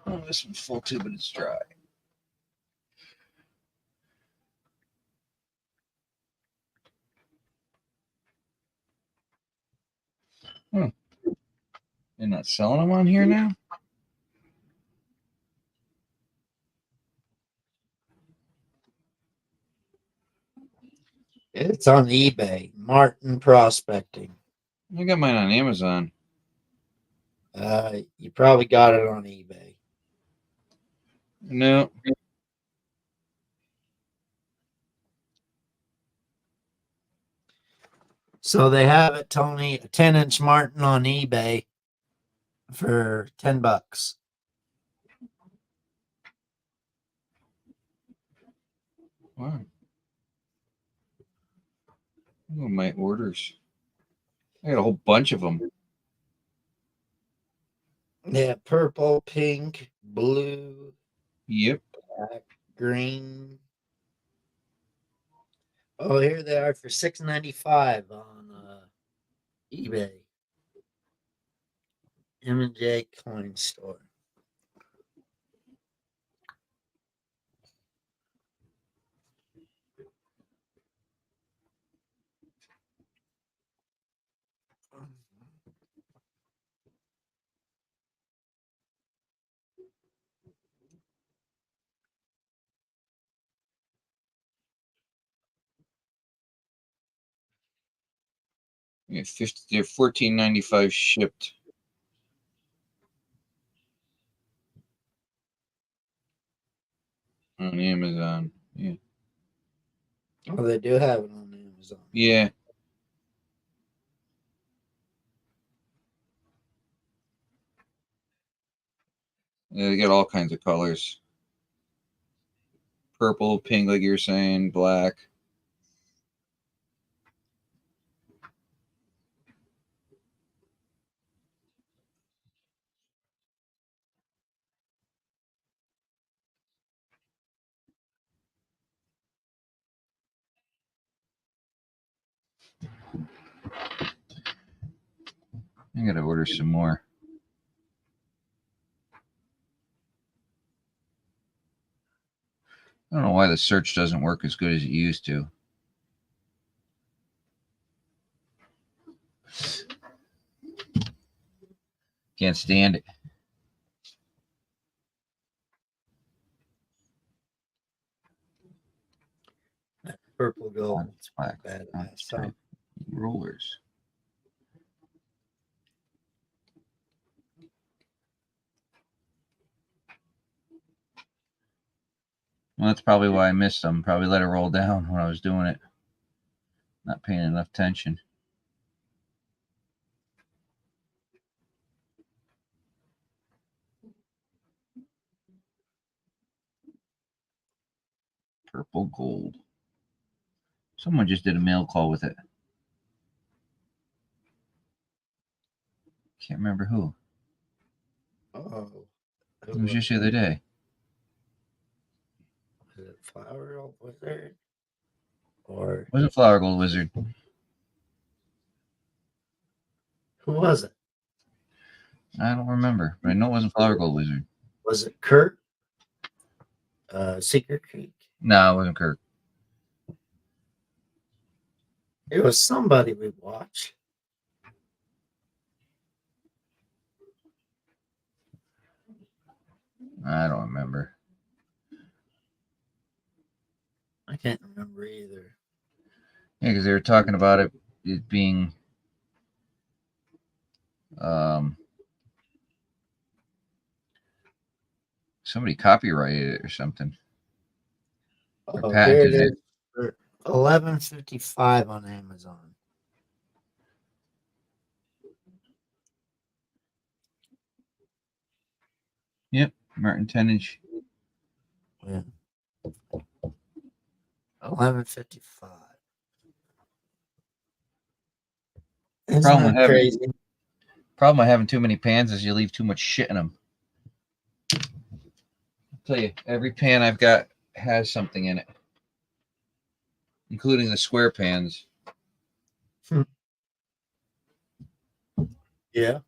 Oh, this one's full too, but it's dry. They're not selling them on here now? It's on eBay. Martin Prospecting. I got mine on Amazon. You probably got it on eBay. No. So they have it, Tony, a 10-inch Martin on eBay for $10. Wow. Oh, my orders. I got a whole bunch of them. Yeah, purple, pink, blue, Yep. black, green. Oh, here they are for $6.95 on eBay. M&J Coin Store. Yeah, 50. They're $14.95 shipped. On Amazon. Yeah. Oh, they do have it on Amazon. Yeah. Yeah, they got all kinds of colors. Purple, pink, like you were saying, black. I gotta order some more. I don't know why the search doesn't work as good as it used to. Can't stand it. Purple gold. It's black. Badass, huh? Rollers. Well, that's probably why I missed them. Probably let it roll down when I was doing it. Not paying enough attention. Purple gold. Someone just did a mail call with it. Can't remember who. Oh. It was just the other day. Is it Flower Gold Wizard? Or It wasn't Flower Gold Wizard. who was it? I don't remember, but I know it wasn't Flower Gold Wizard. Was it Kurt? Secret Creek? No, it wasn't Kirk. It was somebody we watched. I don't remember. I can't remember either. Yeah, because they were talking about it being somebody copyrighted it or something. Or Oh, here it patented is it. for $11.55 on Amazon. Yep. Martin 10-inch. 11.55. Isn't Problem that with having- crazy? Problem with having too many pans is you leave too much shit in them. I'll tell you, every pan I've got has something in it, including the square pans. Yeah.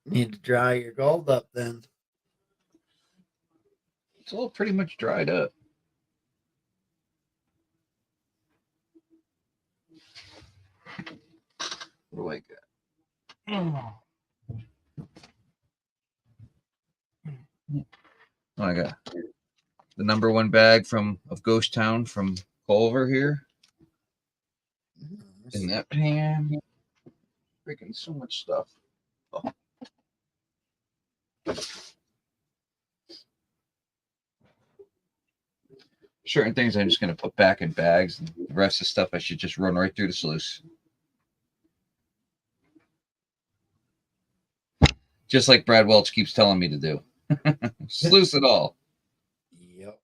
Need to dry your gold up then. It's all pretty much dried up. What do I got? Oh, I got the number one bag of Ghost Town from Culver here in that pan. Freaking so much stuff. Oh. Certain things I'm just going to put back in bags, and the rest of the stuff I should just run right through the sluice. Just like Brad Welch keeps telling me to do. Sluice it all. Yep.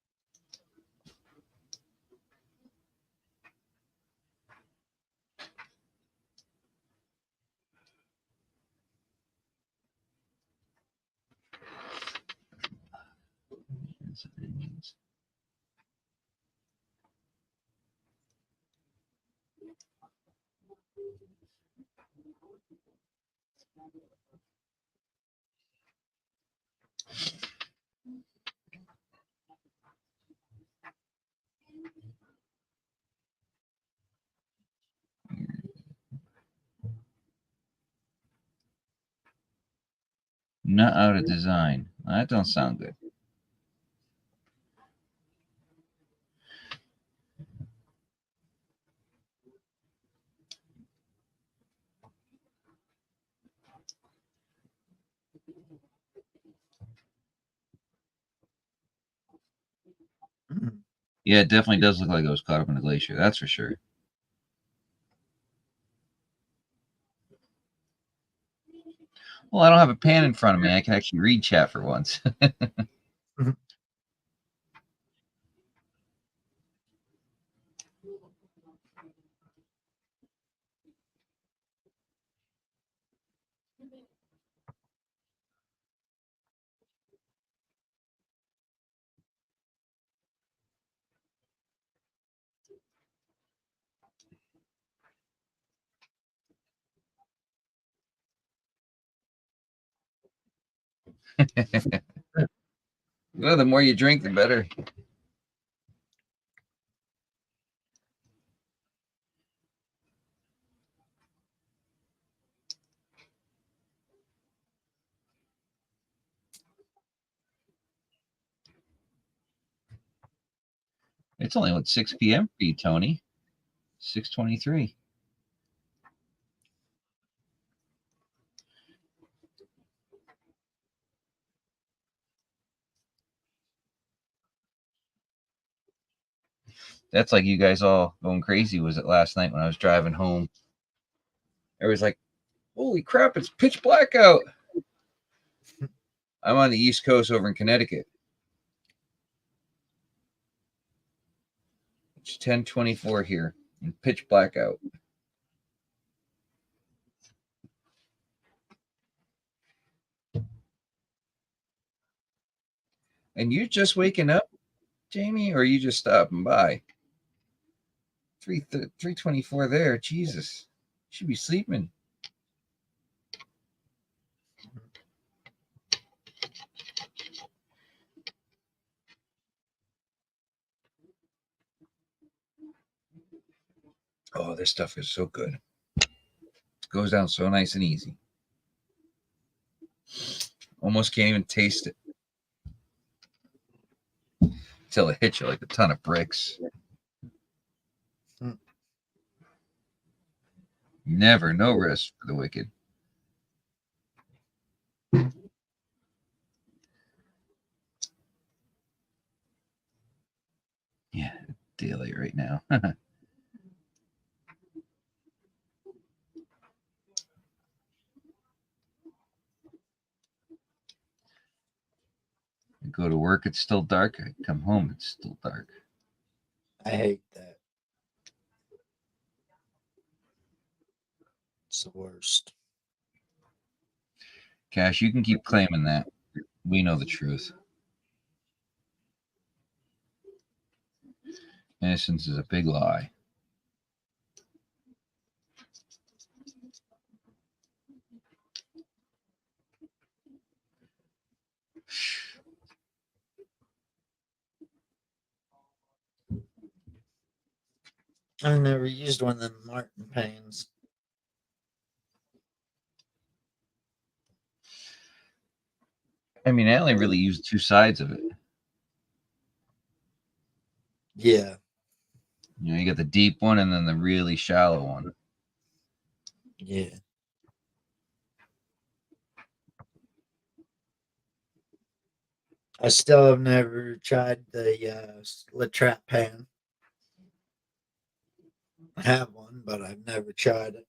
Not out of design. That don't sound good. Yeah, it definitely does look like it was caught up in a glacier. That's for sure. Well, I don't have a pan in front of me. I can actually read chat for once. Well, the more you drink, the better. It's only 6 p.m. for you, Tony. 6:23. That's like you guys all going crazy. Was it last night when I was driving home? Everybody's like, "Holy crap! It's pitch black out." I'm on the East Coast over in Connecticut. It's 10:24 here and pitch black out. And you're just waking up, Jamie, or are you just stopping by? 3:24 there. Jesus, you should be sleeping. Oh, this stuff is so good. It goes down so nice and easy. Almost can't even taste it until it hits you like a ton of bricks. Never, no rest for the wicked. Yeah, daylight right now. go to work, it's still dark. I come home, it's still dark. I hate that. It's the worst. Cash, you can keep claiming that. We know the truth. Innocence is a big lie. I've never used one of them Martin pans. I mean, I only really use two sides of it. Yeah. You know, you got the deep one and then the really shallow one. Yeah. I still have never tried the La Trappe pan. I have one, but I've never tried it.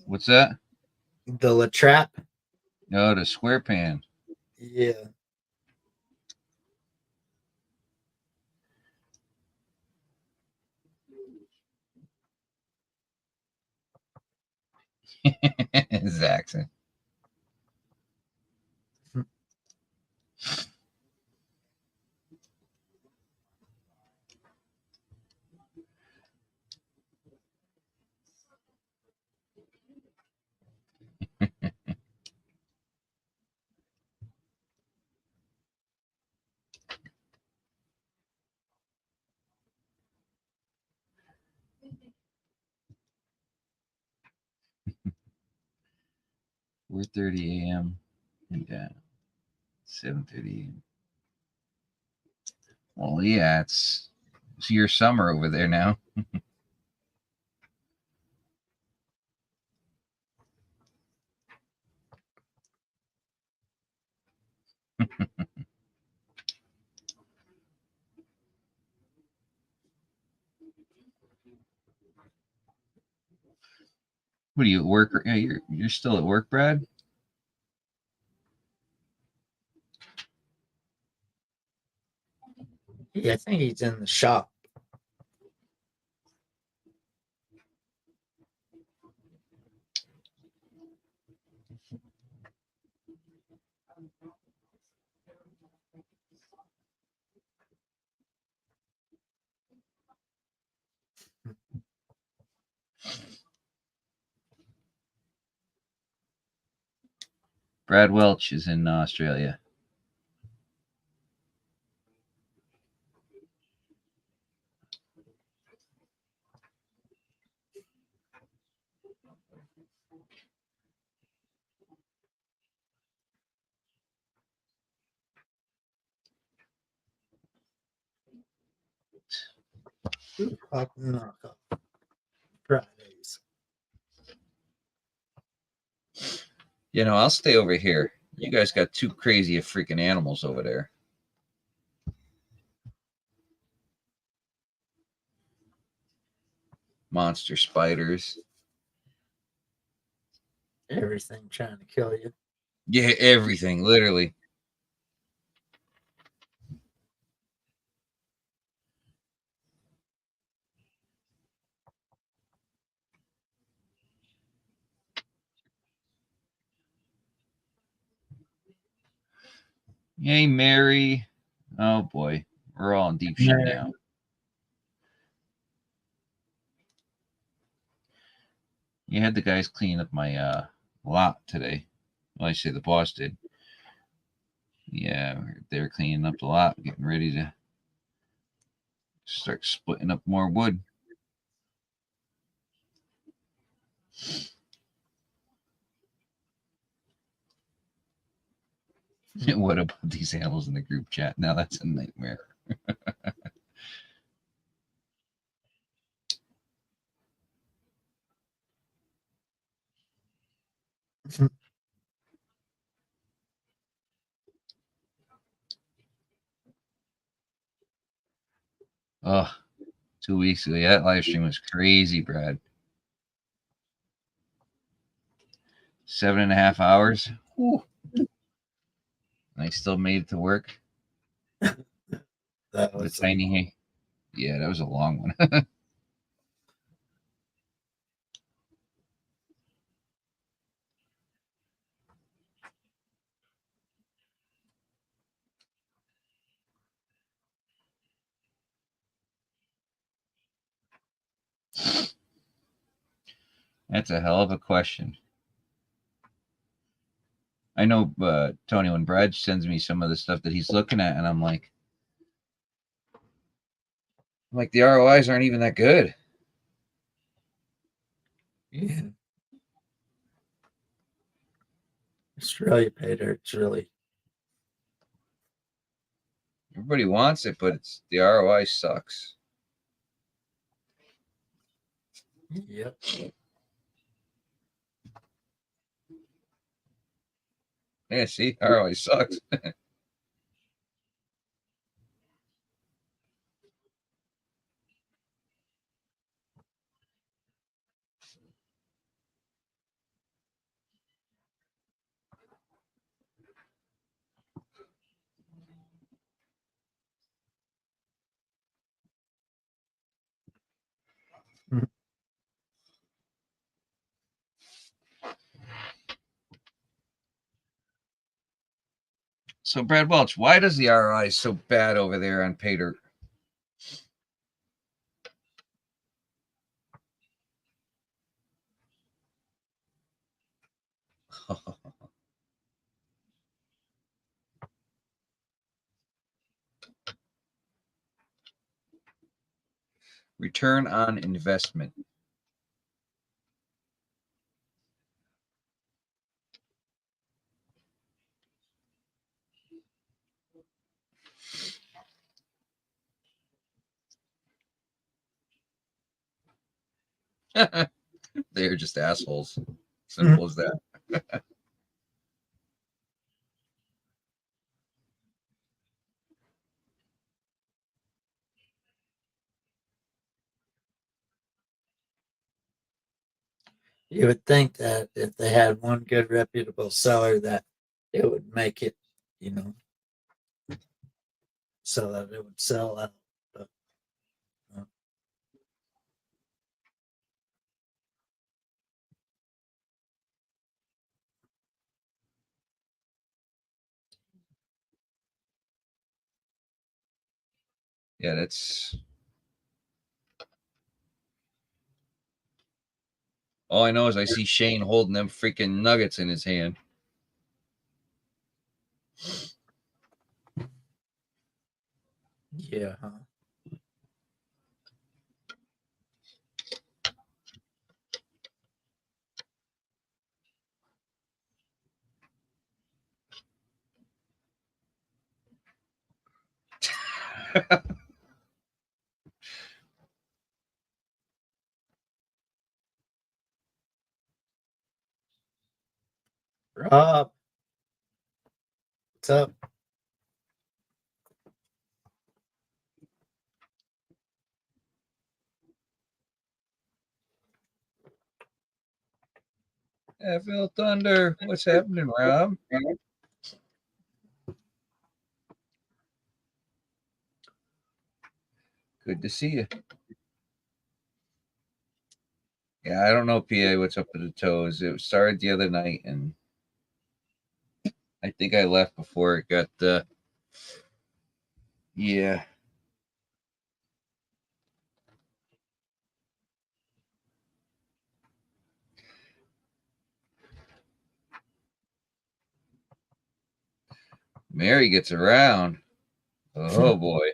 What's that? The La Trappe? No, the square pan. Yeah. His accent. We're 4:30 a.m. and 7:30 a.m. Well, yeah, it's your summer over there now. What are you at work? Yeah, you're still at work, Brad? Yeah, I think he's in the shop. Brad Welch is in Australia. Knock off Fridays. You know, I'll stay over here. You guys got too crazy of freaking animals over there. Monster spiders. Everything trying to kill you. Yeah, everything, literally. Hey, Mary. Oh, boy. We're all in deep shit Mary. now. You had the guys clean up my lot today. Well, I say the boss did. Yeah, they were cleaning up the lot, getting ready to start splitting up more wood. What about these animals in the group chat? Now that's a nightmare. Oh, 2 weeks ago. Yeah, that live stream was crazy, Brad. 7.5 hours. Whew. And I still made it to work. That The was tiny. Yeah, that was a long one. That's a hell of a question. I know, Tony, when Brad sends me some of the stuff that he's looking at, and I'm like, the ROIs aren't even that good. yeah. Australia Pater, it's really Everybody wants it, but the ROI sucks. yep. Yeah, see, ROI sucks. So, Brad Welch, why does the ROI so bad over there on pay dirt? Return on investment. They're just assholes. Simple as that. You would think that if they had one good reputable seller that it would make it, so that it would sell out. But Yeah, that's all I know is I see Shane holding them freaking nuggets in his hand. yeah, huh? Rob, what's up? Phil Thunder, what's happening, Rob? Good to see you. Yeah, I don't know, PA, what's up with the toes. It started the other night, and I think I left before it got. Yeah. Mary gets around. Oh boy.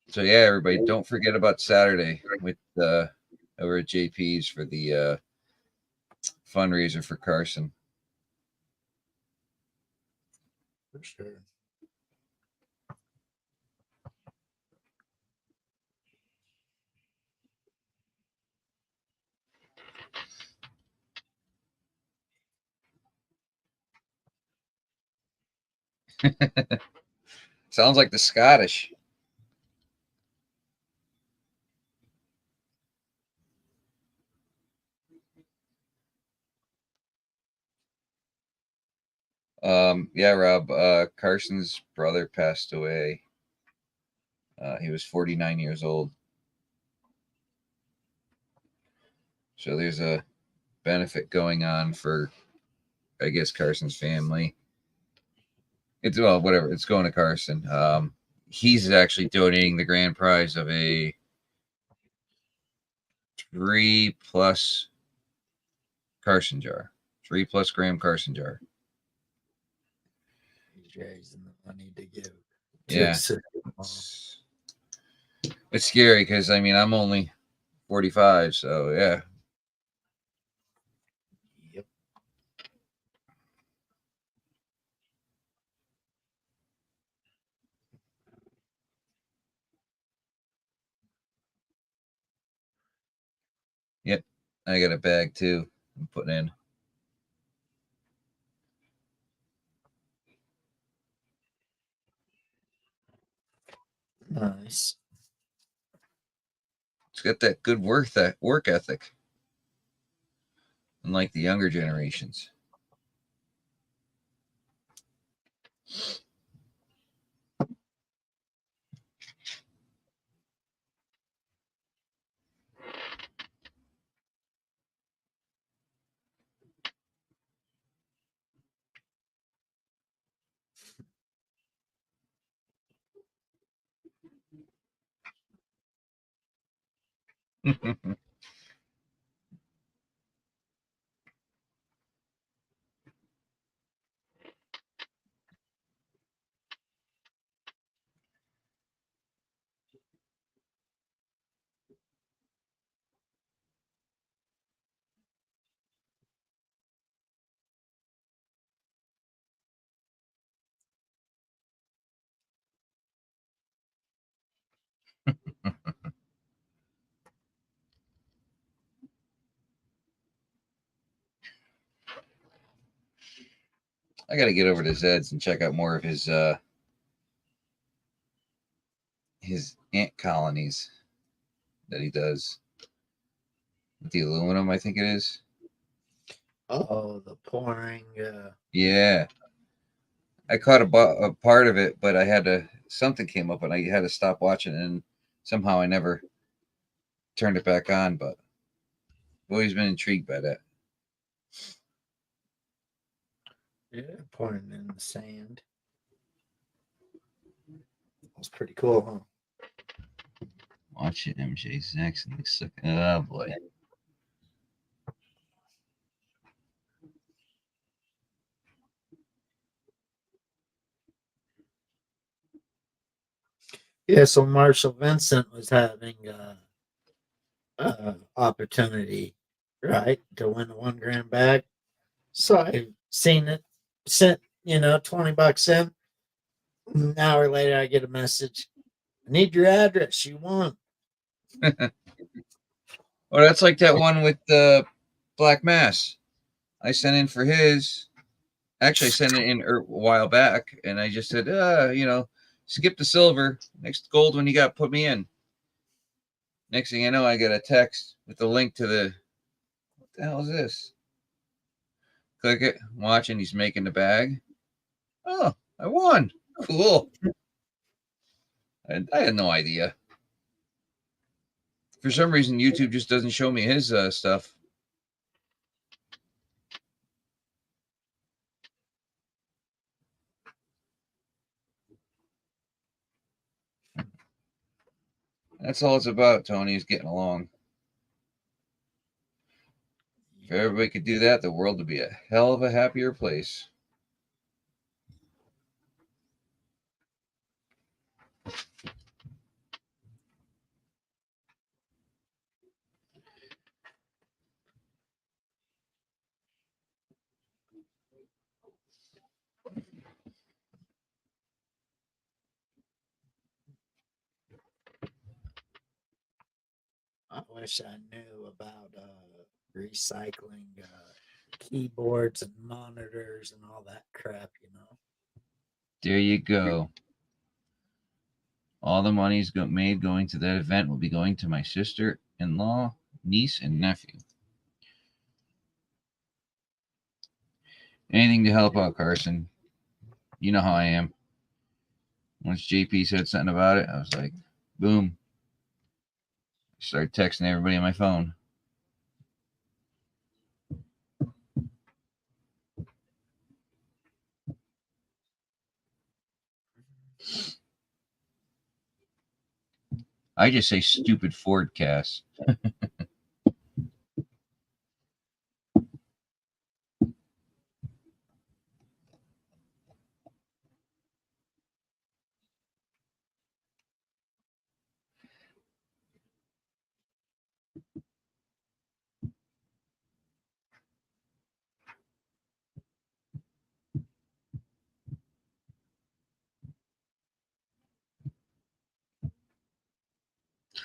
So yeah, everybody, don't forget about Saturday with over at JP's for the fundraiser for Carson. For sure. Sounds like the Scottish. Yeah, Rob. Carson's brother passed away. He was 49 years old. So there's a benefit going on for, I guess, Carson's family. It's well, whatever. It's going to Carson. He's actually donating the grand prize of a 3+ Carson jar, 3+ gram Carson jar. He's raising the money to give. Yeah. To It's scary because I mean I'm only 45, so yeah. Yep. Yep. I got a bag too. I'm putting in. Nice. It's got that good work ethic, unlike the younger generations. I got to get over to Zed's and check out more of his ant colonies that he does with the aluminum. I think it is. Oh, the pouring. Yeah, I caught a part of it, but I had to. Something came up and I had to stop watching, and somehow I never turned it back on. But I've always been intrigued by that. Yeah, pouring in the sand. That's pretty cool, huh? Watch it, MJ's next. Oh boy. Yeah, so Marshall Vincent was having opportunity, right, to win a 1 gram bag. So I seen it, sent, $20 in. An hour later, I get a message. I need your address. You won. Well, that's like that one with the Black Mass. I sent in for his. Actually, I sent it in a while back, and I just said, skip the silver. Next gold when you got, put me in. Next thing I know, I get a text with the link to what the hell is this? Click it, watching. He's making the bag. Oh, I won. Cool. And I had no idea. For some reason, YouTube just doesn't show me his stuff. That's all it's about, Tony, is getting along. If everybody could do that, the world would be a hell of a happier place. wish I knew about recycling keyboards and monitors and all that crap, you know. There you go. All the money's made going to that event will be going to my sister-in-law, niece, and nephew. Anything to help out, Carson. You know how I am. Once JP said something about it, I was like, boom. I started texting everybody on my phone. I just say stupid Ford cast.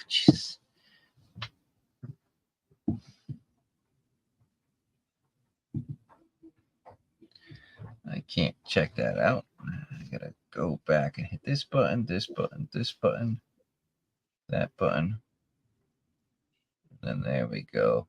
Jeez. I can't check that out. I gotta go back and hit this button, this button, this button, that button. And there we go.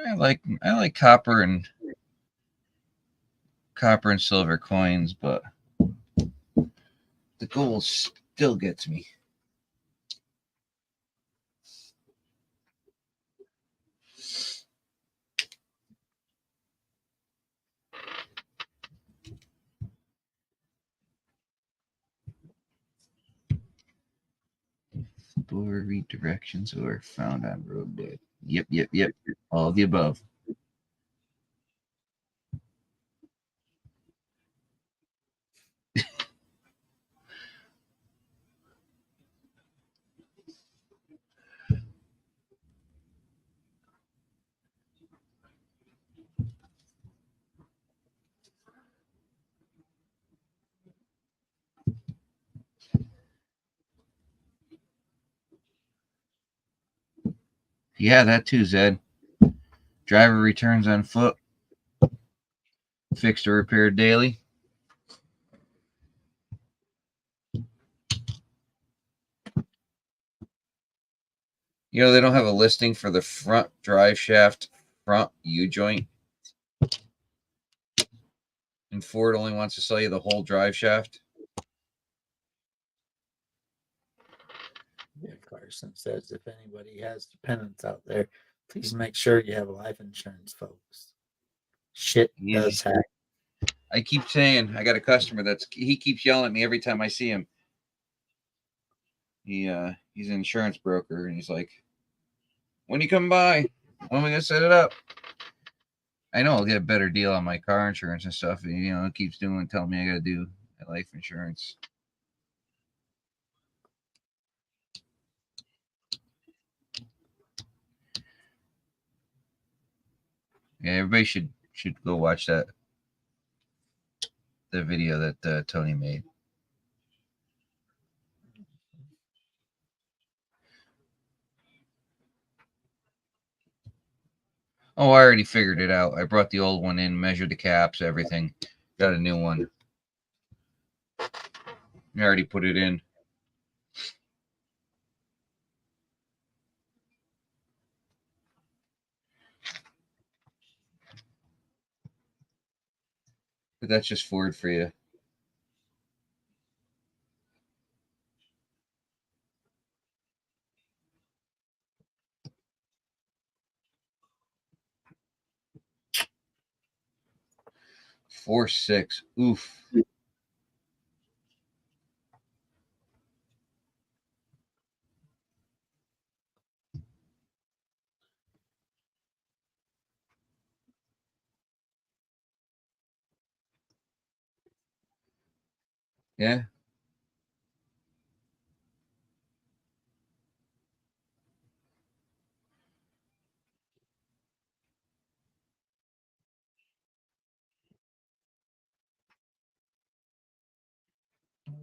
I like copper and silver coins, but the gold still gets me. Or redirections or found on road bed. Yep. All of the above. Yeah, that too, Zed. Driver returns on foot. Fixed or repaired daily. You know, they don't have a listing for the front drive shaft, front U-joint. And Ford only wants to sell you the whole drive shaft. Yeah, Carson says if anybody has dependents out there, please make sure you have life insurance, folks. Shit Yeah. does happen. I keep saying I got a customer he keeps yelling at me every time I see him. He's an insurance broker and he's like, when you come by, when are we gonna set it up? I know I'll get a better deal on my car insurance and stuff. And, you know, it keeps telling me I gotta do life insurance. Yeah, everybody should go watch the video that Tony made. Oh, I already figured it out. I brought the old one in, measured the caps, everything. Got a new one. I already put it in. But that's just Ford for you. Four six. Oof. Yeah.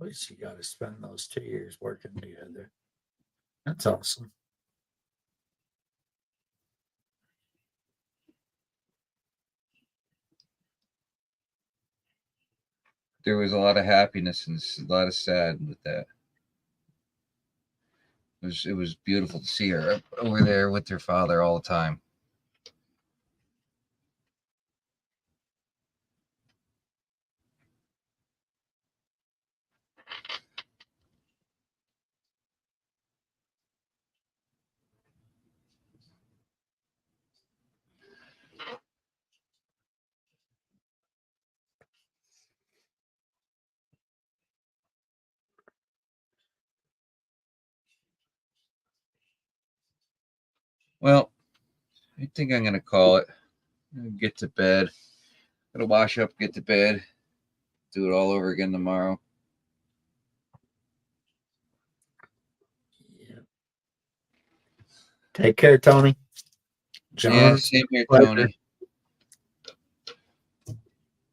least you got to spend those 2 years working together. That's awesome. There was a lot of happiness and a lot of sad with that. It was beautiful to see her over there with her father all the time. Well, I think I'm gonna call it. Get to bed. Gotta wash up, get to bed, do it all over again tomorrow. Yeah. Take care, Tony. John, Yeah, same here, pleasure. Tony.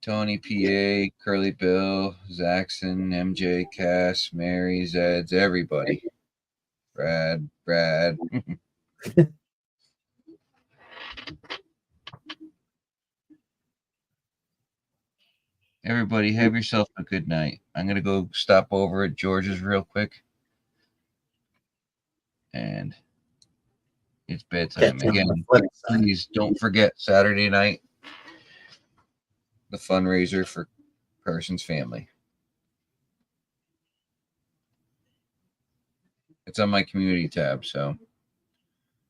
Tony, PA, Curly Bill, Zaxxon, MJ, Cass, Mary, Zeds, everybody. Brad. Everybody, have yourself a good night. I'm going to go stop over at George's real quick. And it's bedtime. Catch you on Again, the flip side. please don't forget Saturday night, the fundraiser for Carson's family. It's on my community tab, so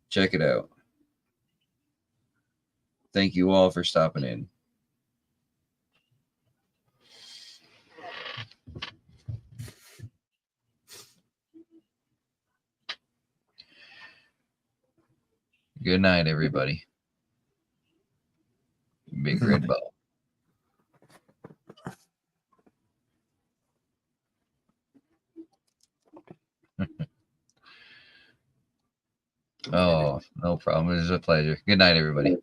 check it out. Thank you all for stopping in. Good night, everybody. Big red ball. Oh, no problem. It was a pleasure. Good night, everybody.